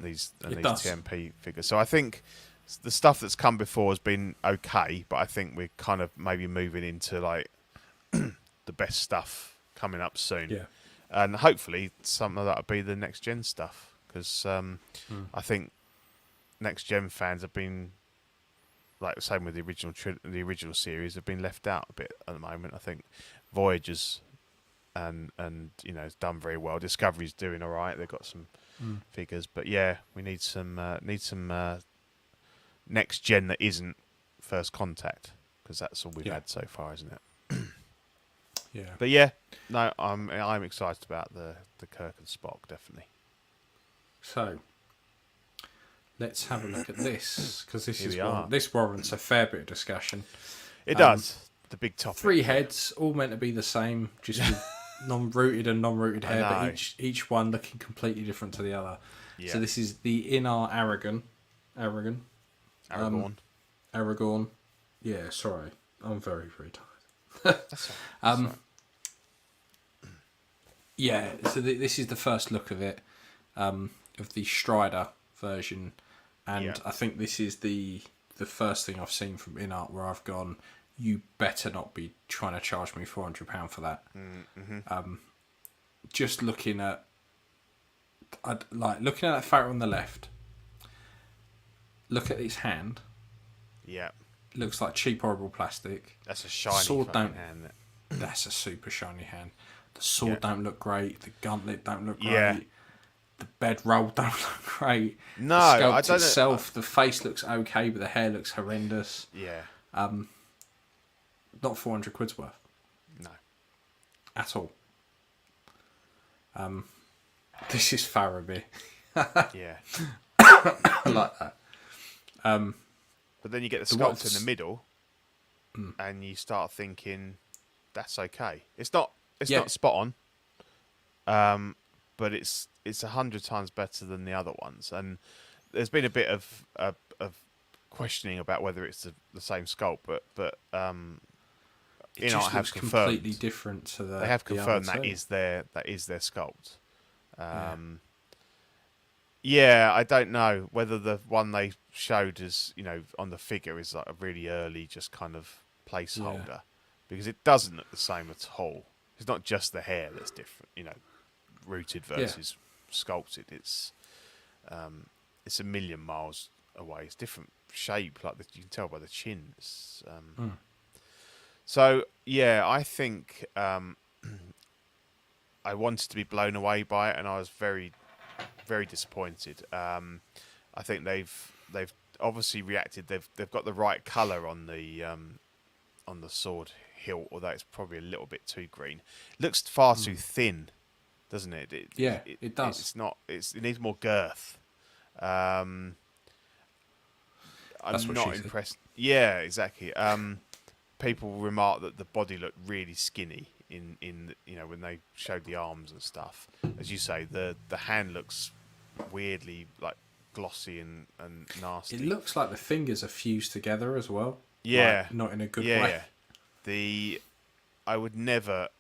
These TMP figures. So I think the stuff that's come before has been okay, but I think we're kind of maybe moving into like the best stuff coming up soon. Yeah. And hopefully some of that will be the next gen stuff, because I think next gen fans have been, like the same with the original series, have been left out a bit at the moment. I think Voyager's and it's done very well. Discovery's doing all right. They've got some figures, but yeah, we need some next gen that isn't First Contact, because that's all we've had so far, isn't it? Yeah. But yeah, no, I'm excited about the Kirk and Spock, definitely. So let's have a look at this, because Here this warrants a fair bit of discussion. It does. The big topic. 3 heads, all meant to be the same, just with non-rooted and non-rooted hair, but each one looking completely different to the other. Yeah. So this is the InArt Aragorn. Aragorn. Yeah, sorry, I'm very, very tired. That's right. Yeah, so this is the first look of it, of the Strider version, and I think this is the first thing I've seen from InArt where I've gone, you better not be trying to charge me £400 for that. Just looking at that photo on the left, look at his hand. Yeah. Looks like cheap, horrible plastic. That's a shiny hand. That's a super shiny hand. The sword don't look great. The gauntlet don't look great. Yeah. The bedroll don't look great. No, the sculpt I don't itself, the face looks okay, but the hair looks horrendous. Yeah. Not 400 quid's worth. No. At all. This is Farabi. Yeah. I like that. But then you get the sculpt in the middle, and you start thinking, that's okay. It's not spot on, but it's 100 times better than the other ones. And there's been a bit of questioning about whether it's the same sculpt, but it just looks completely different to the. They have confirmed that is their sculpt. Yeah, I don't know whether the one they showed as on the figure is like a really early, just kind of placeholder, because it doesn't look the same at all. It's not just the hair that's different, rooted versus sculpted. It's it's a million miles away. It's different shape, like you can tell by the chin. So yeah, I think I wanted to be blown away by it, and I was very, very disappointed. I think they've obviously reacted. They've got the right colour on the sword hilt, although it's probably a little bit too green. It looks far too thin, doesn't it? It does. It's not. It needs more girth. I'm That's what not she said. impressed. Yeah, exactly. People remark that the body looked really skinny in when they showed the arms and stuff. As you say, the hand looks weirdly like glossy and nasty. It looks like the fingers are fused together as well. Yeah, like, not in a good yeah, way. yeah. I'd never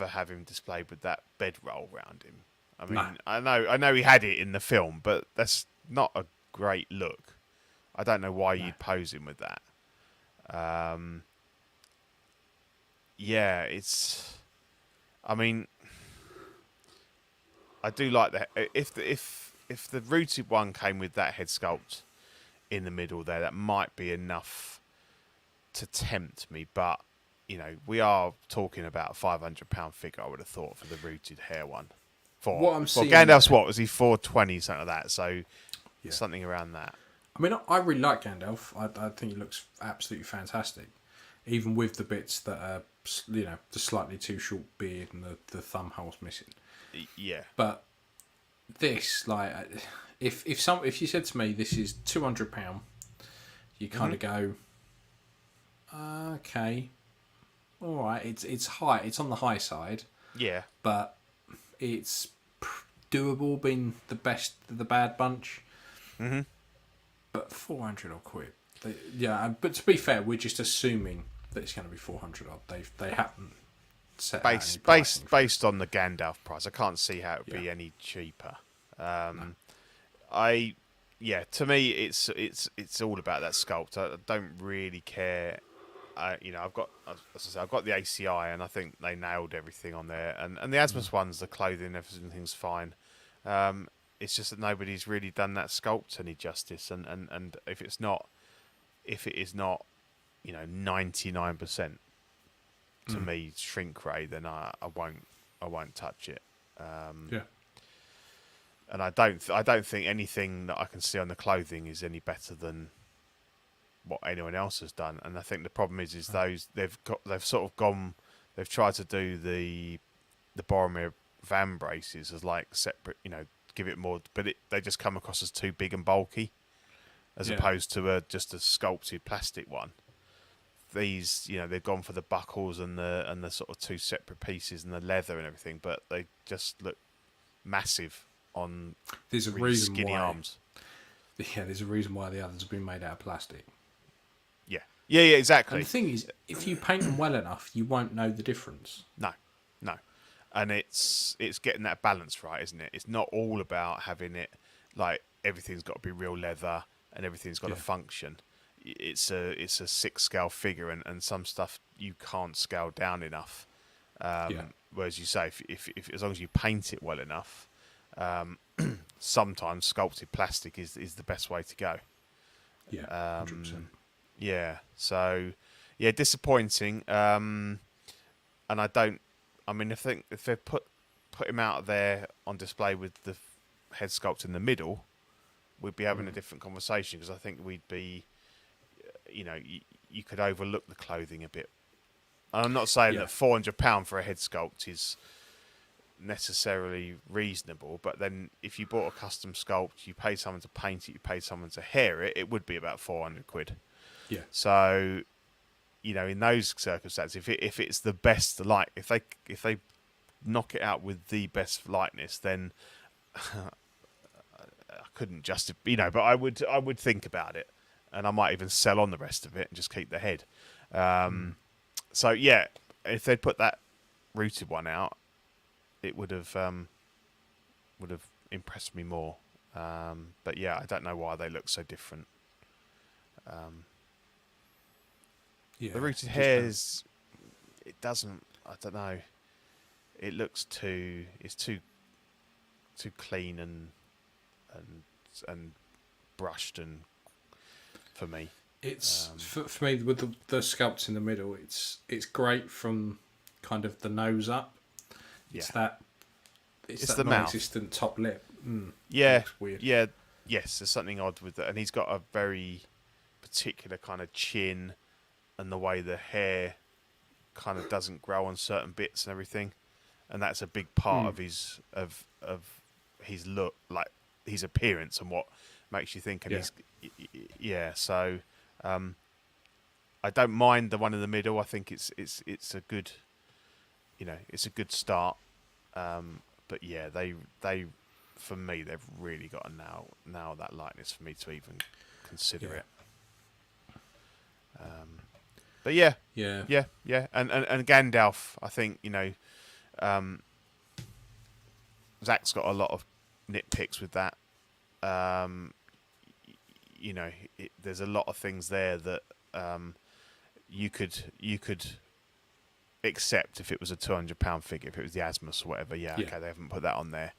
have him displayed with that bedroll round him. I mean, No. I know he had it in the film, but that's not a great look. I don't know why you'd pose him with that. Yeah, it's. I mean, I do like that. If the rooted one came with that head sculpt in the middle there, that might be enough to tempt me. But we are talking about a £500 figure. I would have thought for the rooted hair one. What I'm seeing Gandalf's there- what was he 420 something like that? So something around that. I mean, I really like Gandalf. I think he looks absolutely fantastic, even with the bits that are the slightly too short beard and the thumb holes missing. Yeah. But this, like, if you said to me this is £200, you kind of go, okay, all right. It's high. It's on the high side. Yeah. But it's doable, being the best of the bad bunch. Mm-hmm. But 400 odd quid. But to be fair, we're just assuming that it's going to be 400 odd. They haven't set out any pricing based on the Gandalf price. I can't see how it would be any cheaper. To me, it's all about that sculpt. I don't really care. I've got the ACI, and I think they nailed everything on there. And the Asmus ones, the clothing, everything's fine. It's just that nobody's really done that sculpt any justice. And if it is not 99% to me shrink ray, then I won't touch it. And I don't think anything that I can see on the clothing is any better than what anyone else has done. And I think the problem is they've tried to do the Boromir van braces as like separate, give it more, but they just come across as too big and bulky, as opposed to just a sculpted plastic one. These, they've gone for the buckles and the sort of two separate pieces and the leather and everything, but they just look massive on There's a really reason skinny why, arms. Yeah, there's a reason why the others have been made out of plastic. Yeah, exactly. And the thing is, if you paint them well enough, you won't know the difference. No. And it's getting that balance right, isn't it? It's not all about having it like everything's got to be real leather and everything's got to function. It's a 6-scale figure, and some stuff you can't scale down enough. Whereas you say, if as long as you paint it well enough, sometimes sculpted plastic is the best way to go. Yeah, 100%. Yeah. So, disappointing. And if they put him out there on display with the head sculpt in the middle, we'd be having a different conversation, because I think we'd be, you could overlook the clothing a bit. And I'm not saying that £400 for a head sculpt is necessarily reasonable, but then if you bought a custom sculpt, you paid someone to paint it, you paid someone to hair it, it would be about 400 quid. Yeah. So, in those circumstances, if it's the best light, if they knock it out with the best likeness, then I couldn't just, but I would think about it, and I might even sell on the rest of it and just keep the head. So yeah, if they'd put that rooted one out, it would have impressed me more. But yeah, I don't know why they look so different. The rooted hairs, it doesn't. I don't know. It looks too. It's too clean and and brushed, and for me, it's for me with the sculpts in the middle. It's great from kind of the nose up. It's that the non-existent top lip. Yeah, looks weird. yeah, yes. There's something odd with that, and he's got a very particular kind of chin, and the way the hair kind of doesn't grow on certain bits and everything, and that's a big part of his look, like his appearance and what makes you think. And so I don't mind the one in the middle. I think it's a good, it's a good start. But yeah, they for me, they've really got to nail that likeness for me to even consider it. But yeah. And Gandalf, I think, Zach's got a lot of nitpicks with that. There's a lot of things there that you could accept if it was a £200 figure, if it was the Asmus or whatever. Okay, they haven't put that on there.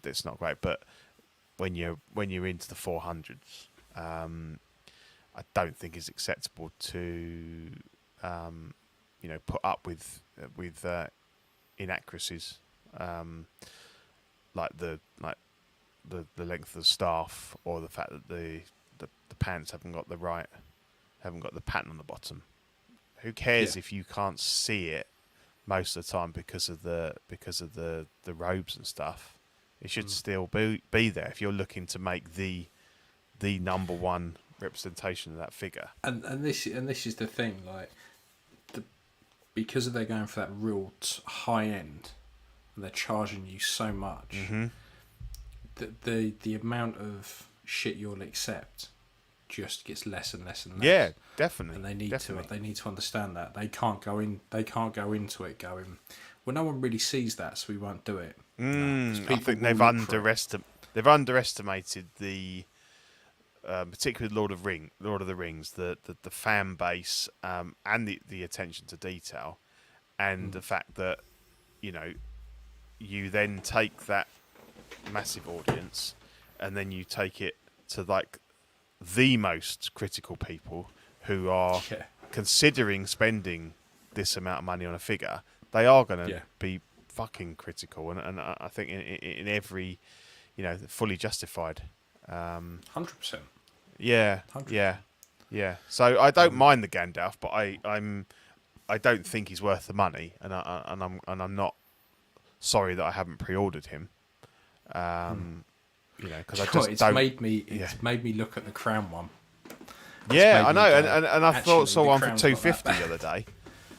That's not great. But when you're into the 400s, I don't think it's acceptable to put up with inaccuracies, like the length of the staff, or the fact that the pants haven't got the pattern on the bottom. Who cares if you can't see it most of the time because of the robes and stuff? It should still be there if you're looking to make the number one representation of that figure. And this is the thing, like, because they're going for that real high end, and they're charging you so much, the amount of shit you'll accept just gets less and less and less. Yeah, definitely. And they need to understand that they can't go into it going, well, no one really sees that, so we won't do it. I think they've underestimated the. Particularly Lord of the Rings, the fan base, and the attention to detail, and the fact that you then take that massive audience, and then you take it to like the most critical people who are considering spending this amount of money on a figure. They are going to be fucking critical, and I think in every, fully justified. 100%. Yeah, 100%. Yeah. So I don't mind the Gandalf, but I don't think he's worth the money, and I'm not sorry that I haven't pre-ordered him. Because I just don't. It's made me look at the Crown one. I know, and I saw one for 250 the other day,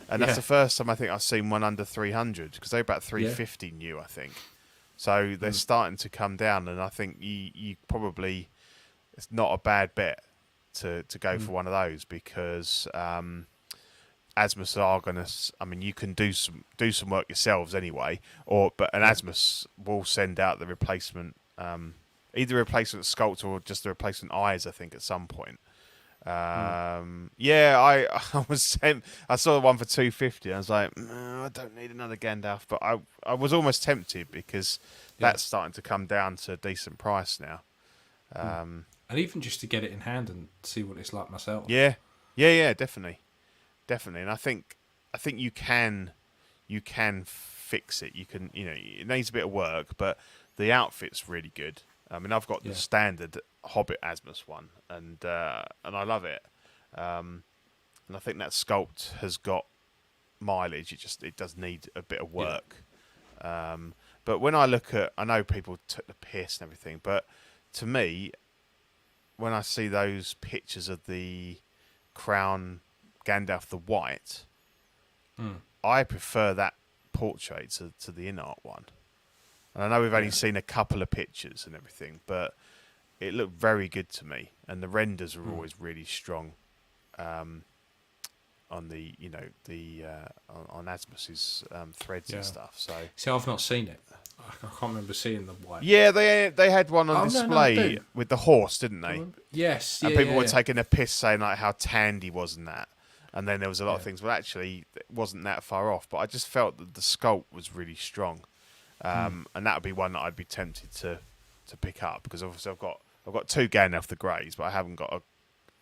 and that's the first time I think I've seen one under 300, because they're about 350 new, I think. So they're starting to come down, and I think you probably. It's not a bad bet to go for one of those, because Asmus are going to. I mean, you can do some work yourselves anyway, but Asmus will send out the replacement, either replacement sculpt or just the replacement eyes. I think at some point. I was I saw one for 250. I was like, no, I don't need another Gandalf, but I was almost tempted, because that's starting to come down to a decent price now. And even just to get it in hand and see what it's like myself. Yeah, definitely. And I think you can fix it. You can, it needs a bit of work, but the outfit's really good. I mean, I've got the standard Hobbit Asmus one, and I love it. And I think that sculpt has got mileage. It does need a bit of work. But when I know people took the piss and everything, but to me, when I see those pictures of the Crown Gandalf the White, I prefer that portrait to the InArt one. And I know we've only seen a couple of pictures and everything, but it looked very good to me. And the renders are always really strong on the on Asmus's threads and stuff. So see, I've not seen it. I can't remember seeing the white. Yeah, they had one on display with the horse, didn't they? Yes. And people were taking a piss, saying like how tanned he was and that. And then there was a lot of things. Well, actually, it wasn't that far off. But I just felt that the sculpt was really strong, and that would be one that I'd be tempted to pick up, because obviously I've got I've got 2 Gandalf the Greys, but I haven't got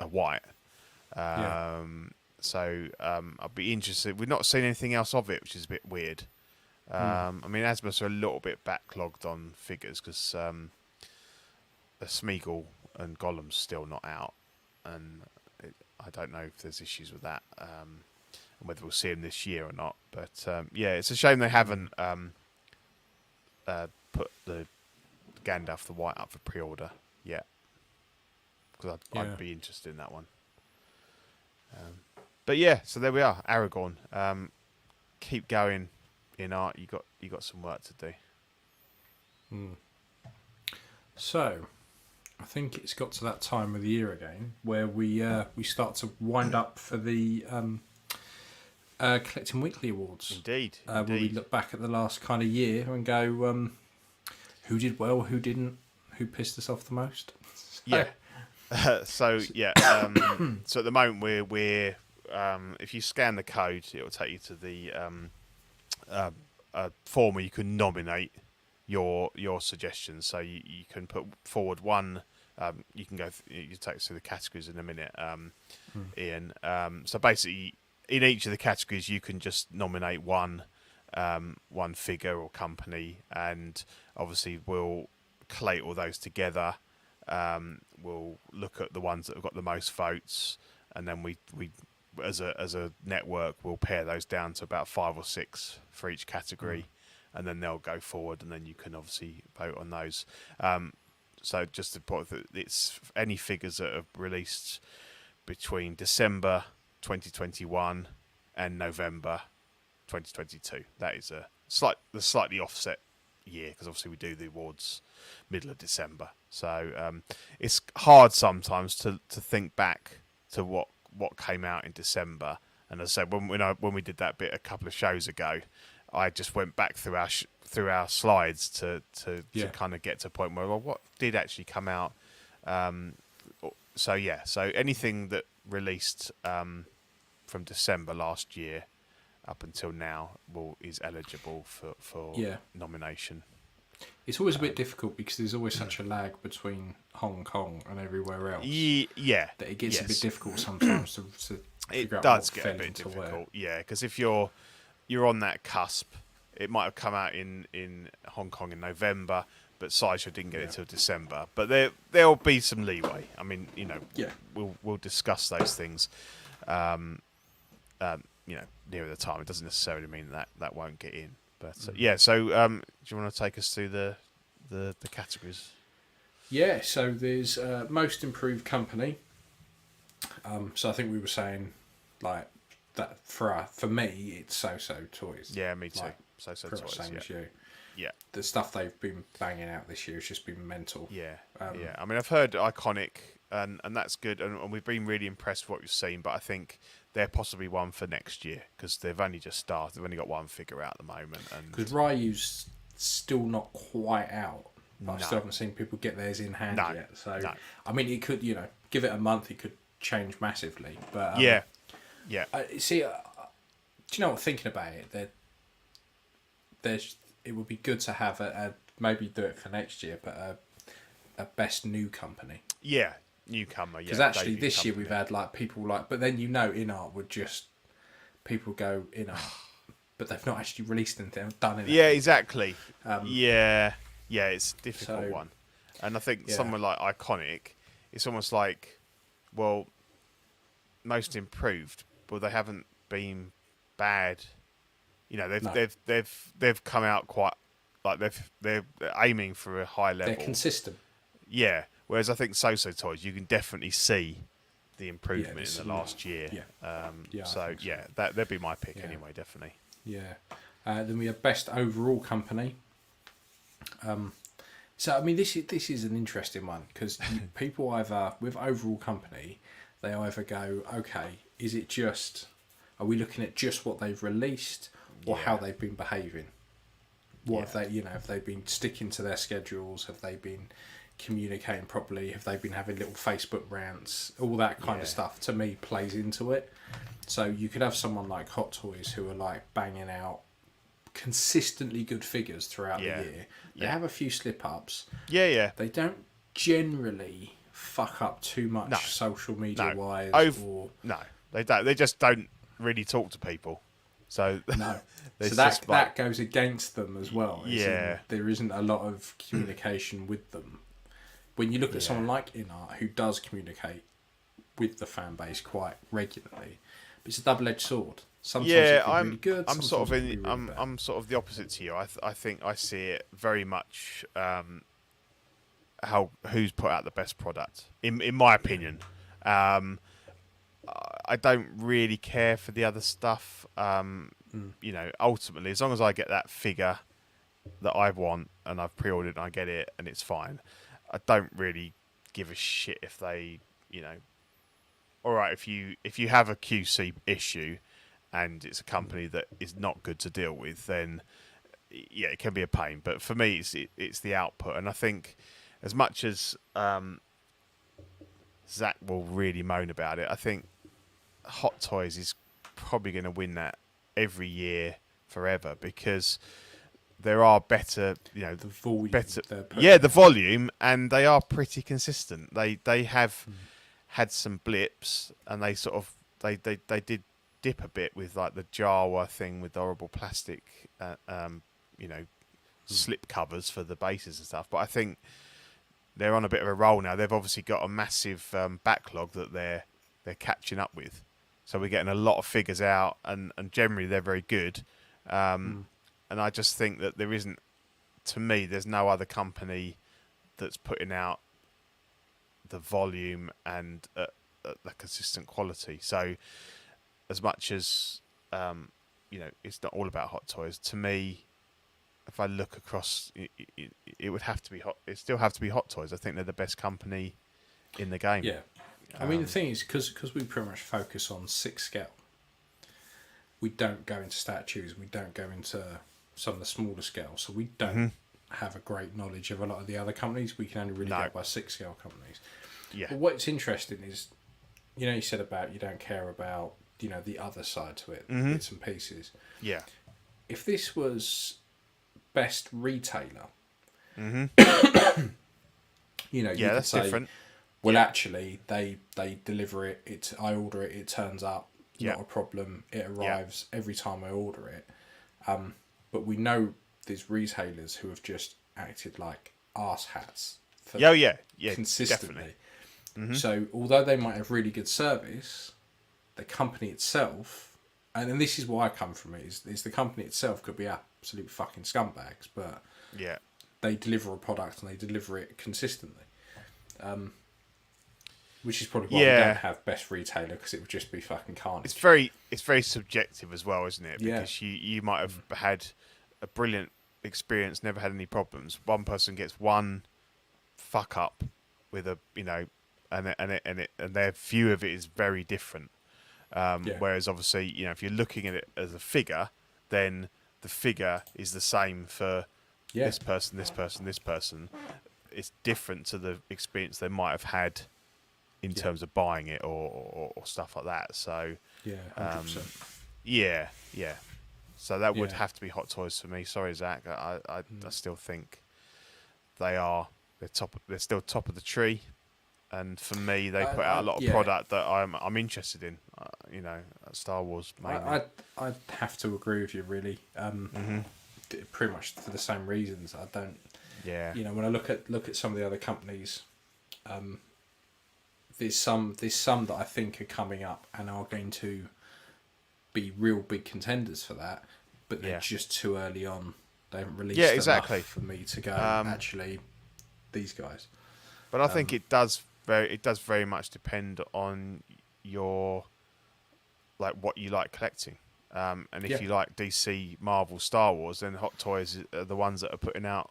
a white. Yeah. So I'd be interested. We've not seen anything else of it, which is a bit weird. I mean, Asmus are a little bit backlogged on figures because Smeagol and Gollum's still not out, and I don't know if there's issues with that, and whether we'll see him this year or not. But yeah, it's a shame they haven't put the Gandalf the White up for pre-order yet, because I'd be interested in that one. But yeah, so there we are, Aragorn. Keep going, InArt. You got some work to do. So, I think it's got to that time of the year again where we start to wind up for the Collecting Weekly Awards. Indeed. Where we look back at the last kind of year and go, who did well, who didn't, who pissed us off the most. Yeah. So at the moment we're if you scan the code, it will take you to the form where you can nominate your suggestions. So you can put forward one. You can go. You take us through the categories in a minute, Ian. So basically, in each of the categories, you can just nominate one figure or company, and obviously we'll collate all those together. We'll look at the ones that have got the most votes, and then we as a network we'll pare those down to about 5 or 6 for each category, and then they'll go forward, and then you can obviously vote on those. So just to point that it's any figures that are released between December 2021 and November 2022. That is the slightly offset year, because obviously we do the awards middle of December. So it's hard sometimes to think back to what came out in December. And as I said, when we did that bit a couple of shows ago, I just went back through our slides to kind of get to a point where, well, what did actually come out? So anything that released from December last year up until now is eligible for nomination. It's always a bit difficult because there's always such a lag between Hong Kong and everywhere else. Yeah, that it gets a bit difficult sometimes to figure it out does what get a bit difficult. Yeah, because if you're on that cusp, it might have come out in Hong Kong in November, but Sideshow didn't get it till December. But there'll be some leeway. I mean, we'll discuss those things. Nearer the time. It doesn't necessarily mean that won't get in. But so do you want to take us through the categories? Yeah, so there's most improved company. So I think we were saying like that for me it's So Toys. Yeah, me too. Like, So Toys. Same as you. Yeah. The stuff they've been banging out this year has just been mental. Yeah. I mean, I've heard Iconic, and that's good, and we've been really impressed with what we've seen. But I think they're possibly one for next year because they've only just started. They've only got one figure out at the moment, and because Ryu's still not quite out. But I still haven't seen people get theirs in hand yet. So I mean, it could give it a month, it could change massively. But yeah. See, do you know what? Thinking about it, it would be good to have a maybe do it for next year, but a best new company. Yeah, newcomer. Because actually, this year we've had like people like, but then InArt would just people go InArt, but they've not actually released anything, done anything. Yeah, exactly. It's a difficult one, and I think someone like Iconic, it's almost like, well, most improved, but they haven't been bad. They've come out quite like they're aiming for a high level. They're consistent. Yeah. Whereas I think So Toys, you can definitely see the improvement in the last year. Yeah. That'd be my pick anyway, definitely. Yeah. Then we have best overall company. So I mean, this is an interesting one because people either with overall company, they either go, okay, is it just, are we looking at just what they've released or how they've been behaving? What have they, have they been sticking to their schedules? Have they been communicating properly? Have they been having little Facebook rants? All that kind of stuff to me plays into it. So you could have someone like Hot Toys who are like banging out consistently good figures throughout the year. They have a few slip ups. Yeah. They don't generally fuck up too much No. social media wise. No, they don't. They just don't really talk to people. So No. it's So just that goes against them as well. Yeah. There isn't a lot of communication with them. When you look at someone like InArt, who does communicate with the fan base quite regularly, but it's a double-edged sword. Sometimes it can be really good. I'm sort of sometimes it can be really bad. I'm sort of the opposite to you. I think I see it very much who's put out the best product in my opinion. I don't really care for the other stuff. You know, ultimately, as long as I get that figure that I want and I've pre-ordered and I get it and it's fine, I don't really give a shit if they, you know. All right, if you have a QC issue and it's a company that is not good to deal with, then yeah, it can be a pain. But for me, it's the output, and I think as much as Zach will really moan about it, I think Hot Toys is probably going to win that every year forever, because there are better, you know, The volume better, they're putting yeah, the out. volume, and they are pretty consistent. They have had some blips, and they sort of they did dip a bit with like the Jawa thing with the horrible plastic, you know, slip covers for the bases and stuff. But I think they're on a bit of a roll now. They've obviously got a massive backlog that they're catching up with. So we're getting a lot of figures out, and generally they're very good. And I just think that there isn't, to me, there's no other company that's putting out the volume and the consistent quality. So as much as, you know, it's not all about Hot Toys, to me, if I look across, it would have to be it still have to be Hot Toys. I think they're the best company in the game. Yeah. I mean, the thing is, because we pretty much focus on 6 scale, we don't go into statues, we don't go into some of the smaller scales, so we don't have a great knowledge of a lot of the other companies. We can only really go by 6 scale companies. Yeah. But what's interesting is, you know, you said about you don't care about, you know, the other side to it, bits and pieces. Yeah. If this was best retailer, you know, you Yeah, could that's say, different. well, actually, they deliver it. I order it. It turns up. Not a problem. It arrives every time I order it. But we know there's retailers who have just acted like arse hats. For consistently. Definitely. So although they might have really good service, the company itself, and then this is where I come from, is the company itself could be absolute fucking scumbags, but Yeah. they deliver a product and they deliver it consistently. Which is probably why we don't have best retailer, because it would just be fucking carnage. It's very subjective as well, isn't it? Yeah. Because you might have had a brilliant experience, never had any problems. One person gets one fuck up with a, you know, and their view of it is very different. Whereas obviously, you know, if you're looking at it as a figure, then the figure is the same for this person, this person, this person. It's different to the experience they might have had in terms of buying it or stuff like that. So 100%. yeah. So that would have to be Hot Toys for me. Sorry, Zach. I still think they're still top of the tree, and for me, they put out a lot of product that I'm interested in. You know, Star Wars mainly. I'd have to agree with you, really. Pretty much for the same reasons. I don't. Yeah. You know, when I look at some of the other companies, there's some that I think are coming up and are going to be real big contenders for that, but they're just too early on. They haven't released enough for me to go, actually, these guys. But I think it does very much depend on your, like, what you like collecting. And if you like DC, Marvel, Star Wars, then Hot Toys are the ones that are putting out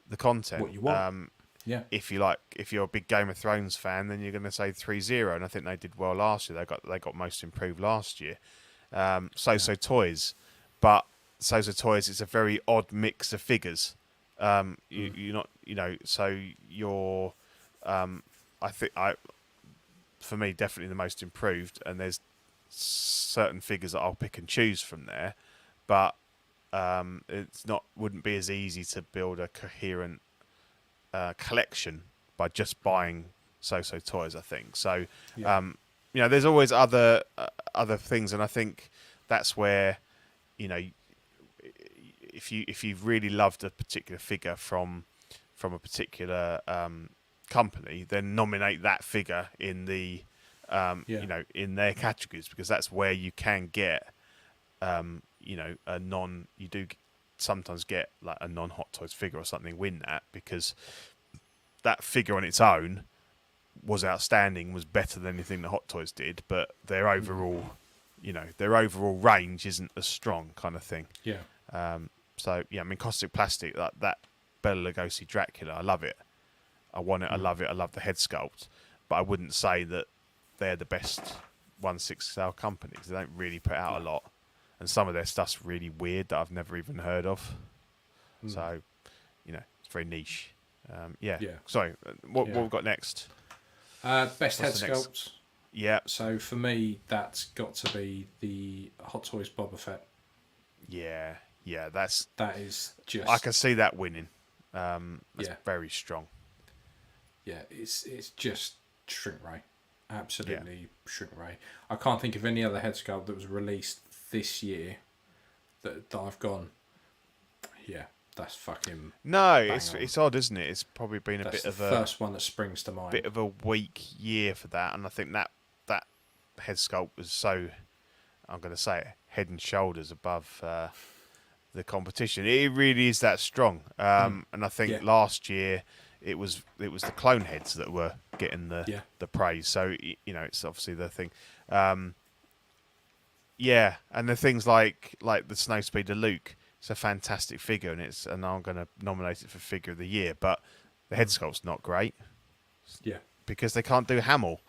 the content. What you want. If you're a big Game of Thrones fan, then you're going to say 3-0, and I think they did well last year. They got most improved last year. So Toys, but So Toys, it's a very odd mix of figures. You're not, you know, so you're, for me, definitely the most improved, and there's certain figures that I'll pick and choose from there, but wouldn't be as easy to build a coherent collection by just buying So Toys, I think. So, Yeah. there's always other things, and I think that's where, if you've really loved a particular figure from a particular company, then nominate that figure in the in their categories, because that's where you can get you do sometimes get like a non-Hot Toys figure or something win that, because that figure on its own was outstanding, was better than anything that Hot Toys did, but their overall range isn't as strong, kind of thing. Yeah. So yeah, I mean, Caustic Plastic, that Bela Lugosi Dracula, I love it. I want it. I love it. I love the head sculpt, but I wouldn't say that they're the best 1/6 scale company, because they don't really put out a lot, and some of their stuff's really weird that I've never even heard of. So, it's very niche. Yeah. Sorry, what we've got next? Best head What's the next? sculpts. Yeah. So for me, that's got to be the Hot Toys Boba Fett. Yeah. That is just. I can see that winning. That's very strong. Yeah, it's just shrink ray. Absolutely shrink ray. I can't think of any other head sculpt that was released this year that I've gone, yeah, that's fucking. No, it's odd, isn't it? It's probably been a bit of a first one that springs to mind. Bit of a weak year for that, and I think that head sculpt was so, I'm going to say it, head and shoulders above the competition. It really is that strong. And I think last year it was the clone heads that were getting the praise. So it's obviously the thing. And the things like the Snowspeeder Luke. It's a fantastic figure, and I'm going to nominate it for Figure of the Year. But the head sculpt's not great. Yeah, because they can't do Hamill.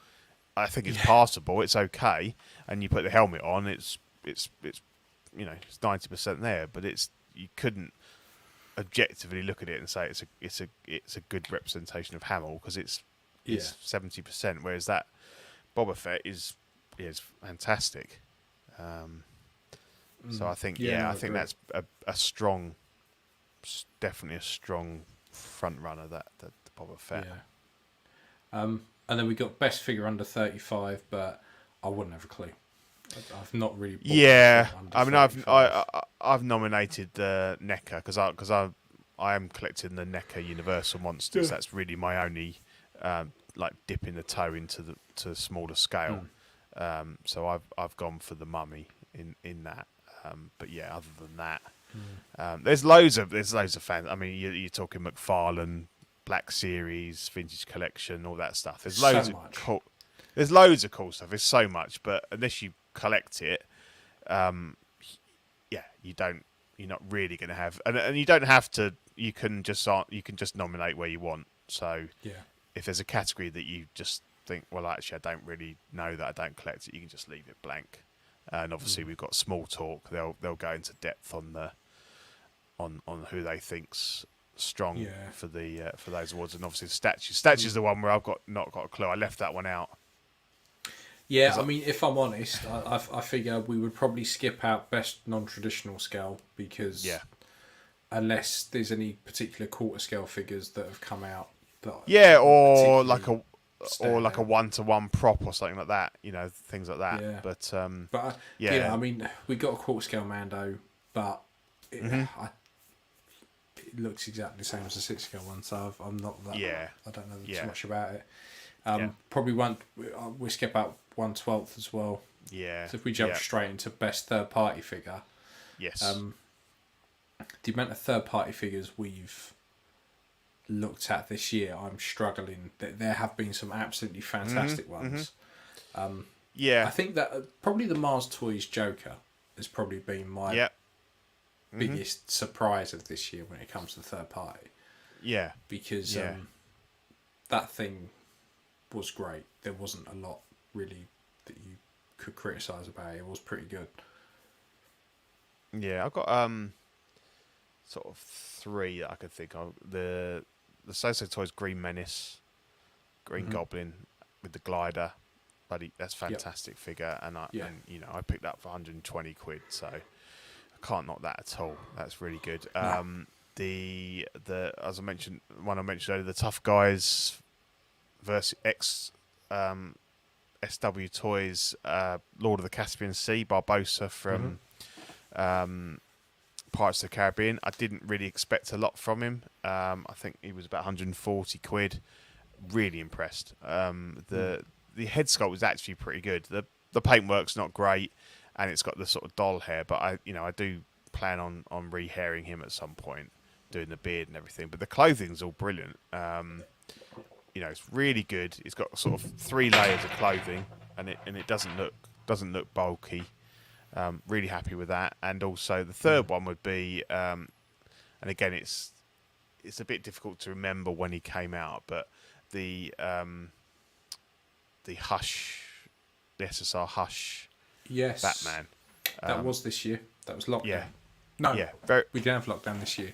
I think it's passable. It's okay, and you put the helmet on. It's 90% there, but you couldn't objectively look at it and say it's a good representation of Hamill, because it's 70%, whereas that Boba Fett is fantastic. So I think I think that's a strong, definitely a strong front runner, that the Boba Fett. Yeah. And then we got best figure under 35, but I wouldn't have a clue. I've not really. I mean, I've nominated the NECA because I am collecting the NECA Universal Monsters. Yeah. That's really my only dipping the toe into the smaller scale. So I've gone for the Mummy in that. But yeah, other than that, there's loads of fans. I mean, you're talking McFarlane, Black Series, Vintage Collection, all that stuff. There's loads of cool. There's loads of cool stuff. There's so much, but unless you collect it, you're not really going to have, and you don't have to. You can just nominate where you want. So if there's a category that you just think, well, actually, I don't really know that, I don't collect it, you can just leave it blank. And obviously, we've got Small Talk. They'll go into depth on who they think's strong for those awards, and obviously the statue's the one where I've not got a clue. I left that one out. Yeah, I mean, if I'm honest, I figure we would probably skip out best non-traditional scale, because unless there's any particular quarter scale figures that have come out, or like a 1-to-1 prop or something like that, things like that. Yeah. But I mean, we got a quarter scale Mando, but it looks exactly the same as the 6 scale one, so I'm not that. I don't know too much about it. Probably we skip out 1/12 as well. Yeah. So if we jump straight into best third party figure, yes. The amount of third party figures we've looked at this year, I'm struggling. There have been some absolutely fantastic ones. I think that probably the Mars Toys Joker has probably been my biggest surprise of this year when it comes to third party. Yeah. Because that thing was great. There wasn't a lot really that you could criticise about it. It was pretty good. Yeah, I've got sort of 3 that I could think of. The So Toys Green Menace, Green Goblin with the glider, buddy, that's fantastic figure, and I picked that for 120 quid, so I can't knock that at all. That's really good. The as I mentioned, one I mentioned earlier, the Tough Guys versus SW Toys Lord of the Caspian Sea, Barbossa from Pirates of the Caribbean. I didn't really expect a lot from him. I think he was about 140 quid. Really impressed. The head sculpt was actually pretty good. The paintwork's not great, and it's got the sort of doll hair. But I do plan on re-hairing him at some point, doing the beard and everything. But the clothing's all brilliant. It's really good. It's got sort of 3 layers of clothing, and it doesn't look bulky. Really happy with that. And also the third one would be, and again, it's a bit difficult to remember when he came out, but the Hush, the SSR Hush, yes, Batman. That was this year. That was lockdown. Yeah. No, Yeah. we didn't have lockdown this year.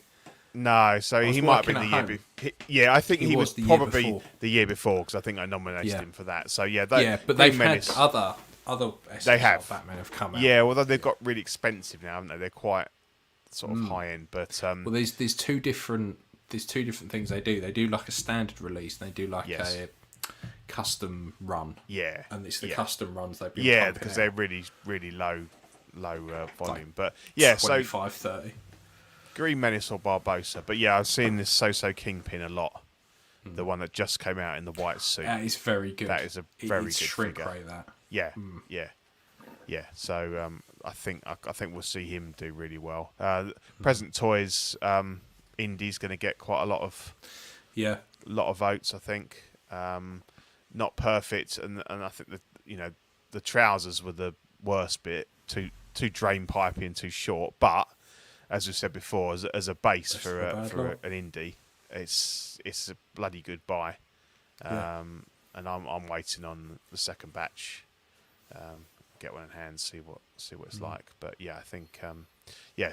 No, so he might have been the year before. Yeah, I think he was probably the year before, because I think I nominated him for that. So yeah, but they've had other they have Batman have come out. Yeah, although they've got really expensive now, haven't they? They're quite sort of high end, but well, there's two different things they do. They do like a standard release, and they do like a custom run. Yeah, and it's the custom runs they've been because out. they're really low volume. But yeah, 25, 30. Green Menace or Barbossa. But yeah, I've seen this So Kingpin a lot. The one that just came out in the white suit. That is very good. That is a very good shrink figure. rate, that. Yeah. So I think we'll see him do really well. Present Toys Indie's going to get quite a lot of votes. I think not perfect, and I think that the trousers were the worst bit. Too drain pipey and too short, but as we said before, as a base for an indie, it's a bloody good buy. And I'm waiting on the second batch. Get one in hand, see what it's like. But yeah, I think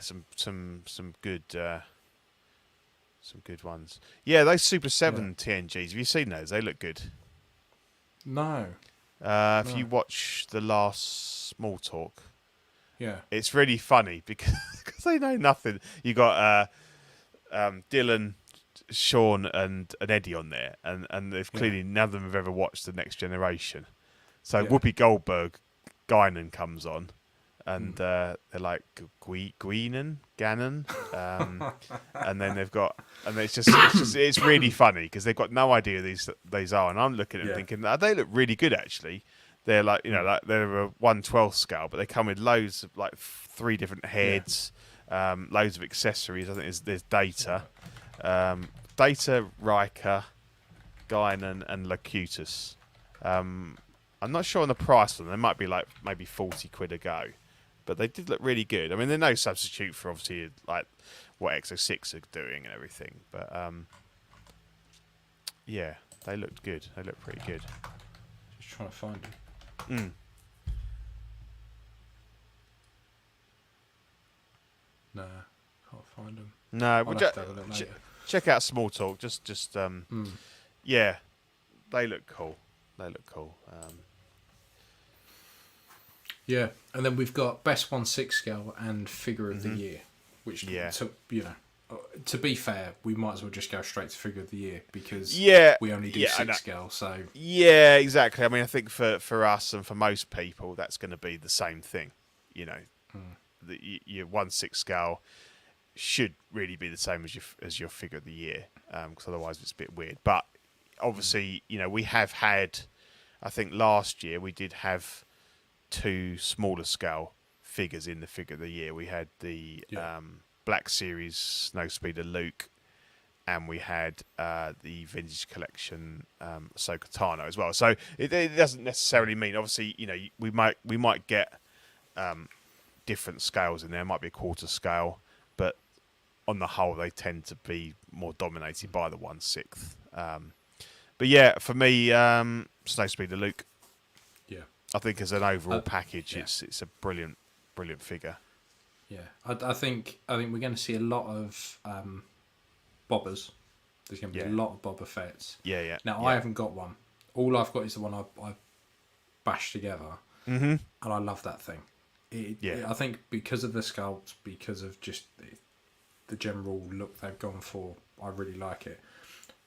some good ones. Yeah, those Super 7 TNGs. Have you seen those? They look good. No. If you watch the last Small Talk, it's really funny because they know nothing. You got Dylan, Sean, and Eddie on there, and they've clearly none of them have ever watched The Next Generation. So Whoopi Goldberg, Guinan comes on, and they're like Guinan, Gannon, and then they've got, and it's really funny because they've got no idea these are, and I'm looking at them thinking they look really good actually. They're like like they're a 1/12 scale, but they come with loads of like 3 different heads, loads of accessories. I think there's Data, Riker, Guinan, and Locutus. I'm not sure on the price of them. They might be like maybe 40 quid a go, but they did look really good. I mean, they're no substitute for obviously like what Exo-6 are doing and everything, but they looked good. They looked pretty good. Just trying to find them. No, can't find them. No, we'll check out Small Talk. Just yeah, they look cool. Yeah, and then we've got Best 1/6 scale and Figure of the Year, which to be fair, we might as well just go straight to Figure of the Year because we only do 6 scale. So yeah, exactly. I mean, I think for us and for most people, that's going to be the same thing. Your 1/6 scale should really be the same as your Figure of the Year, because otherwise it's a bit weird. But obviously, we have had, I think last year we did have 2 smaller scale figures in the Figure of the Year. We had the Black Series Snowspeeder Luke, and we had the Vintage Collection Ahsoka Tano as well. So it doesn't necessarily mean, obviously, we might get different scales in there. It might be a quarter scale, but on the whole, they tend to be more dominated by the 1/6. But yeah, for me, Snowspeeder Luke. Yeah, I think as an overall package, it's a brilliant figure. Yeah, I think we're going to see a lot of bobbers. There's going to be a lot of Boba Fett's. Yeah. Now, I haven't got one. All I've got is the one I bashed together, and I love that thing. I think because of the sculpt, because of just the general look they've gone for, I really like it.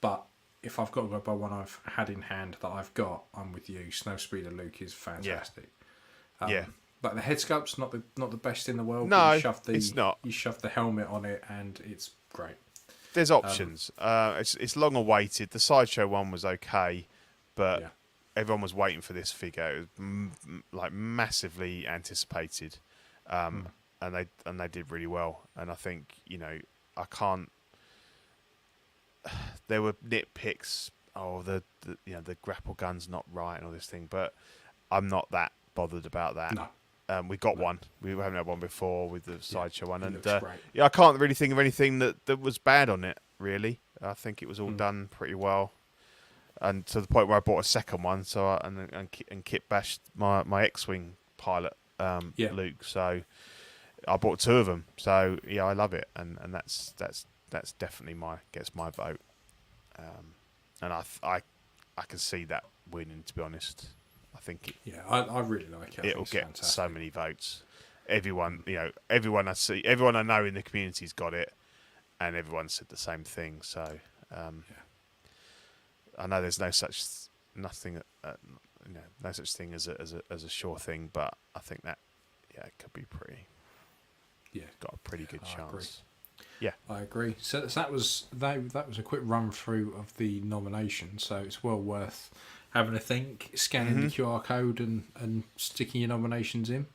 But if I've got to go by one I've had in hand that I've got, I'm with you. Snowspeeder Luke is fantastic. But the head sculpt's not the best in the world. No, it's not. You shove the helmet on it, and it's great. There's options. It's long awaited. The Sideshow one was okay, but everyone was waiting for this figure. It was like massively anticipated, and they did really well. And I think I can't. There were nitpicks. Oh, the grapple gun's not right and all this thing, but I'm not that bothered about that. No. We got one. We haven't had one before with the Sideshow one, and great. I can't really think of anything that was bad on it. Really, I think it was all done pretty well, and to the point where I bought a second one. So and Kit bashed my X-wing pilot Luke. So I bought two of them. So yeah, I love it, and that's definitely gets my vote. And I can see that winning, to be honest. I think I really like it. It'll get so many votes. Everyone I see, everyone I know in the community's got it, and everyone said the same thing. So I know there's no such thing as a sure thing, but I think that it could be pretty. Yeah, got a pretty good chance. Agree. Yeah, I agree. So that was a quick run through of the nomination. So it's well worth having a think, scanning the QR code and sticking your nominations in.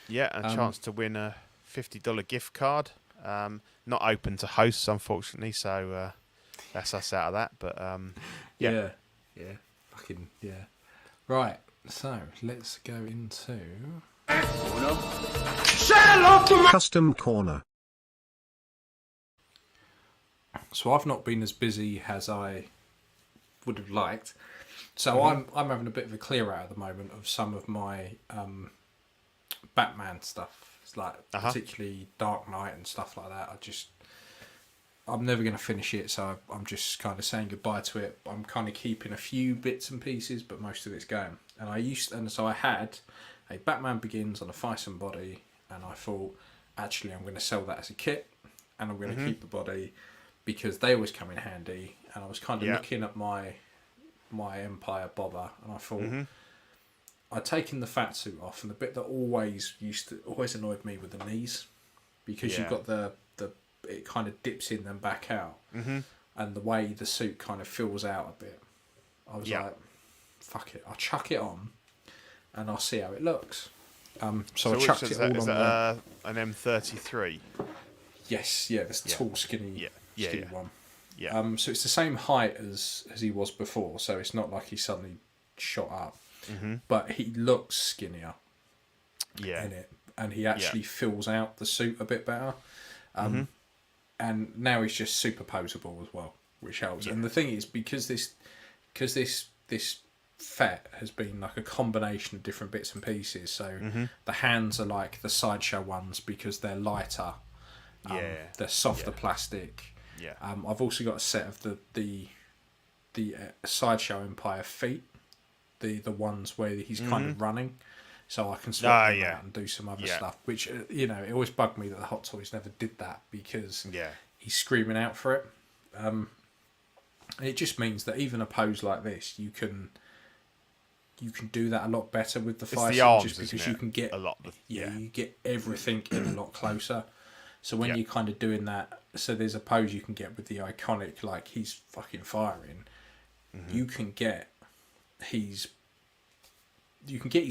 Yeah, and a chance to win a $50 gift card. Not open to hosts, unfortunately, so that's us out of that. But yeah. Right, so let's go into Custom Corner. So I've not been as busy as I would have liked. So I'm having a bit of a clear out at the moment of some of my Batman stuff. It's like particularly Dark Knight and stuff like that. I'm never going to finish it, so I'm just kind of saying goodbye to it. I'm kind of keeping a few bits and pieces, but most of it's going. So I had a Batman Begins on a Thyssen body, and I thought, actually, I'm going to sell that as a kit, and I'm going to keep the body because they always come in handy. And I was kind of looking at my Empire bobber, and I thought I'd taken the fat suit off, and the bit that always annoyed me were the knees, because you've got it kind of dips in and back out, and the way the suit kind of fills out a bit. I was like, fuck it, I'll chuck it on, and I'll see how it looks. So I chucked it all on. Is that an M33? Yes, this tall, skinny one. Yeah. So it's the same height as he was before, so it's not like he suddenly shot up. But he looks skinnier in it, and he actually fills out the suit a bit better. And now he's just superposable as well, which helps. And the thing is, because this fet has been like a combination of different bits and pieces, so the hands are like the Sideshow ones because they're lighter. They're softer plastic. I've also got a set of the Sideshow Empire feet, the ones where he's kind of running, so I can swap them out and do some other stuff. Which it always bugged me that the Hot Toys never did that, because he's screaming out for it. It just means that even a pose like this, you can do that a lot better with the Thyssen, just because you can get a lot. You get everything in a lot closer. So when you're kind of doing that, so there's a pose you can get with the iconic, like he's fucking firing. You can get his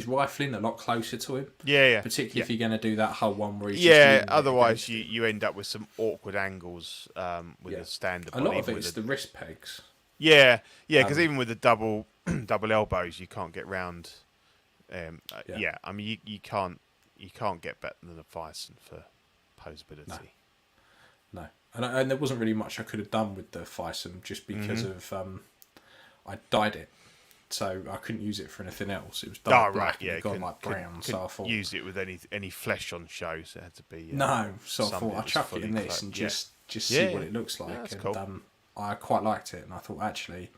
rifling a lot closer to him. Particularly if you're going to do that whole one where he's otherwise you end up with some awkward angles with the standard body. A lot of it's the wrist pegs. Because even with the double elbows, you can't get round. I mean you can't get better than a Thyssen for posability. No. And there wasn't really much I could have done with the Thyssen, just because of I dyed it, so I couldn't use it for anything else. It was dark black and it got like brown, so I thought use it with any flesh on show, so it had to be so I thought I'll chuck it in this and just see what it looks like. That's and cool. I quite liked it, and I thought, actually,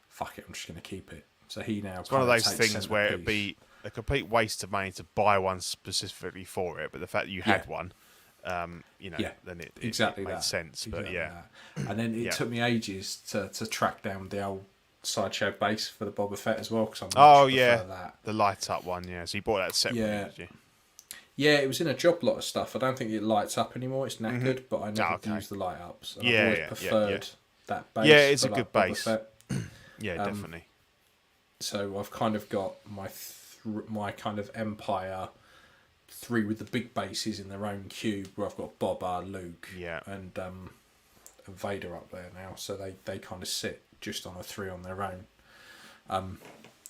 fuck it, I'm just going to keep it. So he now it's one of those things where it'd be a complete waste of money to buy one specifically for it, but the fact that you had one, then it exactly made that. sense. Exactly but that. And then it took me ages to track down the old sideshow base for the Boba Fett as well, because I Oh much yeah, prefer that. the light up one. Yeah, so you bought that separately, Yeah. did you? Yeah, it was in a job lot of stuff. I don't think it lights up anymore. It's knackered, but I never okay. used the light ups. And Yeah, I've always yeah, preferred that base. Yeah, it's for, a like, good Boba base. Fett. Yeah, definitely. So I've kind of got my kind of Empire 3 with the big bases in their own cube, where I've got Boba, Luke, and Vader up there now. So they kind of sit just on a 3 on their own.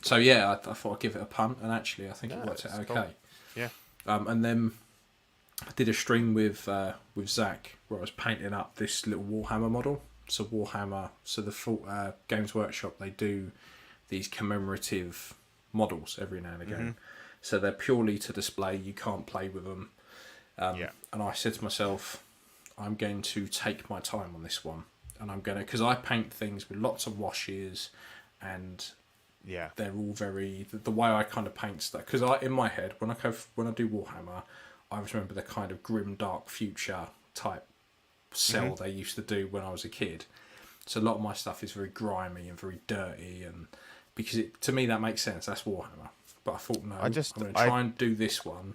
So yeah, I thought I'd give it a punt, and actually I think it worked out okay. Cool. Yeah. And then I did a stream with Zach where I was painting up this little Warhammer model. So Warhammer, so the full Games Workshop, they do these commemorative models every now and again. So they're purely to display. You can't play with them. And I said to myself, I'm going to take my time on this one, and I'm going to, because I paint things with lots of washes, and they're all very the way I kind of paint stuff. Because in my head, when I do Warhammer, I always remember the kind of grim, dark future type cell they used to do when I was a kid. So a lot of my stuff is very grimy and very dirty, and because to me that makes sense. That's Warhammer. But I thought, no, I'm going to try and do this one.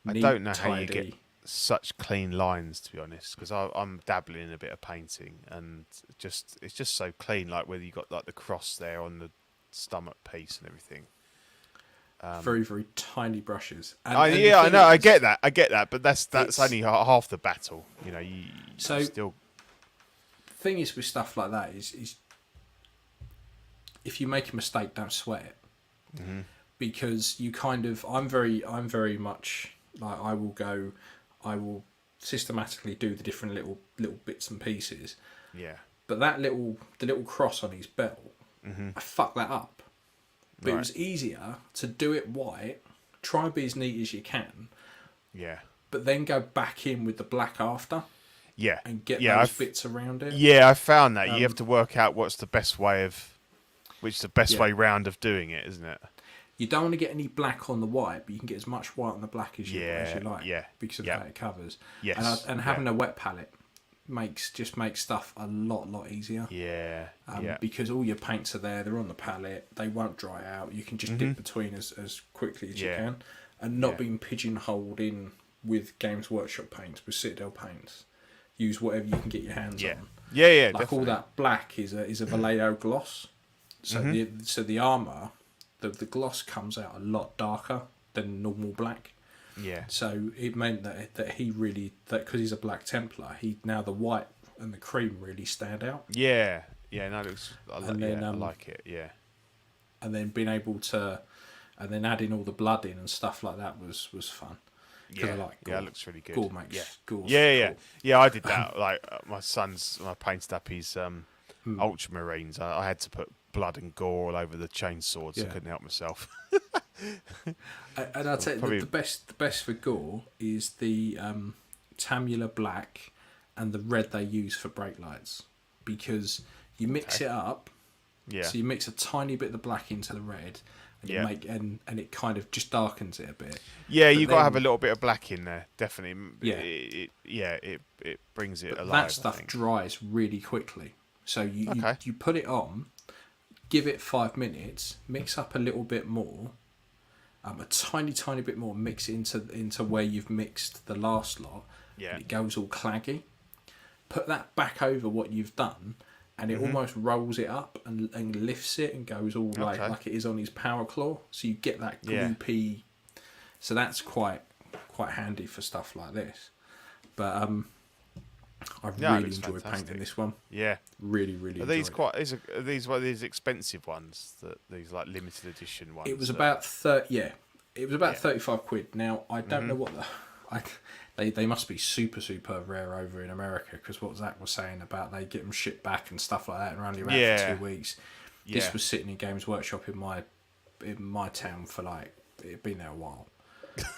I don't know how you get such clean lines, to be honest, because I'm dabbling in a bit of painting, and it's just so clean. Like whether you got like the cross there on the stomach piece and everything. Very, very tiny brushes. I know, I get that, but that's only half the battle. You know, you still. The thing is with stuff like that is if you make a mistake, don't sweat it, because you kind of I'm very much like I will systematically do the different little bits and pieces. Yeah. But the little cross on his belt, I fucked that up. But it was easier to do it white, try and be as neat as you can. Yeah. But then go back in with the black after. Yeah. And get those bits around it. Yeah, I found that. You have to work out which the best way round of doing it, isn't it? You don't want to get any black on the white, but you can get as much white on the black as you like. Yeah. Because of how it covers. Yes. And having a wet palette makes stuff a lot easier. Yeah. Because all your paints are there, they're on the palette, they won't dry out. You can just dip between as quickly as you can, and not being pigeonholed in with Games Workshop paints, with Citadel paints. Use whatever you can get your hands on. Yeah, like definitely. All that black is a Vallejo gloss. So the armour, the gloss comes out a lot darker than normal black. Yeah. So it meant that he really, because he's a Black Templar, now the white and the cream really stand out. Yeah. Yeah. No, I like it. Yeah. And then being able to, and then adding all the blood in and stuff like that was fun. Yeah. It looks really good. Gore makes gore. Yeah. Yeah. I did that. Like my I painted up his Ultramarines. I had to put blood and gore all over the chainswords. I couldn't help myself. And I'll tell you, the best for gore is the Tamula black and the red they use for brake lights, because you mix it up. Yeah. So you mix a tiny bit of the black into the red, and you make and it kind of just darkens it a bit. Yeah, you got to have a little bit of black in there, definitely. Yeah. It brings it alive. That stuff dries really quickly, so you put it on, give it 5 minutes, mix up a little bit more. A tiny bit more, mix it into where you've mixed the last lot, and it goes all claggy. Put that back over what you've done, and it almost rolls it up and lifts it and goes all like it is on his power claw. So you get that gloopy. So that's quite handy for stuff like this. But I really enjoyed painting this one. Yeah, really. Are these are these one of these expensive ones? These like limited edition ones? It was about 35 quid. Now I don't know what they must be super rare over in America, because what Zach was saying about they get them shipped back and stuff like that and are only around for 2 weeks. This was sitting in Games Workshop in my town for it'd been there a while.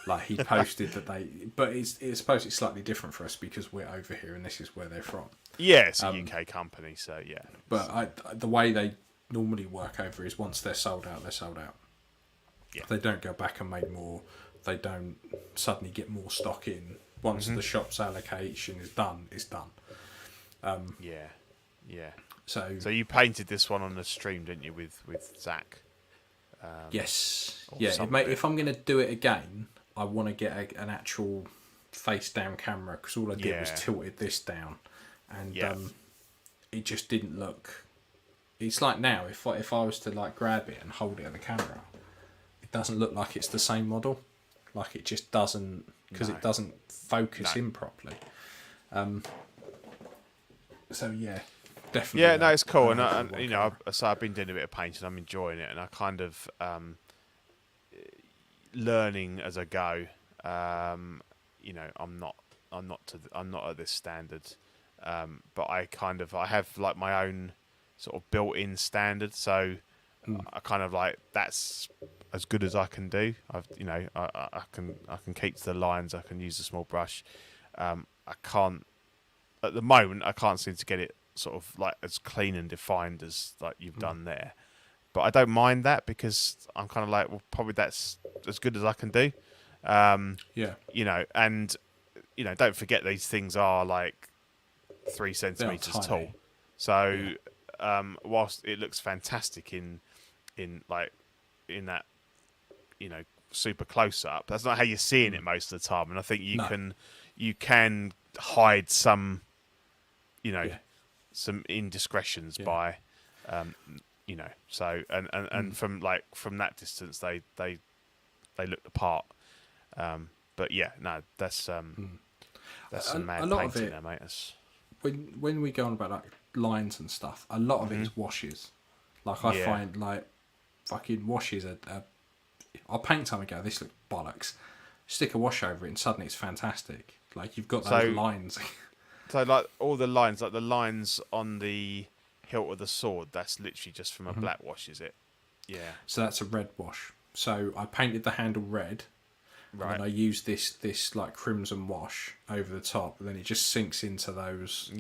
Like he posted that but it's supposed it's slightly different for us because we're over here and this is where they're from. Yeah, it's a UK company, so yeah. But the way they normally work over is once they're sold out, they're sold out. Yeah. They don't go back and make more. They don't suddenly get more stock in. Once the shop's allocation is done, it's done. Yeah. So you painted this one on the stream, didn't you, with Zach? Yes. or Yeah, something. mate, if I'm going to do it again, I want to get an actual face-down camera, because all I did was tilted this down, and it just didn't look... It's like now, if I was to like grab it and hold it at the camera, it doesn't look like it's the same model. Like, it just doesn't, because it doesn't focus in properly. So yeah, definitely. Yeah, no, it's cool, and you know, so I've been doing a bit of painting. I'm enjoying it, and I kind of learning as I go. You know, I'm not at this standard, but I have like my own sort of built-in standard. So I kind of like, that's as good as I can do. I can keep to the lines. I can use a small brush. I can't. At the moment, I can't seem to get it sort of like as clean and defined as like you've done there. But I don't mind that, because I'm kind of like, well, probably that's as good as I can do. You know, and you know, don't forget these things are like 3 centimeters tall. So whilst it looks fantastic in that, you know, super close up, that's not how you're seeing it most of the time. And I think you can hide some, you know, some indiscretions by, you know, so and from that distance they look the part. But yeah, no, that's some mad painting there, mate. When we go on about like lines and stuff, a lot of it is washes. Like, I find like fucking washes are I'll paint something, go, this looks bollocks. Stick a wash over it and suddenly it's fantastic. Like, you've got those lines. So like all the lines, like the lines on the hilt of the sword, that's literally just from a black wash, is it? Yeah. So that's a red wash. So I painted the handle red. Right. And I used this like crimson wash over the top, and then it just sinks into those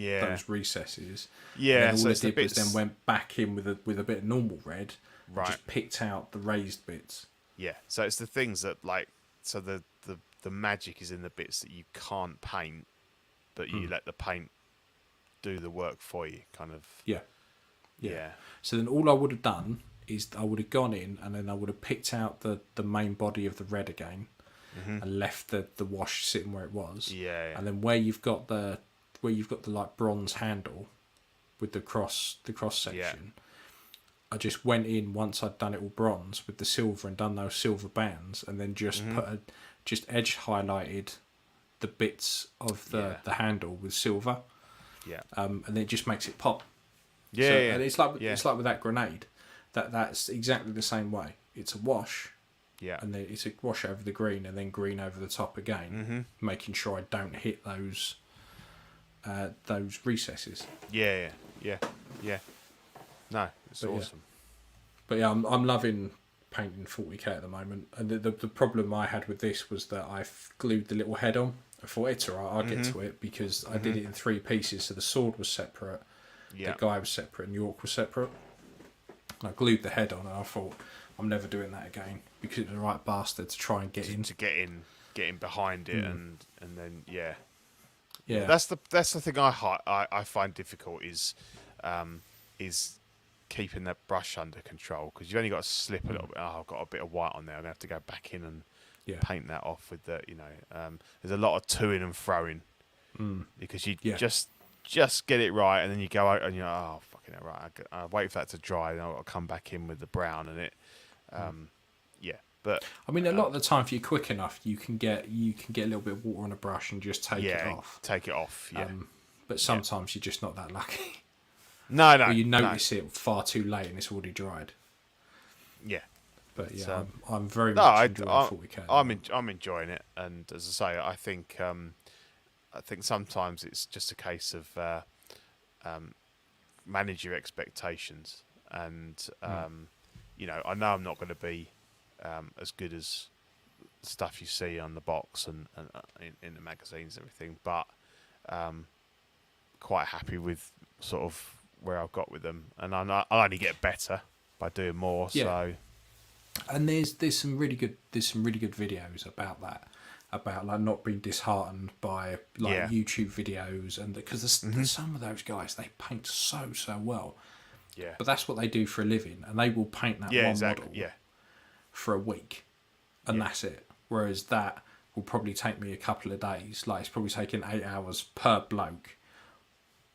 recesses. Yeah. And then so all it's I did was then went back in with a bit of normal red. Right. And just picked out the raised bits. Yeah. So it's the things that like, so the magic is in the bits that you can't paint, but you let the paint do the work for you, kind of. Yeah. So then all I would have done is I would have gone in, and then I would have picked out the main body of the red again, and left the wash sitting where it was. Yeah. And then where you've got the like bronze handle with the cross section, I just went in once I'd done it all bronze with the silver and done those silver bands, and then just just edge highlighted the bits of the handle with silver. Yeah. And then it just makes it pop. Yeah. So, and it's like with that grenade. That's exactly the same way. It's a wash. Yeah. And then it's a wash over the green, and then green over the top again, making sure I don't hit those recesses. Yeah. No, it's awesome. Yeah. But yeah, I'm loving painting 40k at the moment. And the problem I had with this was that I've glued the little head on. I thought, it's alright, I'll get to it, because I did it in 3 pieces. So the sword was separate, the guy was separate, and York was separate. And I glued the head on, and I thought, I'm never doing that again, because it was the right bastard to try and get in. To get in behind it, and then yeah. That's the thing I find difficult is keeping that brush under control, because you've only got to slip a little bit. Oh, I've got a bit of white on there. I'm gonna have to go back in and paint that off with the, you know. There's a lot of toing and throwing, because you just get it right, and then you go out and you're, oh fucking hell, right. I wait for that to dry, and I'll come back in with the brown and it. But I mean, a lot of the time, if you're quick enough, you can get a little bit of water on a brush and just take it off. Take it off. Yeah. But sometimes you're just not that lucky. No. Or you notice it far too late and it's already dried. Yeah. But yeah, I'm very much enjoying 40k. I'm enjoying it, and as I say, I think sometimes it's just a case of manage your expectations, and you know, I know I'm not going to be as good as stuff you see on the box and in the magazines and everything, but quite happy with sort of where I've got with them, and I'll only get better by doing more. Yeah. So, and there's some really good videos about that. about like not being disheartened by like Yeah. YouTube videos, and because there's some of those guys, they paint so well, Yeah. but that's what they do for a living, and they will paint that Yeah, one exactly. model Yeah. for a week, and that's it. Whereas that will probably take me a couple of days. Like it's probably taking 8 hours per bloke.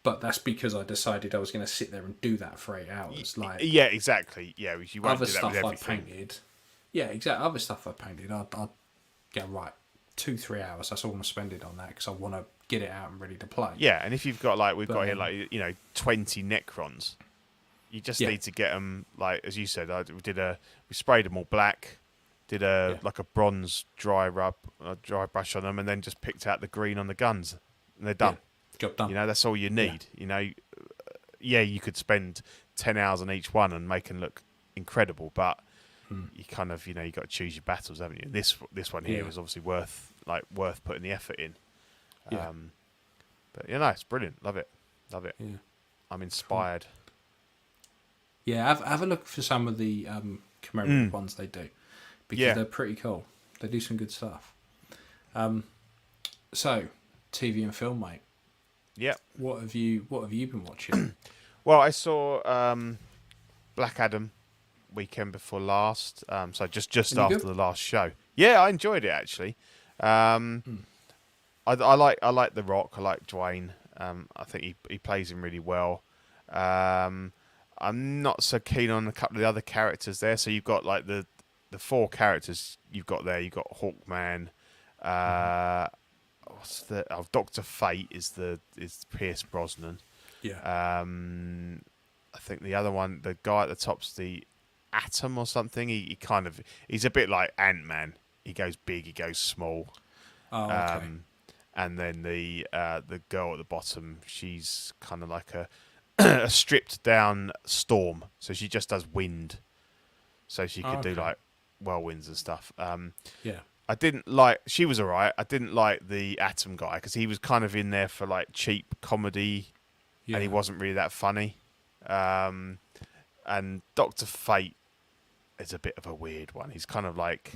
But that's because I decided I was going to sit there and do that for 8 hours. Like Yeah, exactly. Yeah, you won't other do that stuff with I everything. painted. Yeah, exactly. Other stuff I painted, I'd go right 2-3 hours. That's all I'm spending on that because I want to get it out and ready to play. Yeah, and if you've got like we've But, got here like 20 Necrons, you just need to get them like as you said. We sprayed them all black, did like a bronze dry brush on them, and then just picked out the green on the guns, and they're done. Job done. That's all you need. You could spend 10 hours on each one and make them look incredible, but you kind of you got to choose your battles, haven't you? This one here was obviously worth putting the effort in. Yeah. But it's brilliant. Love it. Yeah. I'm inspired. Yeah, have a look for some of the commemorative ones they do, because they're pretty cool. They do some good stuff. So, TV and film, mate. Yeah. What have you been watching? Well, I saw Black Adam weekend before last, so just after the last show. Yeah, I enjoyed it actually. I like The Rock. I like Dwayne. I think he plays him really well. I'm not so keen on a couple of the other characters there. So you've got like the 4 characters you've got there. You've got Hawkman. Dr. Fate is Pierce Brosnan. Yeah. I think the other one, the guy at the top's the Atom or something. He's a bit like Ant-Man. He goes big, he goes small. Oh, okay. And then the girl at the bottom, she's kind of like a stripped down Storm. So she just does wind. So she could do like whirlwinds and stuff. Yeah. She was alright. I didn't like the Atom guy because he was kind of in there for like cheap comedy and he wasn't really that funny. And Dr. Fate is a bit of a weird one. He's kind of like,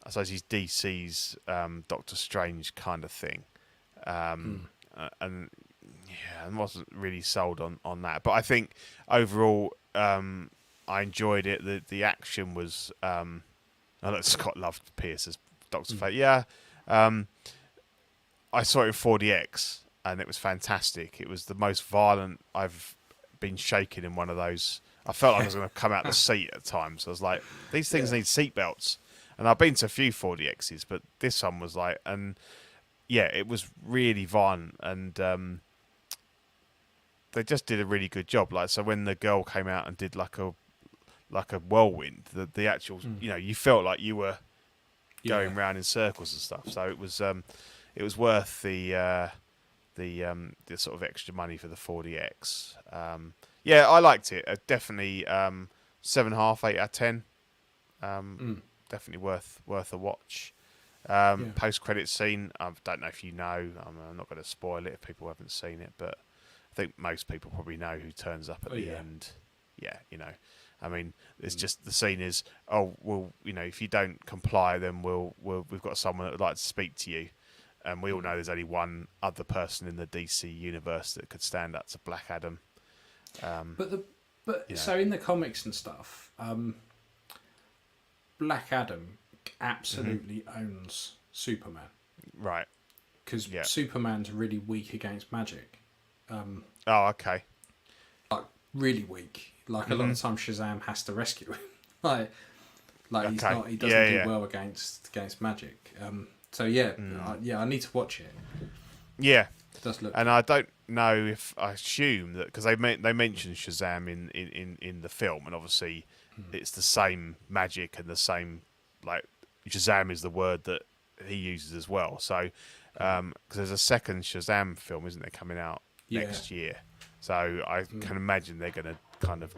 I suppose he's DC's Doctor Strange kind of thing. And I wasn't really sold on that. But I think overall, I enjoyed it. The action was, I know Scott loved Pierce as Dr. Fate. Yeah. I saw it in 4DX and it was fantastic. It was the most violent I've been shaken in one of those. I felt like I was going to come out the seat at times. I was like, these things need seatbelts. And I've been to a few 4DXs, but this one was like, it was really violent. And they just did a really good job. Like, so when the girl came out and did like a whirlwind, the actual, you felt like you were going round in circles and stuff. So it was worth the sort of extra money for the 4DX. I liked it. Definitely 7.5, 8 out of 10. Definitely worth a watch. Post credit scene. I don't know if you know. I'm not going to spoil it if people haven't seen it, but I think most people probably know who turns up at the end. Yeah, I mean, it's just the scene is, if you don't comply, then we've got someone that would like to speak to you. And we all know there's only one other person in the DC universe that could stand up to Black Adam. So in the comics and stuff, Black Adam absolutely owns Superman. Right. Because Superman's really weak against magic. Okay. Like, really weak. Like, a lot of the time Shazam has to rescue him. He doesn't do well against magic. I need to watch it. Yeah. It does look. And I don't know if I assume that because they mentioned Shazam in the film, and obviously it's the same magic and the same Shazam is the word that he uses as well. So because there's a second Shazam film, isn't there, coming out next year? So I can imagine they're going to kind of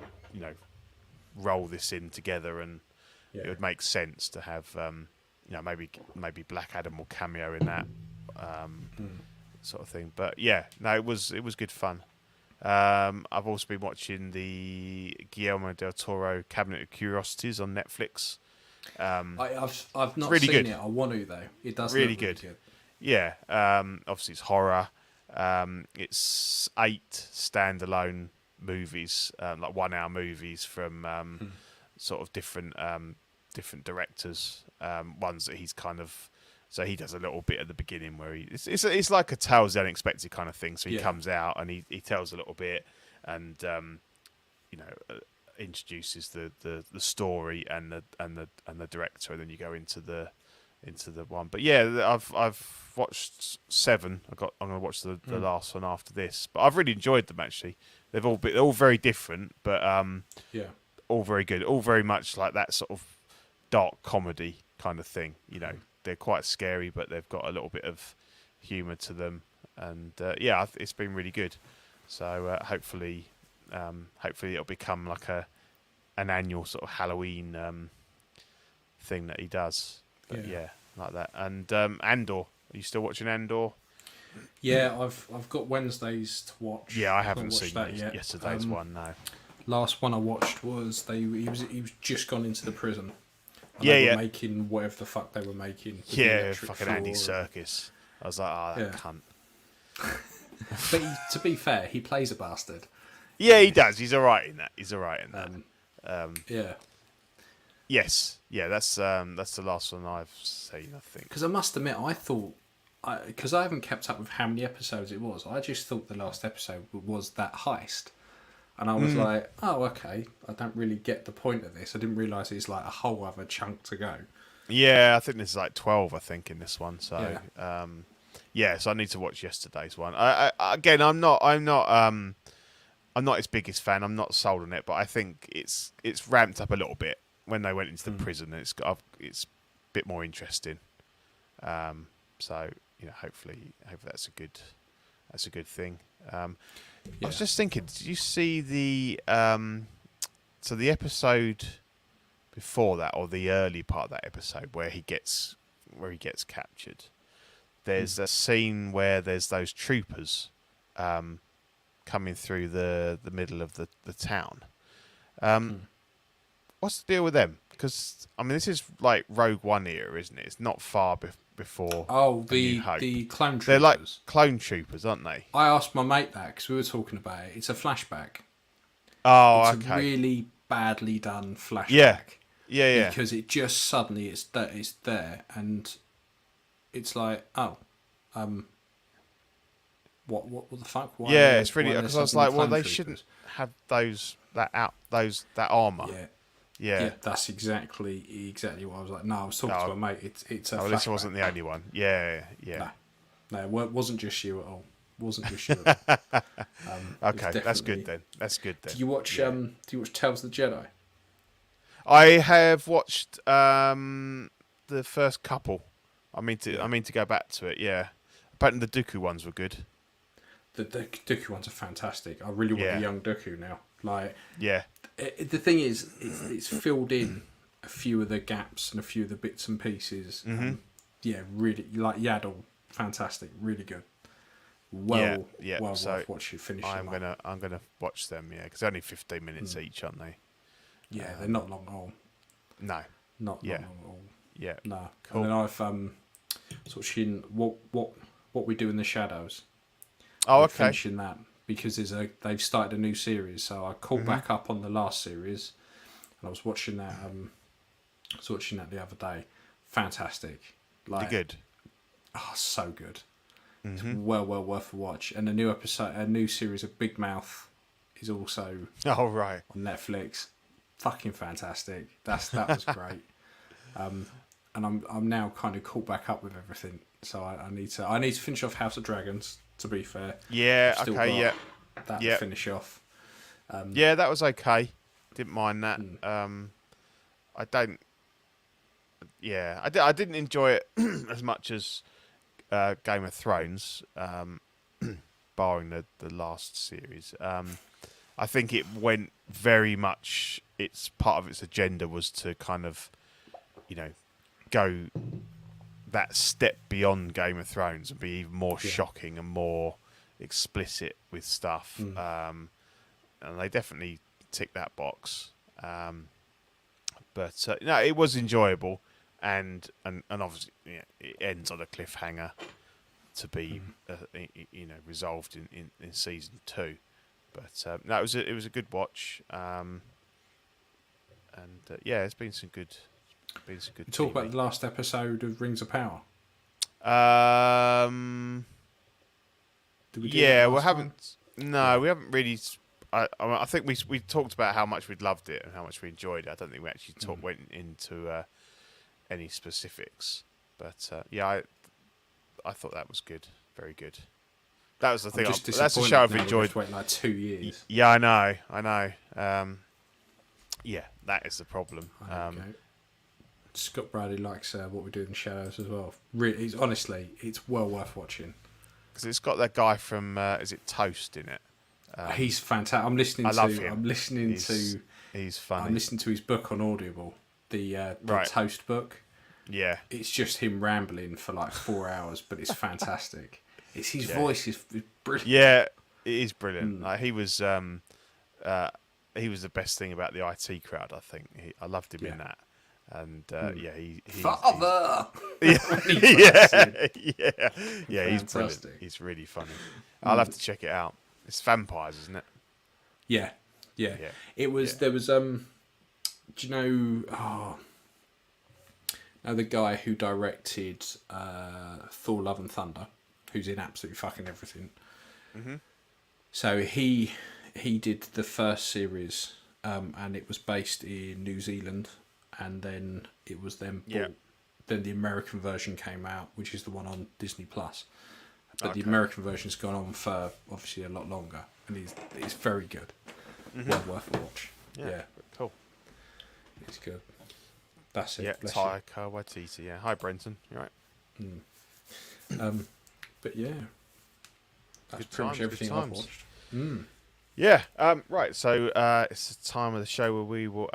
roll this in together, and it would make sense to have maybe Black Adam will cameo in that sort of thing. But it was good fun. I've also been watching the Guillermo del Toro Cabinet of Curiosities on Netflix, I've not really seen good. it. I want to though. It does Really look good. good. Yeah. Obviously, it's horror. It's 8 standalone movies, like 1 hour movies from sort of different directors. Ones that he's kind of. So he does a little bit at the beginning where it's like a Tales of the Unexpected kind of thing. So he comes out and he tells a little bit and introduces the story and the director, and then you go into the one. But yeah, I've watched 7. I'm going to watch the last one after this. But I've really enjoyed them actually. They're all very different, but all very good. All very much like that sort of dark comedy kind of thing. They're quite scary, but they've got a little bit of humour to them, and it's been really good. So hopefully it'll become like an annual sort of Halloween thing that he does. But like that. And Andor, are you still watching Andor? Yeah, I've got Wednesdays to watch. Yeah, I haven't seen that yet. Yesterday's one. No. Last one I watched was he was just gone into the prison. And Yeah, they were making whatever the fuck they were making. with the electric fucking floor. Andy Serkis. I was like, that cunt. But to be fair, he plays a bastard. Yeah, he does. He's all right in that. Yeah. Yes. Yeah, that's the last one I've seen, I think. Because I must admit, I thought, because I haven't kept up with how many episodes it was, I just thought the last episode was that heist. And I was like, oh, okay, I don't really get the point of this. I didn't realise it's like a whole other chunk to go. Yeah, I think there's like 12, I think, in this one. So, so I need to watch yesterday's one. I'm not his biggest fan. I'm not sold on it, but I think it's ramped up a little bit when they went into the prison. And it's a bit more interesting. So hopefully that's a good thing. I was just thinking, did you see the episode before that, or the early part of that episode where he gets captured? There's a scene where there's those troopers coming through the middle of the town. What's the deal with them? Because this is like Rogue One era, isn't it? It's not far before. Oh, the clone troopers. They're like clone troopers, aren't they? I asked my mate that because we were talking about it. It's a flashback. Oh, it's okay. a really badly done flashback. Yeah. Because it just suddenly it's there, and it's like, what the fuck? Why it's really, because I was like, well, they shouldn't have that armor. Yeah, that's exactly what I was like. No, I was talking to my mate. It's a flashback. This wasn't the only one. Yeah. No, it wasn't just you at all. Okay, that's good then. Do you watch Tales of the Jedi? I have watched the first couple. I mean to go back to it. Yeah, apparently the Dooku ones were good. The Dooku ones are fantastic. I really want the young Dooku now. The thing is, it's filled in a few of the gaps and a few of the bits and pieces. Really, like Yaddle, fantastic, really good. Well worth watching. I'm gonna watch them. Yeah, because they're only 15 minutes each, aren't they? Yeah, they're not long at all. No, not long at all. Yeah, no. Cool. And then I've sort of seen what we do in the shadows. Oh, I'm okay. Finishing that because they've started a new series, so I caught back up on the last series, and I was watching that. The other day. Fantastic. They're good. Oh, so good. It's well worth a watch. And a new series of Big Mouth is also right on Netflix. Fucking fantastic. That was great. And I'm now kind of caught back up with everything. So I need to finish off House of Dragons. To be fair. Yeah. Okay. Yeah. That to finish off. That was okay. Didn't mind that. I don't. Yeah, I didn't enjoy it as much as Game of Thrones, barring the last series. I think it went very much. Its part of its agenda was to kind of, go that step beyond Game of Thrones and be even more shocking and more explicit with stuff. And they definitely tick that box. But no, it was enjoyable, and obviously it ends on a cliffhanger to be resolved in season 2. But no, it was a good watch, and it's been some good. Talk about the last episode of Rings of Power. Did we do that we haven't. Time? No, we haven't really. I think we talked about how much we'd loved it and how much we enjoyed it. I don't think we actually went into any specifics, but I thought that was good, very good. That was the thing. That's a show I've enjoyed. Waiting like 2 years. Yeah, I know. That is the problem. Scott Bradley likes what we do in the Shadows as well. Really, it's well worth watching. Because it's got that guy from is it Toast in it? He's fantastic. I love him. He's funny. I'm listening to his book on Audible, the Toast book. Yeah, it's just him rambling for like 4 hours, but it's fantastic. It's his voice is brilliant. Yeah, it is brilliant. Like he was the best thing about the IT crowd. I think I loved him in that. And he's Father. He's brilliant. He's really funny. I'll have to check it out. It's vampires, isn't it? Yeah. It was. There was. Do you know? The guy who directed Thor: Love and Thunder, who's in absolutely fucking everything. Mm-hmm. So he did the first series, and it was based in New Zealand. And then it was then bought. Then the American version came out, which is the one on Disney Plus. But the American version's gone on for obviously a lot longer, and it's very good. Mm-hmm. Well worth a watch. Yeah, cool. It's good. That's it. Yeah, Taika Waititi. Yeah, hi Brenton. You right? But yeah, that's pretty much everything I've watched. Yeah. Right. So it's the time of the show where we will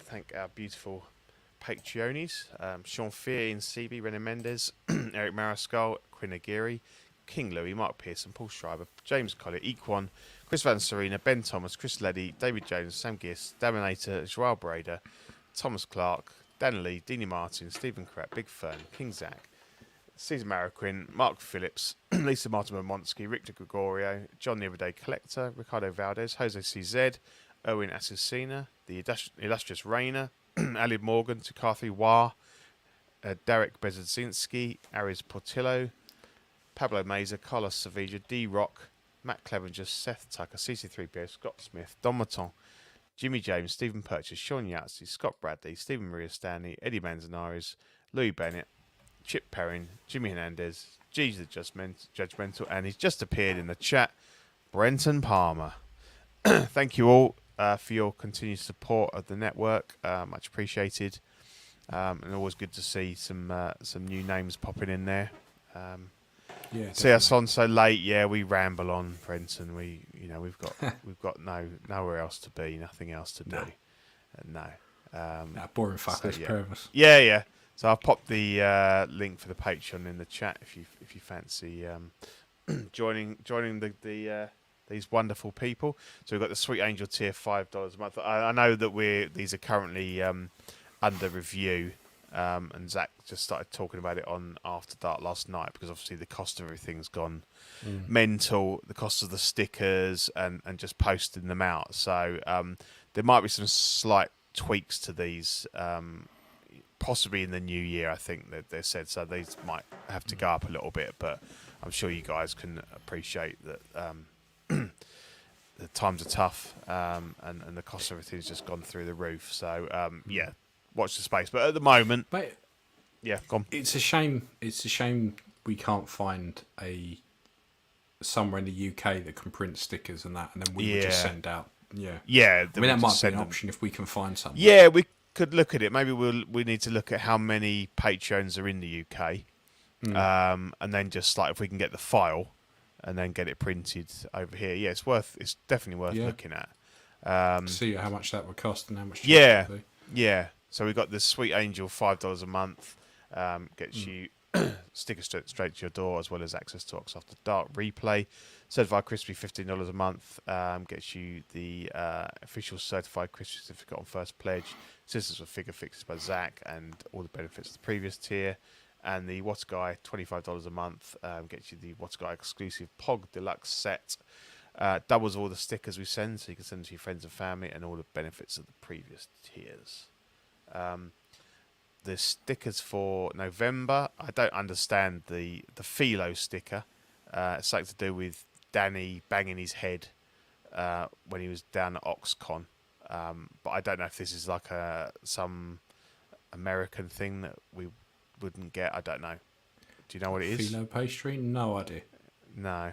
thank our beautiful Patreonies: Sean Fear, Ian CB, René Mendes, Eric Mariscal, Quinn Aguirre, King Louis, Mark Pearson, Paul Schreiber, James Collier, Equan, Chris Van Serena, Ben Thomas, Chris Leddy, David Jones, Sam Giss, Daminator, Joao Breda, Thomas Clark, Dan Lee, Deanie Martin, Stephen Kratt, Big Fern, King Zach, Caesar Mariquin, Mark Phillips, Lisa Martin Monsky, Rick De Gregorio, John the Everyday Collector, Ricardo Valdez, Jose CZ, Owen Assassina, the illustrious Rayner, Ali Morgan, Tukathi Wah, Derek Bezadzinski, Aris Portillo, Pablo Meza, Carlos Sevilla, D Rock, Matt Clevenger, Seth Tucker, CC3PO, Scott Smith, Don Maton, Jimmy James, Stephen Purchase, Sean Yahtzee, Scott Bradley, Stephen Maria Stanley, Eddie Manzanares, Louis Bennett, Chip Perrin, Jimmy Hernandez, G's the Judgmental, and he's just appeared in the chat, Brenton Palmer. Thank you all for your continued support of the network. Much appreciated. And always good to see some new names popping in there. See us on so late. Yeah, we ramble on, Brenton. We've got nowhere else to be, nothing else to do. No. Boring fuckers, purpose. Yeah. So I'll pop the link for the Patreon in the chat if you fancy joining these wonderful people. So we've got the Sweet Angel tier, $5 a month. I know that these are currently under review, and Zach just started talking about it on After Dark last night because obviously the cost of everything's gone mental. The cost of the stickers and just posting them out. So there might be some slight tweaks to these. Possibly in the new year, I think that they said, so these might have to go up a little bit, but I'm sure you guys can appreciate that the times are tough, and the cost of everything's just gone through the roof. So watch the space. But at the moment, go on. It's a shame we can't find somewhere in the UK that can print stickers and that, and then we would just send out. Yeah. I mean, that might be an option if we can find something. Yeah, we could look at it. Maybe we need to look at how many Patreons are in the UK, and then just like if we can get the file and then get it printed over here. Yeah, it's definitely worth looking at. See how much that would cost and how much. Yeah. So we've got the Sweet Angel, $5 a month, gets you stickers straight to your door, as well as access to Ox After Dark replay. Certified Crispy, $15 a month. Gets you the official Certified Crispy certificate on first pledge. Systems for figure fixes by Zach and all the benefits of the previous tier. And the What's Guy, $25 a month. Gets you the What's Guy exclusive Pog Deluxe set. Doubles all the stickers we send, so you can send them to your friends and family, and all the benefits of the previous tiers. The stickers for November, I don't understand the Philo sticker. It's something to do with Danny banging his head when he was down at Oxcon. But I don't know if this is like some American thing that we wouldn't get. I don't know. Do you know what it is? Philo pastry? No idea. No,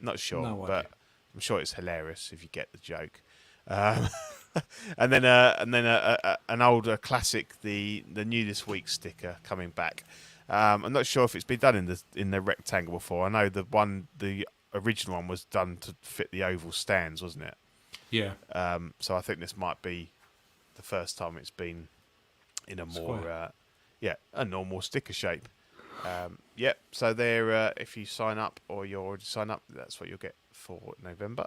not sure. No but idea. I'm sure it's hilarious if you get the joke. And then an older classic, the new this week sticker coming back. I'm not sure if it's been done in the rectangle before. I know the original one was done to fit the oval stands, wasn't it? Yeah. So I think this might be the first time it's been in a more a normal sticker shape. Yep. So there, if you sign up or you're already signed up, that's what you'll get for November.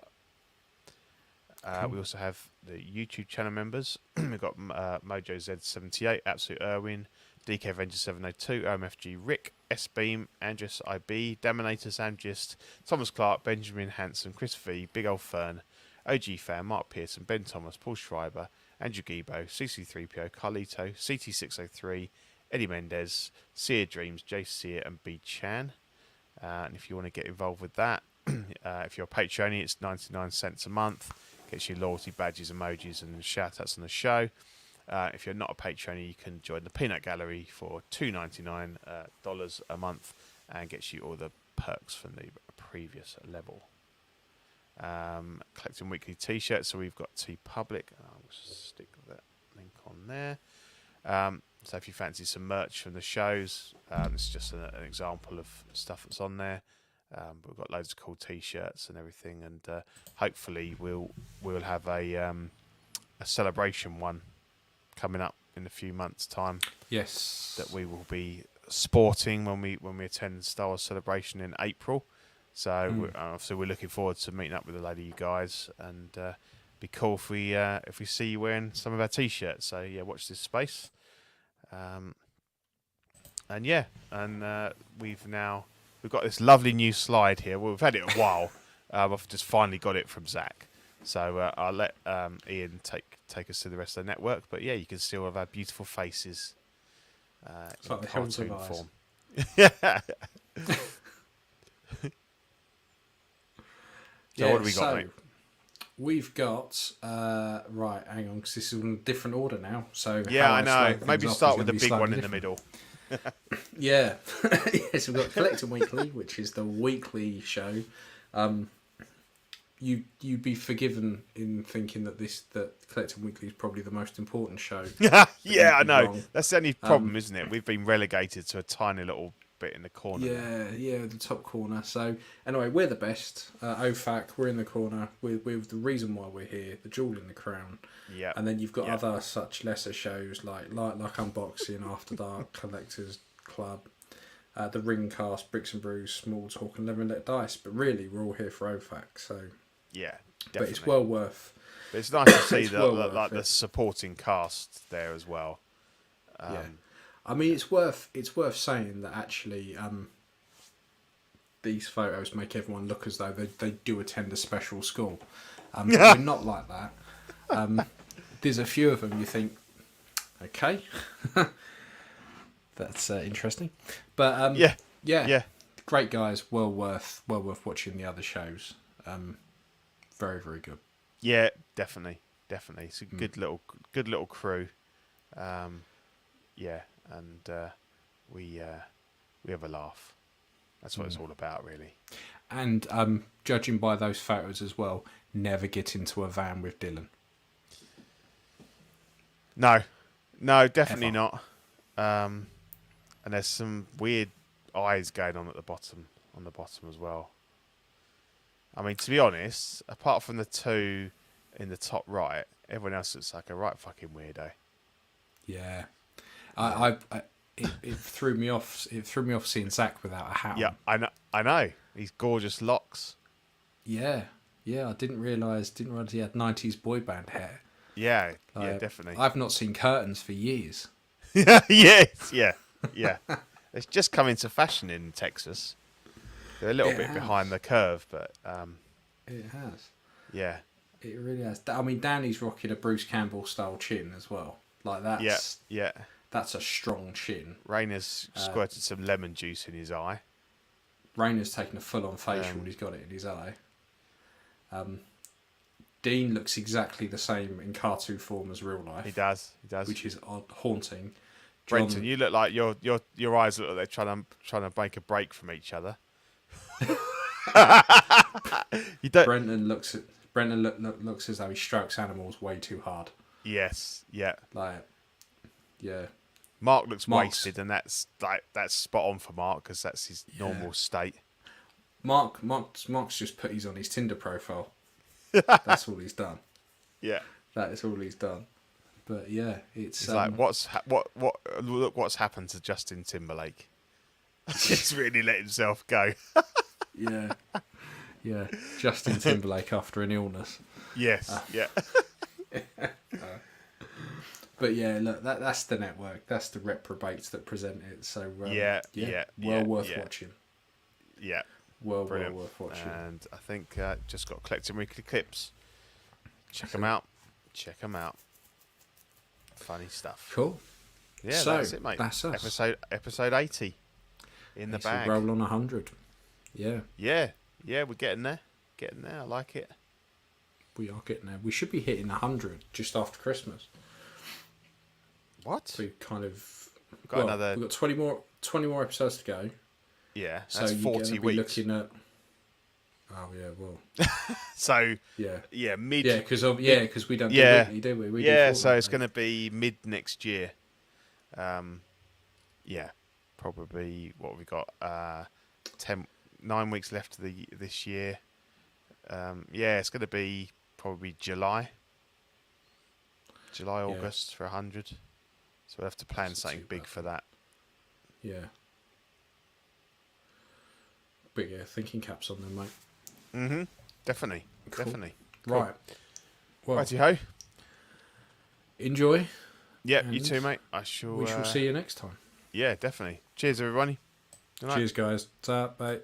Cool. We also have the YouTube channel members. We've got Mojo Z78, Absolute Irwin, DK Avenger 702, OMFG Rick, S Beam, Andres IB, Daminator Samgist, Thomas Clark, Benjamin Hanson, Chris V, Big Old Fern, OG Fan, Mark Pearson, Ben Thomas, Paul Schreiber, Andrew Gibo, CC3PO, Carlito, CT603, Eddie Mendez, Sear Dreams, Jace Sear, and B Chan. And if you want to get involved with that, if you're a Patreon, it's 99 cents a month. Gets you loyalty badges, emojis, and shout outs on the show. If you're not a Patreon, you can join the Peanut Gallery for $2.99 a month and gets you all the perks from the previous level. Collecting weekly t-shirts, so we've got TeePublic. I'll stick that link on there. So if you fancy some merch from the shows, it's just an example of stuff that's on there. We've got loads of cool t-shirts and everything, and hopefully we'll have a celebration one coming up in a few months' time. Yes, that we will be sporting when we attend Star Wars Celebration in April. So obviously we're looking forward to meeting up with a load of you guys, and be cool if we see you wearing some of our t-shirts. So yeah, watch this space. We've got this lovely new slide here. Well, we've had it a while. I've just finally got it from Zach. So I'll let Ian take us to the rest of the network. But yeah, you can see all of our beautiful faces it's in like the hills of cartoon eyes. form. Yeah. So what do we got, mate? We've got right. Hang on, because this is in a different order now. So Yeah, how I know. slide Maybe things off start is with the gonna be big one slightly in the different. middle. Yeah. Yes, we've got Collecting Weekly, which is the weekly show. You'd be forgiven in thinking that Collecting Weekly is probably the most important show. Yeah, I know. Wrong. That's the only problem, isn't it? We've been relegated to a tiny little bit in the corner. Yeah, the top corner. So anyway, we're the best. OFAC, we're in the corner. We're the reason why we're here. The jewel in the crown. Yeah. And then you've got other such lesser shows like Unboxing, After Dark, Collectors Club, the Ringcast, Bricks and Brews, Small Talk, and Never Let Dice. But really, we're all here for OFAC. So Yeah, definitely. but it's well worth. But it's nice to see the supporting cast there as well. Yeah. I mean, it's worth saying that actually these photos make everyone look as though they do attend a special school. We're not like that. There's a few of them you think, okay, that's interesting. But yeah, great guys. Well worth watching the other shows. Very, very good. Yeah, definitely. It's a good little crew. Yeah, and we have a laugh. That's what it's all about, really. And judging by those photos as well, never get into a van with Dylan. No, definitely not. And there's some weird eyes going on the bottom as well. I mean, to be honest, apart from the two in the top right, everyone else looks like a right fucking weirdo. Yeah, it threw me off. It threw me off seeing Zach without a hat. Yeah, I know. These gorgeous locks. Yeah, I didn't realise he had 90s boy band hair. Yeah, Like, definitely. I've not seen curtains for years. Yes, yeah. It's just come into fashion in Texas. They're a little It bit has. behind the curve, but It has. yeah, It really has. I mean, Danny's rocking a Bruce Campbell style chin as well. Like yeah. that's a strong chin. Rainer's squirted some lemon juice in his eye. Rainer's taken a full-on facial. He's got it in his eye. Dean looks exactly the same in cartoon form as real life. He does. Which is haunting. Brenton, you look like your eyes look like they're trying to make a break from each other. You don't. Brenton looks as though he strokes animals way too hard. Yes. Yeah. Like, yeah. Mark looks Mark's- wasted, and that's spot on for Mark because that's his normal state. Mark's just put he's on his Tinder profile. That's all he's done. Yeah. That is all he's done. But yeah, It's like look what's happened to Justin Timberlake. He's really let himself go. Yeah. Justin Timberlake after an illness. Yes. Yeah. But yeah, look, that's the network. That's the reprobates that present it. So Yeah. worth watching. Yeah. Well Brilliant. worth watching. And I think just got collecting weekly clips. Check them out. Funny stuff. Cool. Yeah, So, that's it, mate. that's us. Episode 80 in the bag. Roll on 100. Yeah, Yeah, we're getting there. I like it. we are getting there. We should be hitting 100 just after Christmas. What? So we kind of Got another. We've got 20 more episodes to go. Yeah, So that's you're 40 gonna be weeks. looking at. Oh yeah, well. So Yeah. mid. Yeah, because we don't do Yeah. weekly, do we? We yeah, do so it's fortnightly. going to be mid next year. Yeah, probably what have we got 9 weeks left of this year. Yeah, it's going to be probably July, August for 100. So we'll have to plan That's something too big bad. for that. Yeah. But yeah, thinking caps on them, mate. Mm-hmm. Definitely. Cool. Cool. Right. Well, Righty ho. enjoy. Yeah, And you too, mate. We We shall see you next time. Yeah, definitely. Cheers, everybody. Good night. Cheers, guys. Ta, bye.